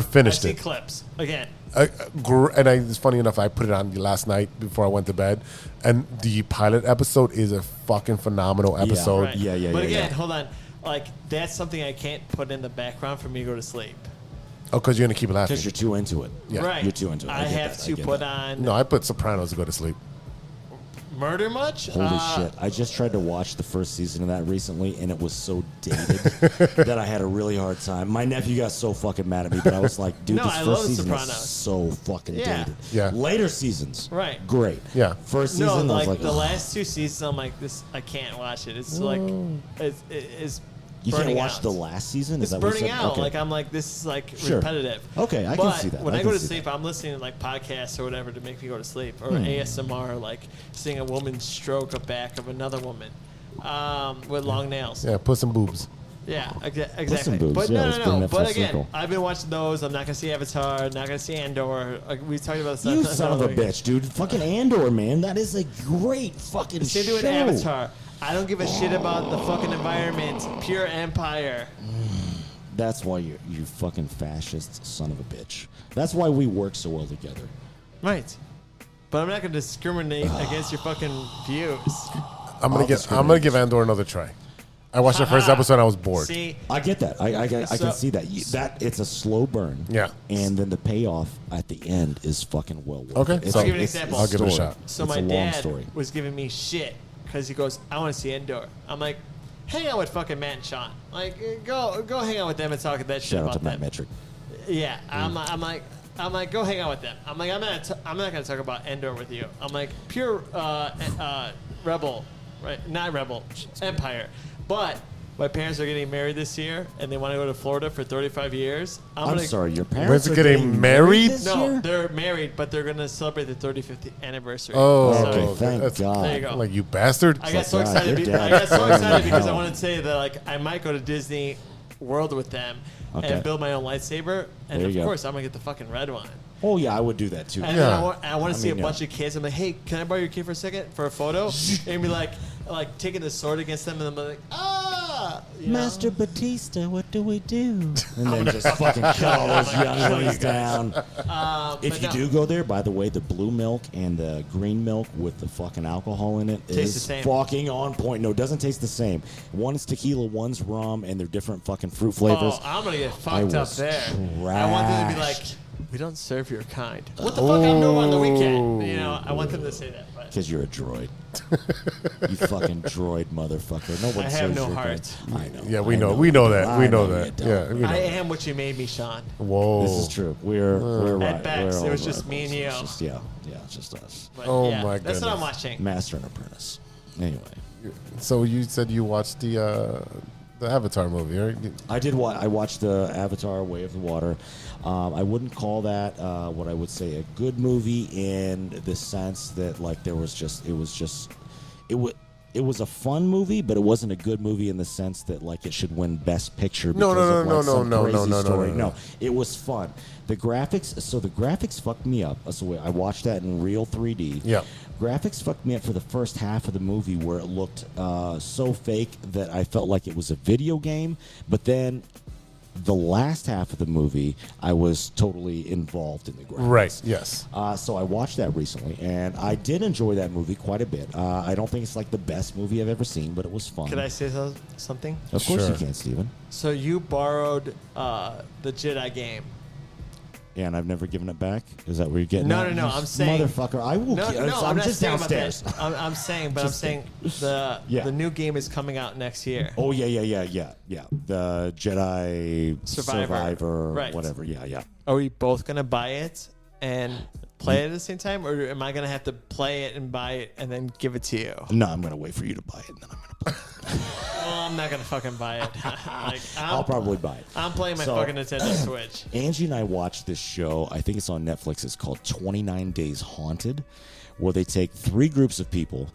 finished I've seen it. clips again. It's funny enough, I put it on last night before I went to bed, and the pilot episode is a fucking phenomenal episode. Right. Yeah, But again, yeah. hold on. Like that's something I can't put in the background for me to go to sleep. Oh, because you're gonna keep laughing. Because you're too into it. Yeah. Right. You're too into it. I get have that. to get put that. on No, I put Sopranos to go to sleep. Murder Much. Holy shit. I just tried to watch the first season of that recently, and it was so dated that I had a really hard time. My nephew got so fucking mad at me, but I was like, dude, No, this I first love season Sopranos. is so fucking Yeah. dated. Yeah. Later seasons, Right. great. Yeah. First season, No, I was like like, the ugh. last two seasons, I'm like this. I can't watch it. It's like it's You can't burning watch out. the last season? It's Is that what you burning said? out. Okay. Like I'm like this is like Sure. repetitive. Okay, I but can see that. When I I can go to see sleep, that. I'm listening to like podcasts or whatever to make me go to sleep, or Hmm. ASMR, like seeing a woman stroke a back of another woman with long nails. Yeah, put some boobs. Yeah, exactly. boobs, But yeah, no, let's no, bring no. that But full again, circle. I've been watching those. I'm not gonna see Avatar. Not gonna see Andor. Like, we talked about You stuff. son of a bitch, dude. Fucking Andor, man. That is a great fucking Same show. thing with Avatar. I don't give a shit about the fucking environment. Pure empire. That's why you fucking fascist son of a bitch. That's why we work so well together. Right. But I'm not gonna discriminate against your fucking views. I'm gonna give Andor another try. I watched the first episode and I was bored. See, I get that. I So- can see that. That it's a slow burn. Yeah. And then the payoff at the end is fucking well worth Okay, it. so- I'll give you an example. I'll give it a story. shot. so It's my a long dad story. was giving me shit because he goes, I want to see Andor. I'm like, hang out with fucking Matt and Sean. Like, go hang out with them and talk that shit Shout out about to Matt them. Metric. Yeah, I'm like, go hang out with them. I'm like, I'm not gonna talk about Endor with you. I'm like, pure rebel, right? Not rebel, empire. But my parents are getting married this year, and they want to go to Florida for 35 years. I'm sorry, your When's parents it are getting married? this No, year? they're married, but they're gonna celebrate the 35th anniversary. Oh, So Okay, thank that's- God. There you go. Like you bastard. I got so God, excited. your I dad got so fucking excited because I hell. wanted to say that like I might go to Disney World with them Okay. and build my own lightsaber, and There of you go. course I'm gonna get the fucking red one. Oh yeah, I would do that too. And Yeah. then I want to see a mean, bunch of kids. I'm like, hey, can I borrow your kid for a second for a photo? And be like taking the sword against them, and I'm like, you know? Master Batista, what do we do? And then just fucking cut all those younglings down. If but you no. do go there, by the way, the blue milk and the green milk with the fucking alcohol in it Tastes is the same. fucking on point. No, it doesn't taste the same. One's tequila, one's rum, and they're different fucking fruit flavors. Oh, I'm gonna get I fucked up was there. I want them to be like, We don't serve your kind. What the fuck I'm doing on the weekend? You know, I want them to say that. Because you're a droid. You fucking droid motherfucker. No one I have serves no your heart. kind. I know. Yeah, we know that. We know that. you Yeah, don't. we know. I am what you made me, Sean. Whoa. This is true. We're right. At best, We're it was all just right. me and you. It's just, yeah, it's just us. But Oh, yeah, my that's what I'm goodness. watching. Master and apprentice. Anyway. So you said you watched the Avatar movie, right? I did. I watched the Avatar: Way of the Water. I wouldn't call that what I would say a good movie in the sense that like it was a fun movie, but it wasn't a good movie in the sense that like it should win Best Picture. No, it was fun. The graphics fucked me up. So I watched that in real 3D. Yeah. Graphics fucked me up for the first half of the movie where it looked so fake that I felt like it was a video game. But then the last half of the movie, I was totally involved in the graphics. Right, yes. So I watched that recently, and I did enjoy that movie quite a bit. I don't think it's like the best movie I've ever seen, but it was fun. Could I say something? Of course Sure. you can, Steven. So you borrowed the Jedi game. Yeah, and I've never given it back? Is that where you're getting No, at? no, no, You I'm saying- Motherfucker, I will No, get no, I'm not just saying about downstairs. that. I'm saying, but I'm saying Yeah. the new game is coming out next year. Oh, yeah. The Jedi Survivor. Right. whatever. Yeah. Are we both gonna buy it and play it at the same time, or am I gonna have to play it and buy it and then give it to you? No, I'm going to wait for you to buy it, and then I'm going to play it. Well, I'm not gonna fucking buy it. I'll probably buy it. I'm playing my So- fucking Nintendo Switch. Angie and I watched this show. I think it's on Netflix. It's called 29 Days Haunted, where they take three groups of people.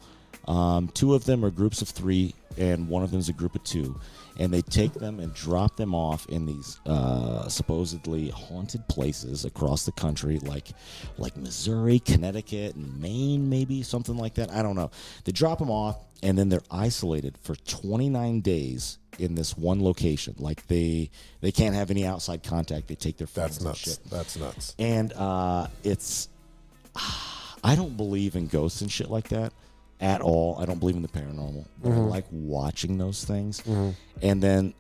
Two of them are groups of three, and one of them is a group of two. And they take them and drop them off in these supposedly haunted places across the country, like Missouri, Connecticut, and Maine, maybe something like that. I don't know. They drop them off, and then they're isolated for 29 days in this one location. Like they can't have any outside contact. They take their phones That's nuts. and shit. That's nuts. And it's I don't believe in ghosts and shit like that at all. I don't believe in the paranormal, but I like watching those things. And then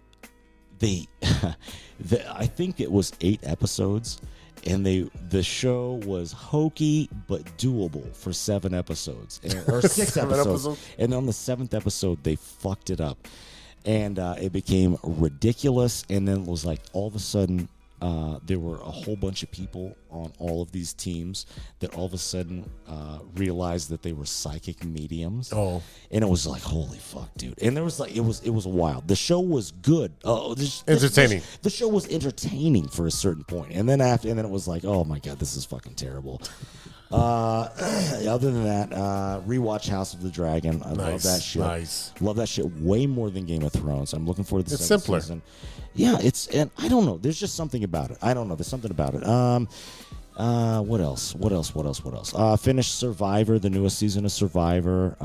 I think it was 8 episodes, and the show was hokey but doable for 7 episodes or 6 episodes. And on the 7th episode, they fucked it up, and it became ridiculous. And then it was like all of a sudden, there were a whole bunch of people on all of these teams that all of a sudden realized that they were psychic mediums. Oh. And it was like, holy fuck, dude. And there was like, it was wild. The show was good. Entertaining. The show was entertaining for a certain point. And then it was like, oh my God, this is fucking terrible. Other than that, rewatch House of the Dragon. I love that shit. Nice. Love that shit way more than Game of Thrones. I'm looking forward to the It's second simpler. season. Yeah, and I don't know. There's just something about it. I don't know. There's something about it. What else? Finished Survivor, the newest season of Survivor.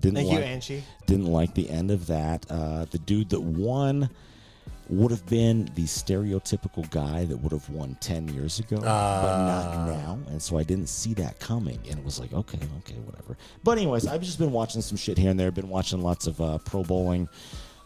Thank you, Angie. Didn't like the end of that. The dude that won would have been the stereotypical guy that would have won 10 years ago, but not now. And so I didn't see that coming. And it was like, okay, whatever. But anyways, I've just been watching some shit here and there. Been watching lots of pro bowling,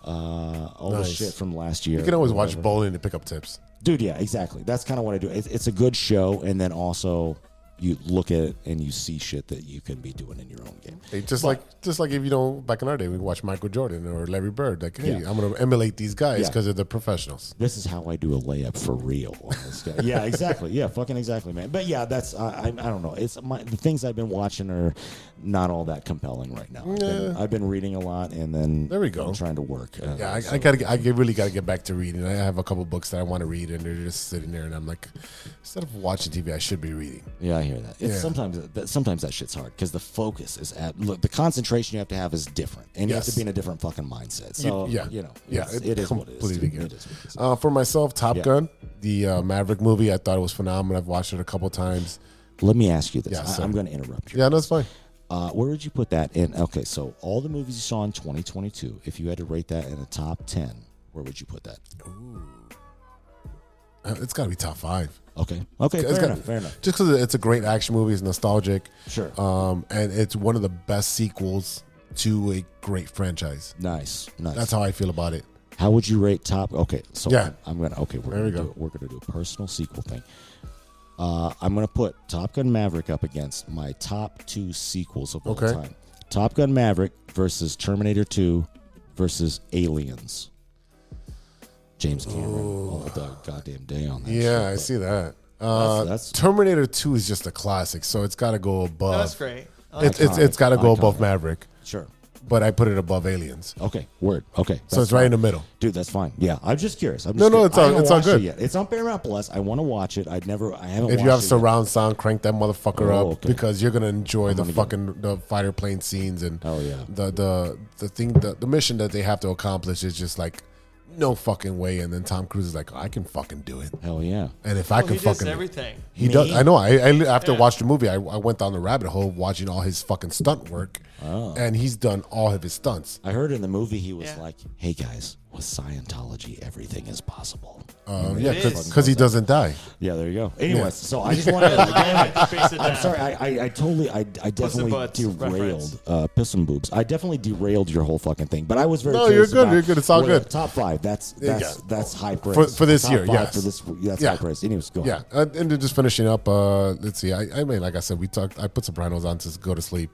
all the Nice. shit from last year. You can always watch whatever. bowling to pick up tips. Dude, yeah, exactly. That's kind of what I do. It's a good show, and then also you look at it and you see shit that you can be doing in your own game. Hey, just like if you know, back in our day, we watch Michael Jordan or Larry Bird. Like, hey, Yeah. I'm going to emulate these guys Yeah. because they're the professionals. This is how I do a layup for real on this guy. Yeah, exactly. Yeah, fucking exactly, man. But yeah, that's I don't know. It's the things I've been watching are not all that compelling right now. I've been reading a lot, and then There we go. I'm trying to work. Yeah, I so- really got to get back to reading. I have a couple books that I want to read, and they're just sitting there, and I'm like, instead of watching TV, I should be reading. Yeah, I hear that. It's Yeah. sometimes that shit's hard because the focus is look, the concentration you have to have is different, and you have Yes. to be in a different fucking mindset. So Yeah. you know, Yeah, it is what it is. completely dude. good. It is what it is. For myself, Top Yeah. Gun, the Maverick movie, I thought it was phenomenal. I've watched it a couple times. Let me ask you this. Yeah, sir. I'm going to interrupt you. Yeah, that's fine. Where would you put that in? Okay, so all the movies you saw in 2022, if you had to rate that in a top 10, where would you put that? It's got to be top 5. Okay, It's fair got- enough. Just because it's a great action movie, it's nostalgic. Sure. And it's one of the best sequels to a great franchise. Nice. That's how I feel about it. How would you rate top? Okay, so Yeah. I'm gonna. Okay, There we go. We're gonna do a personal sequel thing. I'm going to put Top Gun Maverick up against my top 2 sequels of all Okay. time. Top Gun Maverick versus Terminator 2 versus Aliens. James Cameron all the goddamn day on that. Yeah, I shit, see that. That's- Terminator 2 is just a classic, so it's got to go above. That's great. It's got to go above Iconic. Maverick, Sure. but I put it above Aliens. Okay. Word. Okay. So that's it's right fine. in the middle. Dude, that's fine. Yeah, I'm just curious. No, it's all- I haven't it's all watched good. it yet. It's on Paramount Plus. I want to watch it. I haven't. If watched you have it yet. surround sound, crank that motherfucker Oh, up okay. because you're gonna enjoy the gonna fucking the fighter plane scenes and Oh, yeah. the mission that they have to accomplish is just like no fucking way. And then Tom Cruise is like, I can fucking do it. Hell yeah. And if I Well, can he does fucking everything. He Me? does. I know. I after Yeah. watching the movie, I went down the rabbit hole watching all his fucking stunt work, and he's done all of his stunts. I heard in the movie he was Yeah. like, "Hey guys, with Scientology, everything is possible." Yeah, It is. because he doesn't die. Yeah, there you go. Anyways, so I just wanted to. Face it I'm down. sorry, I definitely butts derailed piss and boobs. I definitely derailed your whole fucking thing, but I was very. No, curious you're good, about you're good. It's all what- good. Top 5. That's high praise For this Top year, 5 yes. For this, that's Yeah. high praise. Anyways, go Yeah, ahead. and then just finishing up. Let's see. I mean, like I said, I put Sopranos on to go to sleep.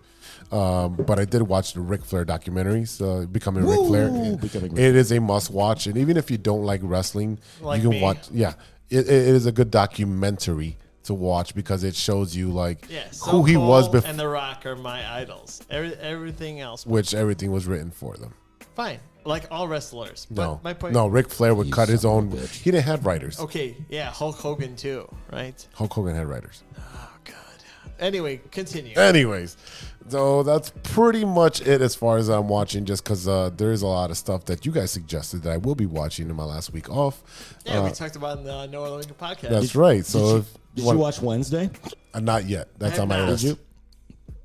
But I did watch the Ric Flair documentaries, Becoming Ric Flair. Becoming Ric It is a must watch, and even if you don't like wrestling, Like you can me. watch. Yeah, it is a good documentary to watch because it shows you like Yeah, who he was Cole before, and The Rock are my idols. Everything else, which everything was written for them. fine. Like all wrestlers. But No, my point. no, Ric Flair would cut his son own. of a bitch. He didn't have writers. Okay, yeah, Hulk Hogan too, right? Hulk Hogan had writers. Oh God. Anyway, continue. Anyways, so that's pretty much it as far as I'm watching, just because there is a lot of stuff that you guys suggested that I will be watching in my last week off. Yeah, we talked about in the No Other Lincoln podcast. That's right. So if Did want- you watch Wednesday? not yet. That's I on my have not. list. Did you?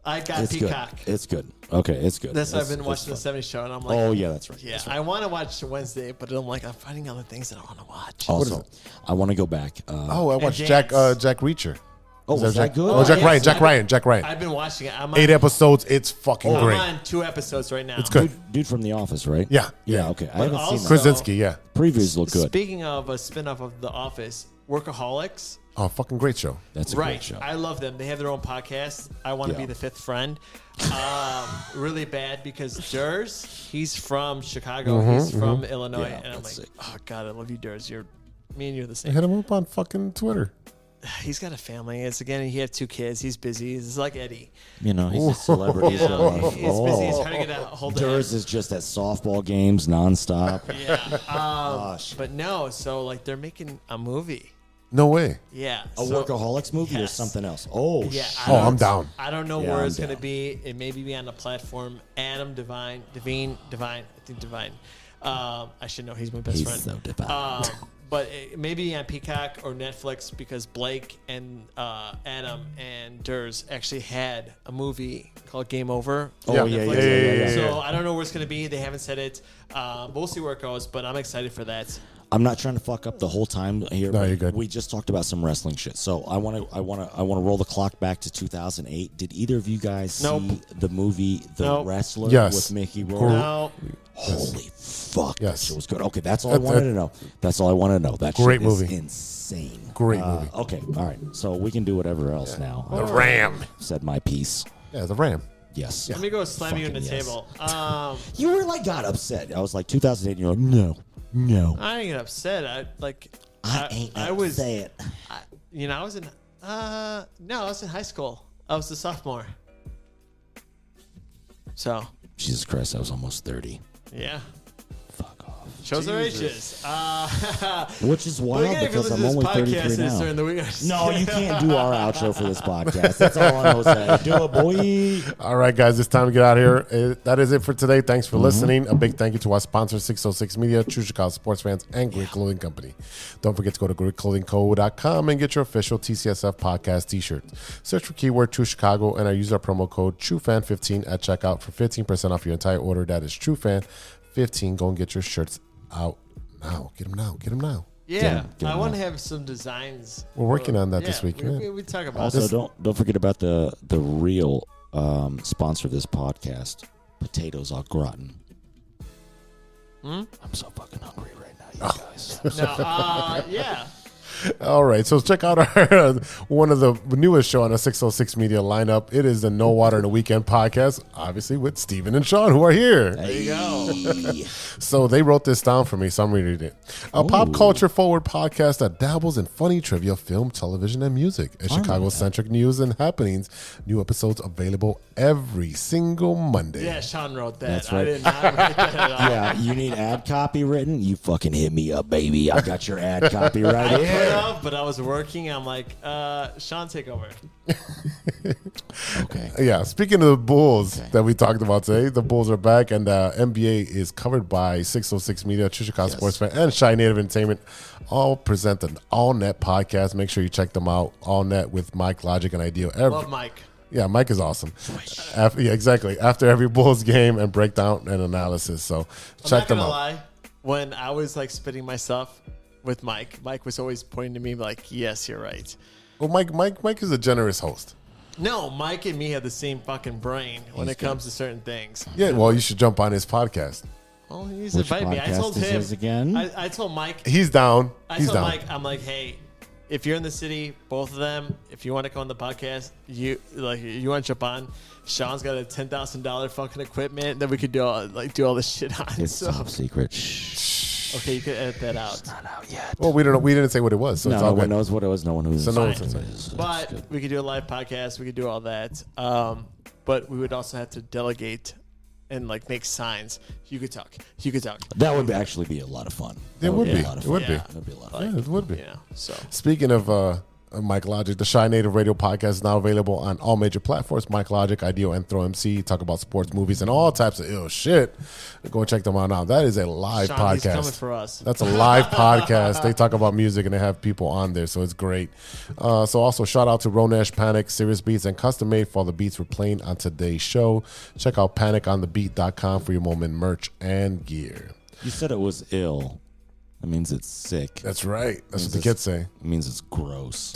I got It's Peacock. good. It's good. Okay, it's good. That's why I've been It's watching the fun. 70s show, and I'm like, Oh yeah, that's right. yeah, That's right. I want to watch Wednesday, but I'm like, I'm finding other things that I want to watch. Also, I want to go back. Oh, I watched James. Jack Reacher. was Is that good? Oh, Jack yes. Ryan. Jack Ryan. Jack Ryan. I've been watching it. I'm on, 8 episodes. It's fucking I'm great. on 2 episodes right now. It's good. Dude from The Office, right? Yeah. Yeah. Okay, I haven't seen that. also- Krasinski. Yeah. Previews look good. Speaking of a spinoff of The Office, Workaholics. Oh, fucking great show. That's a Right. great show. I love them. They have their own podcast. I want to Yeah. be the fifth friend. Really bad because Durs, he's from Chicago. He's from Illinois. Yeah, and I'm like, that's sick. oh, God, I love you, Durs. Me and you're the same. Hit him up on fucking Twitter. He's got a family. It's again, he had 2 kids. He's busy. He's like Eddie. You know, he's a celebrity. You know, so- he's busy. He's trying to get a hold of him. Durs is just at softball games nonstop. Yeah. But no, so like they're making a movie. No way. Yeah. A so- Workaholics movie or Yes. something else? Oh, Yeah. shit. I don't- I'm down. I don't know Yeah, where I'm it's going to down. be. It may be on the platform. Adam Devine. I think Devine. I should know. He's my best He's friend. so divine. But it may be on Peacock or Netflix because Blake and Adam and Durs actually had a movie called Game Over. Oh, on yeah, Netflix. yeah. So I don't know where it's going to be. They haven't said it. We'll see where it goes, but I'm excited for that. I'm not trying to fuck up the whole time here. No, but you're good. We just talked about some wrestling shit, so I want to roll the clock back to 2008. Did either of you guys Nope. see the movie The Nope. Wrestler Yes. with Mickey Rourke? No. Holy fuck! Yes. That shit was good. Okay, that's all I wanted to know. That's all I want to know. That Great shit is movie. insane. Great movie. Okay, all right. So we can do whatever else now. The Ram. Said my piece. Yeah, the Ram. Yes. Let me go slam you in the Fucking yes. table. You were like got upset. I was like 2008, and you're like, no. I ain't get upset. I ain't I was, upset. I was in. No, I was in high school. I was a sophomore. So, Jesus Christ, I was almost 30. yeah. Fuck off. Shows our ages. Which is But wild again, if you because listen I'm to this only podcast 33 it's now. during the week. No, you can't do our outro for this podcast. That's all I know. Say, do it, boy. All right, guys, it's time to get out of here. That is it for today. Thanks for listening. A big thank you to our sponsor, 606 Media, True Chicago Sports Fans, and Great Clothing Company. Don't forget to go to greatclothingco.com and get your official TCSF podcast t-shirts. Search for keyword True Chicago and use our promo code TrueFan15 at checkout for 15% off your entire order. That is TrueFan15. Go and get your shirts out now. Get them now. Get them now. Yeah, Get I them want out. to have some designs. We're working on that this week. We talk about Also, this. don't forget about the real sponsor of this podcast, Potatoes au gratin. I'm so fucking hungry right now, you guys. No, yeah. All right, so check out our one of the newest show on the 606 Media lineup. It is the No Water in the Weekend podcast, obviously with Steven and Sean, who are here. There you go. So they wrote this down for me, so I'm reading it. A pop culture forward podcast that dabbles in funny trivia, film, television, and music. A Chicago-centric news and happenings. New episodes available every single Monday. Yeah, Sean wrote that. That's I right. did not write that at all. Yeah, you need ad copy written? You fucking hit me up, baby. I got your ad copy right I could here. have, but I was working. I'm like, Sean, take over. Okay. Yeah, speaking of the Bulls that we talked about today, the Bulls are back, and NBA is covered by 606 Media, True Chicago Sports Fan, and Shy Native Entertainment. All present an All Net podcast. Make sure you check them out. All Net with Mike, Logic, and Ideal. Love Mike. Yeah, Mike is awesome. Yeah, exactly. After every Bulls game and breakdown and analysis. So check them I'm not out. gonna lie. When I was like spitting my stuff with Mike was always pointing to me like, "Yes, you're right." Well, Mike is a generous host. No, Mike and me have the same fucking brain when it comes to certain things. Yeah, well, you should jump on his podcast. Well, he's Which invited me. I podcast told is him his again? I told Mike. He's down. I He's told down. Mike, I'm like, hey, if you're in the city, both of them, if you want to come on the podcast, you want to jump on. Sean's got a $10,000 fucking equipment that we could do all this shit on. It's So, top secret. Shh. okay, you could edit that out. Not out yet. Well, we don't know. We didn't say what it was, so No, it's all no one good. knows what it was. No one who's. So no one Fine. knows. But we could do a live podcast. We could do all that. But we would also have to delegate and like make signs. You could talk. You could talk. That would actually be a lot of fun. It would be. A lot of It would fun. be. Yeah. That would be a lot of Like, fun. Yeah, it would be. You know, so Speaking of Mike Logic, the Shy Native Radio podcast is now available on all major platforms. Mike Logic, Ideal, and Throw MC talk about sports, movies, and all types of ill shit. Go and check them out now. That is a live Sean, he's podcast. coming for us. That's a live podcast. They talk about music and they have people on there, so it's great. So also shout out to Ronesh, Panic, Serious Beats, and Custom Made for all the beats we're playing on today's show. Check out paniconthebeat.com for your moment merch and gear. You said it was ill. That means it's sick. That's right. That's what the Means kids say. It means it's gross.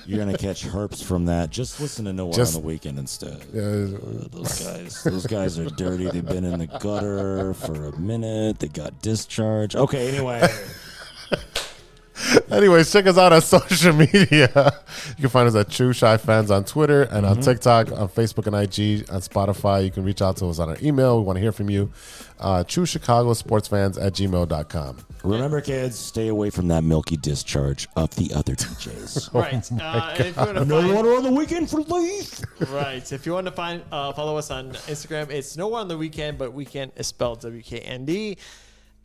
You're gonna catch herpes from that. Just listen to No One on the Weekend instead. Those guys are dirty. They've been in the gutter for a minute. They got discharged. Okay, anyway. Anyways, check us out on social media. You can find us at True Shy Fans on Twitter and on TikTok, on Facebook and IG, on Spotify. You can reach out to us on our email. We want to hear from you. True Chicago Sports Fans at gmail.com. Remember, kids, stay away from that milky discharge of the other DJs. Right. And if you want to No find, Water on the Weekend for Leaf. right. If you want to find, follow us on Instagram. It's No One on the Weekend, but Weekend is spelled WKND.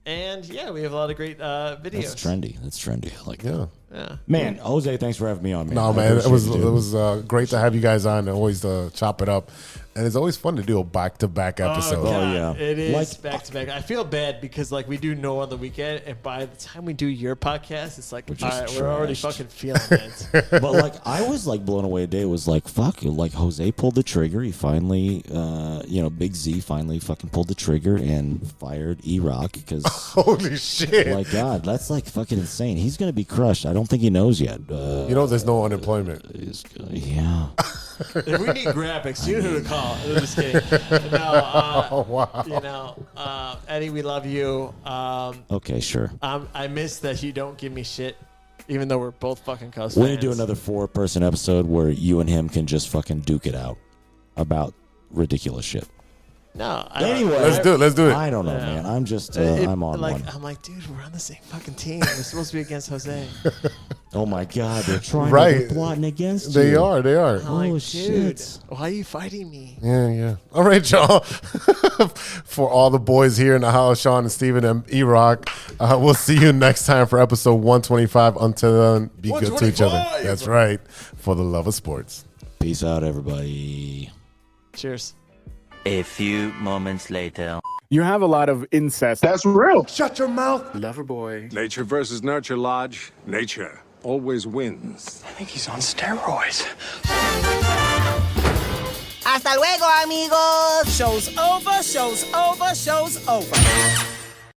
And yeah, we have a lot of great videos. That's trendy. That's trendy. I like that. Yeah. Man, Jose, thanks for having me on, man. No, I man, it appreciate was you. great to have you guys on and always chop it up. And it's always fun to do a back-to-back episode. God, Oh, yeah. It is Like- back to back. I feel bad because like we do No One on the Weekend, and by the time we do your podcast, it's like all just right, we're already trashed. fucking feeling it. But like I was like blown away today. It was like fuck, like Jose pulled the trigger. He finally, Big Z finally fucking pulled the trigger and fired E-Roc because, Holy shit. like God, that's like fucking insane. He's gonna be crushed. I don't think he knows yet. You know there's no unemployment. Yeah. If we need graphics, you know who to call. I'm just kidding. No, Oh, wow. you know, Eddie, we love you. Okay, sure. I miss that you don't give me shit, even though we're both fucking Cubs We're fans. gonna do another 4-person episode where you and him can just fucking duke it out about ridiculous shit. No, Anyway, Let's do it. I don't know, Yeah. man. I'm just I'm on one. I'm like, dude, we're on the same fucking team. We're supposed to be against Jose. Oh my God, they're trying. Right. They're plotting against They you. are. I'm Oh, like, dude, shit. why are you fighting me? Yeah. All right, y'all. For all the boys here in the house, Sean and Steven and E-Roc, we'll see you next time for episode 125. Until then, be good to each other. 125. That's right. For the love of sports. Peace out, everybody. Cheers. A few moments later. You have a lot of incest. That's real. Shut your mouth. Lover boy. Nature versus nurture, Lodge. Nature always wins. I think he's on steroids. Hasta luego, amigos. Show's over, show's over, show's over.